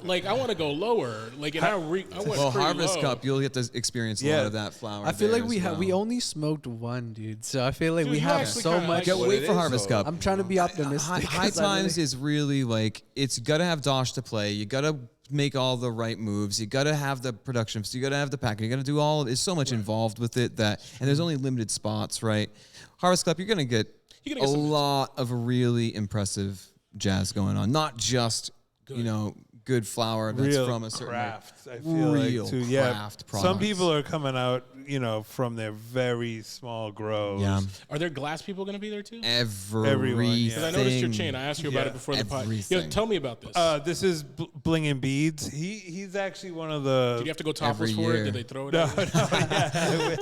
Like I want to go lower. Like, and I went Harvest low. Cup, you'll get to experience a lot of that flower. I feel like we only smoked one, dude. So I feel like we have so much. Can't wait for Harvest Cup. I'm trying to be optimistic. High Times is really like, it's got to have Dosh to play. You got to make all the right moves. You got to have the production. So you got to have the packaging. You got to do all. There's so much involved with it and there's only limited spots, right? Harvest Cup, you're gonna get a lot of really impressive jazz going on. Not just good flower that's from a certain craft. I feel like too. Craft products. Some people are coming out, from their very small grows. Yeah. Are there glass people going to be there too? Everyone. Because I noticed your chain. I asked you about it before the podcast. Yo, tell me about this. This is Bling and Beads. He's actually one of the. Did you have to go topless for it? Did they throw it? No.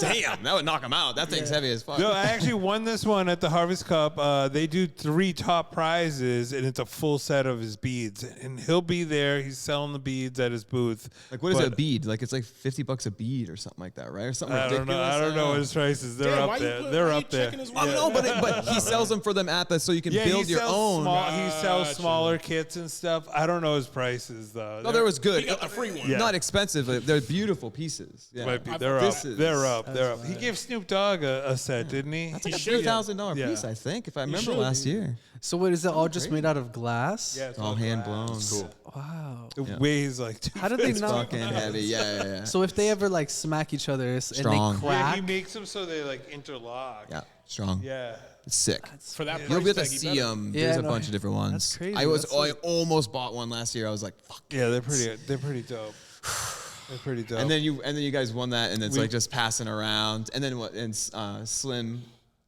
Damn, that would knock him out. That thing's heavy as fuck. No, I actually won this one at the Harvest Cup. They do 3 top prizes, and it's a full set of his beads. And he'll be there. He's selling the beads at his booth. Like, what is a bead? Like, it's like $50 a bead or something like that, right? Or something ridiculous. I don't know what his prices. They're up there. They're up there. I don't know, but he sells them for them at the so you can build your own. He sells smaller kits and stuff. I don't know his prices though. No, there was good. He got the free one. Yeah. Not expensive. But they're beautiful pieces. Yeah. They're up. He gave Snoop Dogg a set, didn't he? That's like a $3,000 piece, I think, if I remember last year. So what is it? All just made out of glass? Yeah, it's all hand blown. Cool. Wow. It weighs like 2 How do they not? Fucking heavy. Yeah. So if they ever like smack each other and they crack, yeah, he makes them so they like interlock. Yeah, strong. Yeah. It's sick. For that You'll be able to price tag, see them. There's a bunch of different ones. That's crazy. I almost bought one last year. I was like, fuck. Yeah, they're pretty dope. They're pretty dope. And then you guys won that, and it's like just passing around. And then what? And Slim.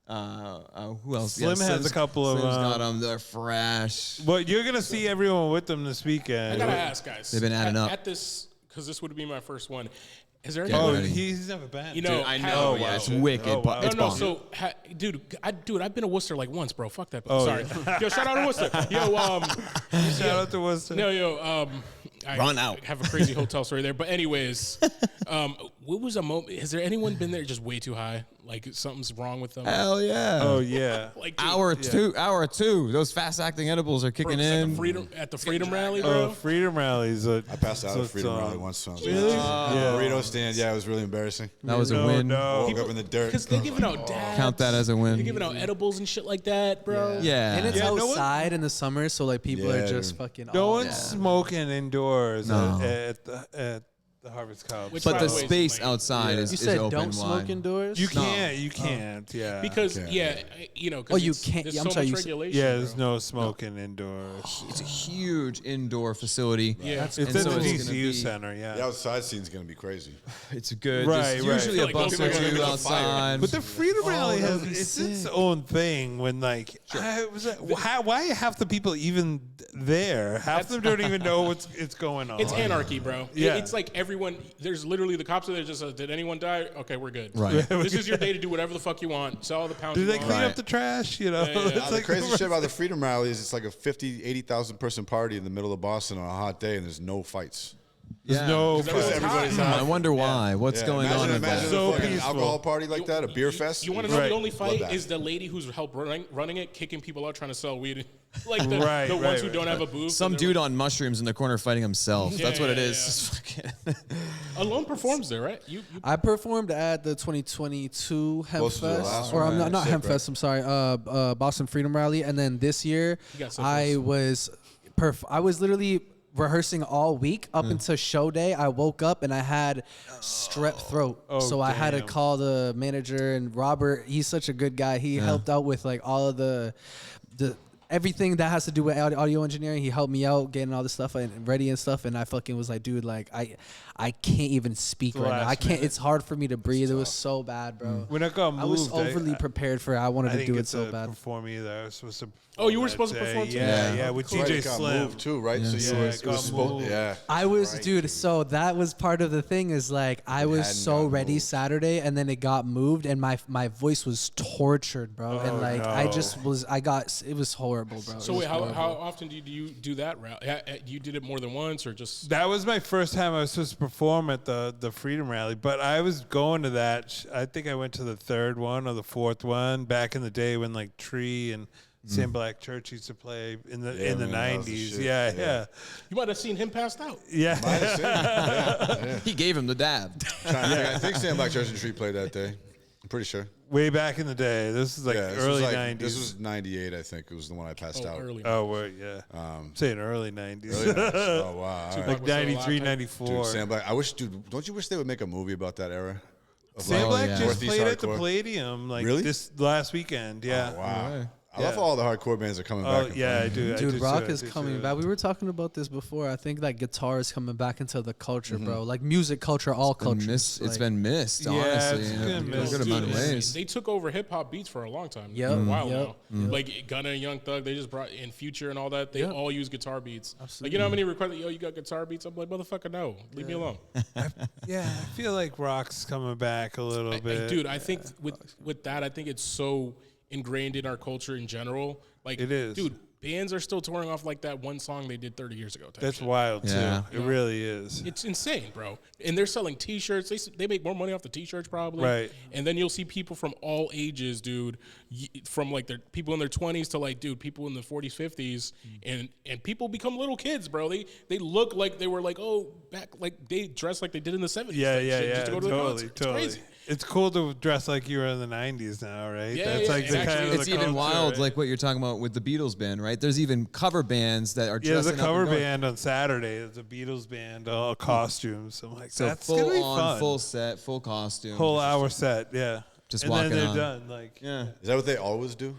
Who else? Slim has a couple of. Slim's got them. They're fresh. Well, you're gonna see everyone with them this weekend. I gotta ask, guys. They've been adding up at this because this would be my first one. Is there? He's never been. You know, dude, I know. Yeah, it's wicked. Oh, wow. It's no. bomb. So, I've been to Worcester like once, bro. Fuck that. Sorry. Yo, shout out to Worcester. Yo, shout out to Worcester. No, Run out. Have a crazy hotel story there. But anyways, what was a moment? Has there anyone been there just way too high? Like something's wrong with them? Hell yeah. Oh yeah. Like dude, hour two. Those fast acting edibles are kicking in. At the Freedom Rally, bro. Freedom Rallies. I passed out at Freedom Rally once. So really? Burrito stand. Yeah, it was really embarrassing. That was a win. Woke up in the dirt. Because they're giving out dabs. Count that as a win. They're giving out edibles and shit like that, bro. Yeah. And it's outside in the summer, so like people are just fucking. No one's smoking indoors at the Harvest Cup. But the space outside is open wide. Don't smoke indoors. You can't. You can't. Yeah. Because you know. You can't. There's I'm so sorry. much regulation. Yeah, there's no smoking indoors. It's a huge indoor facility. Yeah, it's in the DCU center. Yeah. The outside scene's gonna be crazy. It's good. Right. There's usually a Like, bus or two outside. But the Freedom Rally has its own thing. When like, why are half the people even there? Half of them don't even know what's going on. It's anarchy, bro. Yeah. It's like everyone. There's literally the cops are there. Just did anyone die? Okay, we're good. Right. This is your day to do whatever the fuck you want. Sell all the pounds. Do they you clean want. up the trash? You know. Yeah. The crazy shit about the Freedom Rally is it's like a 80,000 person party in the middle of Boston on a hot day, and there's no fights. There's no Because everybody's I high. wonder why. What's going on? Imagine So a fucking peaceful. alcohol party like that, a beer fest. You want to know Right. the only fight Bloodbath. is the lady who's helped running it, kicking people out trying to sell weed. Like the, Right, the right, ones who right. don't have a booth. Some and they're- dude on mushrooms in the corner fighting himself. Yeah, That's what it yeah, is. yeah. Alone performs there, right? You I performed at the 2022 Hemp Close to the Fest, last or one, I'm man. not Sick, Hemp right? Fest. I'm sorry, Boston Freedom Rally, and then this year You got so I close. was I was literally rehearsing all week up until show day. I woke up and I had strep throat, Oh, so I had to damn. call the manager. And Robert, he's such a good guy. He helped out with like all of the everything that has to do with audio engineering. He helped me out getting all this stuff ready and stuff. And I fucking was like, dude, like I can't even speak The right now. I last can't. minute. It's hard for me to breathe. It was so bad, bro. When I got moved, I was overly prepared for it. I wanted I to didn't do get it so to bad. perform either. I was supposed to. Oh, you were that supposed to day. perform too? Yeah, Yeah. yeah, with Right, DJ it got Slim. moved too, right? Yeah. So you Yeah, were, it it got was supposed, moved. yeah. I was, dude. So that was part of the thing. Is like I was hadn't so got ready moved. Saturday, and then it got moved, and my voice was tortured, bro. And like I no. just was, it was horrible, bro. So It was wait, how horrible. often do you do that route? You did it more than once, or just? That was my first time I was supposed to perform at the Freedom Rally, but I was going to that. I think I went to the third one or the fourth one back in the day when like Tree and Sam Black Church used to play in the Yeah, in the man, that was the 90s. shit. Yeah, Yeah. yeah, You might have seen him passed out. yeah. Might have seen it. Yeah. He gave him the dab. I think Sam Black Church and Tree played that day. I'm pretty sure. Way back in the day. This is like Yeah, this early was 90s. This was 98, I think. It was the one I passed out. Early. Oh, wait, yeah. Saying early 90s. Early 90s. Oh, wow. All right. Like was still 93, alive. 94. Dude, Sam Black. I wish, dude, don't you wish they would make a movie about that era? Of Sam Oh, Black yeah. just Northeast played at the hardcore? Palladium like Really? this last weekend. Yeah. Oh, wow. Right. I love how all the hardcore bands are coming Oh, back. and yeah, I playing. do. I Dude, do rock too, I is do coming too. back. We were talking about this before. I think like guitar is coming back into the culture, Mm-hmm. bro. Like music culture, all cultures. It's Like, been missed, Yeah, honestly. it's in been a missed. good amount of Dude, ways. They took over hip hop beats for a long time. Yep. For a while Yep. now. Like Gunna and Young Thug, they just brought in Future and all that. They Yep. all use guitar beats. Absolutely. Like, you know how many requests? Yo, you got guitar beats? I'm like, motherfucker, no. Leave me alone. Yeah, I feel like rock's coming back a little bit. Dude, I think with that, I think it's so ingrained in our culture in general. Like, It is. Dude, bands are still touring off like that one song they did 30 years ago. type That's shit. wild too. Yeah. It really is. It's insane, bro. And they're selling T-shirts. They make more money off the T-shirts probably. Right. And then you'll see people from all ages, dude, from like their people in their 20s to like, dude, people in the 40s, 50s, and people become little kids, bro. They look like they were like, oh, back like they dress like they did in the 70s. Yeah, type yeah, shit, yeah. Just to go to the Totally, concert. It's totally. crazy. It's cool to dress like you were in the 90s now, right? Yeah, That's yeah, like the exactly. kind of It's the even culture, wild, right? like what you're talking about with the Beatles band, right? There's even cover bands that are Yeah, there's dressing a cover up and going. band on Saturday. It's a Beatles band, all costumes. I'm like, So that's gonna full be on, fun. full set, full costume. Whole hour set, yeah. Just and walking then they're on. done. Like, Yeah. Is that what they always do?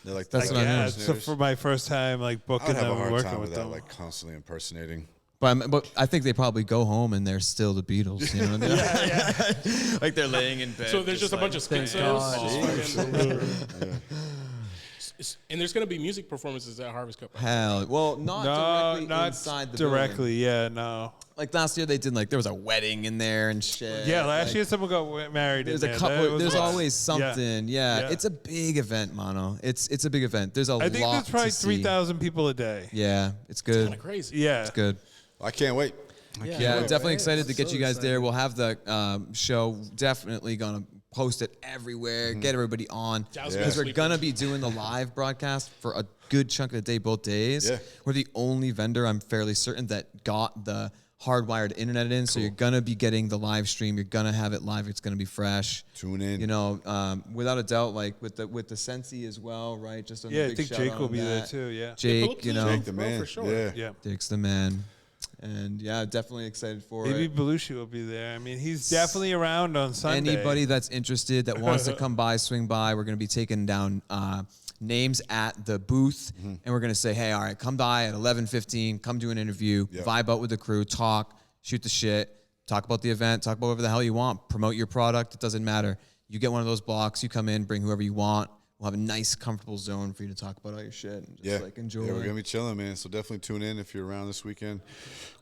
They're like, That's like what I yeah. heard. So for my first time, like I booking would have them a and hard working time with with that, them. like constantly impersonating. But I think they probably go home and they're still the Beatles. You know what I mean? Like they're laying in bed. So there's just a bunch of Thank schizzos. God. And there's going to be music performances at Harvest Cup. Hell, well, not directly not inside the directly. building. Yeah, no. Like last year, they did like there was a wedding in there and shit. Yeah, last like, year someone got married. There's in a there. couple. That was There's awesome. always something. Yeah. Yeah. It's a big event, Mono. It's a big event. There's a lot. I think there's probably to see. 3,000 people a day. Yeah, it's good. Kind of crazy. Yeah, It's good. I can't wait. Yeah, definitely excited to get So you guys there. excited. We'll have the show. Definitely gonna post it everywhere. Get everybody on I was because gonna we're sleep gonna be doing the live broadcast for a good chunk of the day, both days. Yeah. We're the only vendor, I'm fairly certain, that got the hardwired internet in. So you're gonna be getting the live stream. You're gonna have it live. It's gonna be fresh. Tune in. You know, without a doubt, like with the Sensi as well, right? Just a Yeah, I big think shout Jake out will on be there that. too. Yeah, pull Jake, up to you the know, Jake the man. for sure. Yeah. yeah. Jake's the man. And yeah, definitely excited for Maybe it. Belushi will be there. I mean, he's definitely around on Sunday. Anybody that's interested that wants to come by, swing by. We're going to be taking down names at the booth, and we're going to say, hey, all right, come by at 11:15. Come do an interview, Yeah. vibe out with the crew, talk, shoot the shit, talk about the event, talk about whatever the hell you want, promote your product. It doesn't matter. You get one of those blocks, you come in, bring whoever you want. We'll have a nice, comfortable zone for you to talk about all your shit and just Yeah, like enjoy. Yeah, we're gonna be chilling, man. So definitely tune in if you're around this weekend.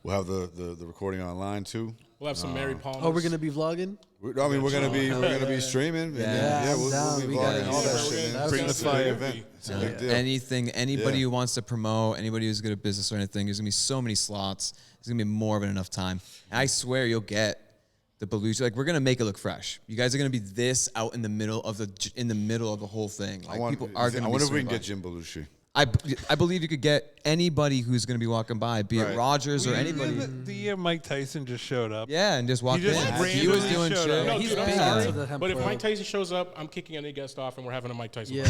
We'll have the recording online too. We'll have some Mary Palmers. Oh, we're gonna be vlogging. I mean, we're gonna be streaming. Yeah, we'll be vlogging all that shit. Man. Bring the fire. It's a big deal. Anything, anybody who wants to promote, anybody who's good at business or anything, there's gonna be so many slots. There's gonna be more than enough time. And I swear you'll get the Belushi. Like, we're gonna make it look fresh. You guys are gonna be this out in the middle of the whole thing. Like, people are gonna. I wonder if we can get Jim Belushi. I believe you could get anybody who's going to be walking by, be it Rogers or anybody. The year Mike Tyson just showed up. Yeah, and just walked in. He was doing shit. No, he's dude, big into the hemp but if world. Mike Tyson shows up, I'm kicking any guest off, and we're having a Mike Tyson. Yeah.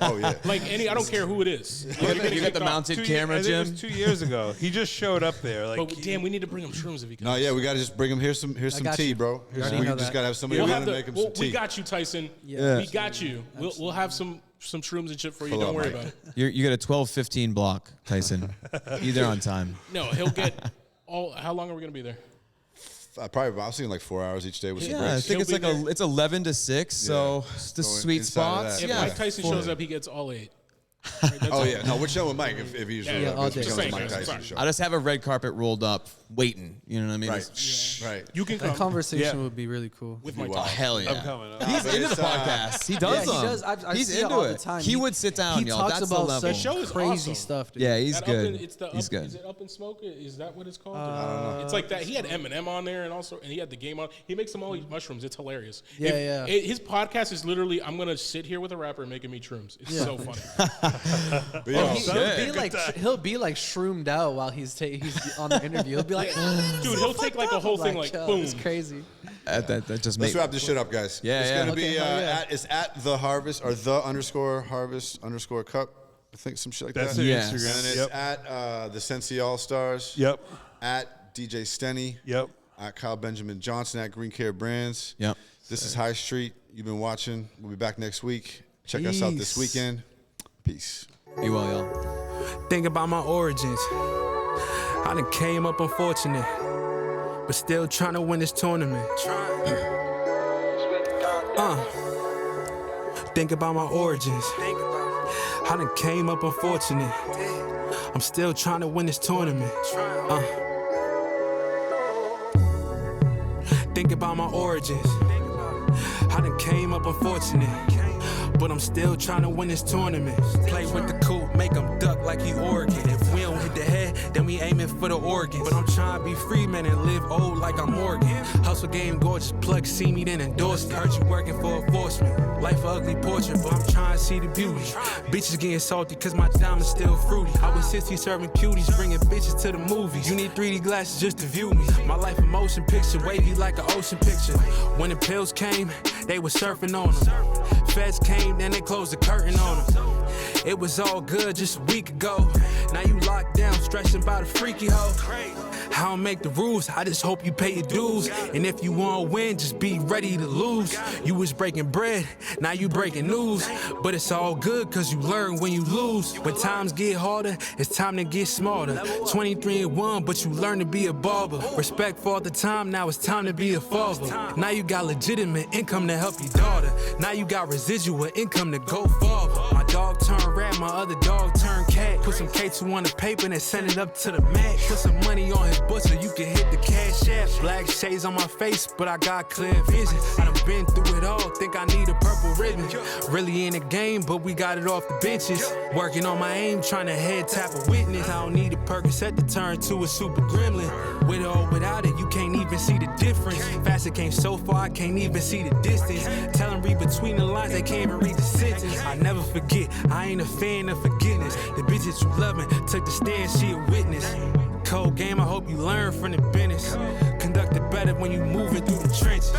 Oh yeah. Like I don't care who it is. You got the mounted camera, I think it Jim. was 2 years ago. He just showed up there. Like, But damn, we need to bring him shrooms if he comes. No, yeah, we gotta just bring him. Here's some got tea, you. bro. You already We know just that. gotta have somebody We'll to have make him some tea. we got you, Tyson. Yeah. We got you. We'll have some shrooms and shit for you. Pull Don't up, worry Mike. about it. You got a 12:15 block, Tyson. Either on time. No, he'll get all. How long are we gonna be there? Probably, I'll see him like 4 hours each day with some Yeah, I breaks. think it's He'll like be it's 11 to 6, so it's the So sweet inside of spots. that. If Yeah, Mike Tyson shows up, he gets all 8. Right, that's Oh all. yeah, no, we're chilling with Mike if he shows Yeah, up. all We're day. chilling with Just Mike saying, Tyson sorry. show. I just have a red carpet rolled up, waiting. You know what I mean? Right, You can That come conversation would be really cool. with Mike Oh, Tyson. hell yeah. I'm coming. He's but into it's, the podcast. He does Yeah, he them. does. I He's see it into all it. the time. He would sit down, He y'all. talks That's the about level. such show is crazy awesome. stuff, dude. Yeah, he's That good. It's the He's up, good. Is it Up in Smoke? Is that what it's called? I don't know. It's like that. He had Eminem on there, and he had the game on. He makes them all eat mushrooms. It's hilarious. Yeah, yeah. His podcast is literally, I'm gonna sit here with a rapper and make him eat shrooms. It's so funny. But yo, He'll be like shroomed out while he's on the interview. He'll be like, Dude, he'll take like a whole thing, like yo, boom. It's crazy. That just let's makes. wrap this shit up, guys. Yeah, it's yeah. gonna be Okay, yeah. it's at the harvest or the _harvest_ cup. I think some shit like That's that. their Yes. And then Instagram. it's Yep. at the Sensi All-Stars. Yep. At DJ Stenny. Yep. At Kyle Benjamin Johnson at Green Care Brands. Yep. This is Highstreet. You've been watching. We'll be back next week. Check us out this Peace. weekend. Peace. Be well, y'all. Think about my origins. I done came up unfortunate, but still trying to win this tournament. Think about my origins. I done came up unfortunate. I'm still trying to win this tournament. Think about my origins. I done came up unfortunate, but I'm still trying to win this tournament. Play with the coupe, make them duck like he Oregon. If we don't hit the head, then we aiming for the organs. But I'm trying to be free, man, and live old like I'm Morgan. Hustle game gorgeous, plug see me, then endorse me. Heard you working for enforcement. Life a ugly portrait, but I'm trying to see the beauty. Bitches getting salty cause my diamond's still fruity. I was 60 serving cuties, bringing bitches to the movies. You need 3D glasses just to view me. My life a motion picture, wavy like an ocean picture. When the pills came, they was surfing on them. Feds came, then they closed the curtain on them. It was all good just a week ago. Now you locked down, stressing about a freaky hoe. I don't make the rules, I just hope you pay your dues. And if you wanna win, just be ready to lose. You was breaking bread, now you breaking news. But it's all good cause you learn when you lose. When times get harder, it's time to get smarter. 23 and 1, but you learn to be a barber. Respect for all the time, now it's time to be a father. Now you got legitimate income to help your daughter. Now you got residual income to go farther. My dog turned rat, my other dog turned cat. Put some K2 on the paper and send it up to the max. Put some money on his butt so you can hit the cash app. Black shades on my face, but I got clear vision. I done been through it all, think I need a purple ribbon. Really in the game, but we got it off the benches. Working on my aim, trying to head tap a witness. I don't need a Percocet to turn to a super gremlin. With or without it, you can't even see the difference. Faster came so far, I can't even see the distance. Tell them read between the lines, they can't even read the sentence. I never forget, I ain't a fan of forgiveness. The bitch that you loving took the stand, she a witness. Cold game, I hope you learn from the business. Conduct it better when you moving through the trenches.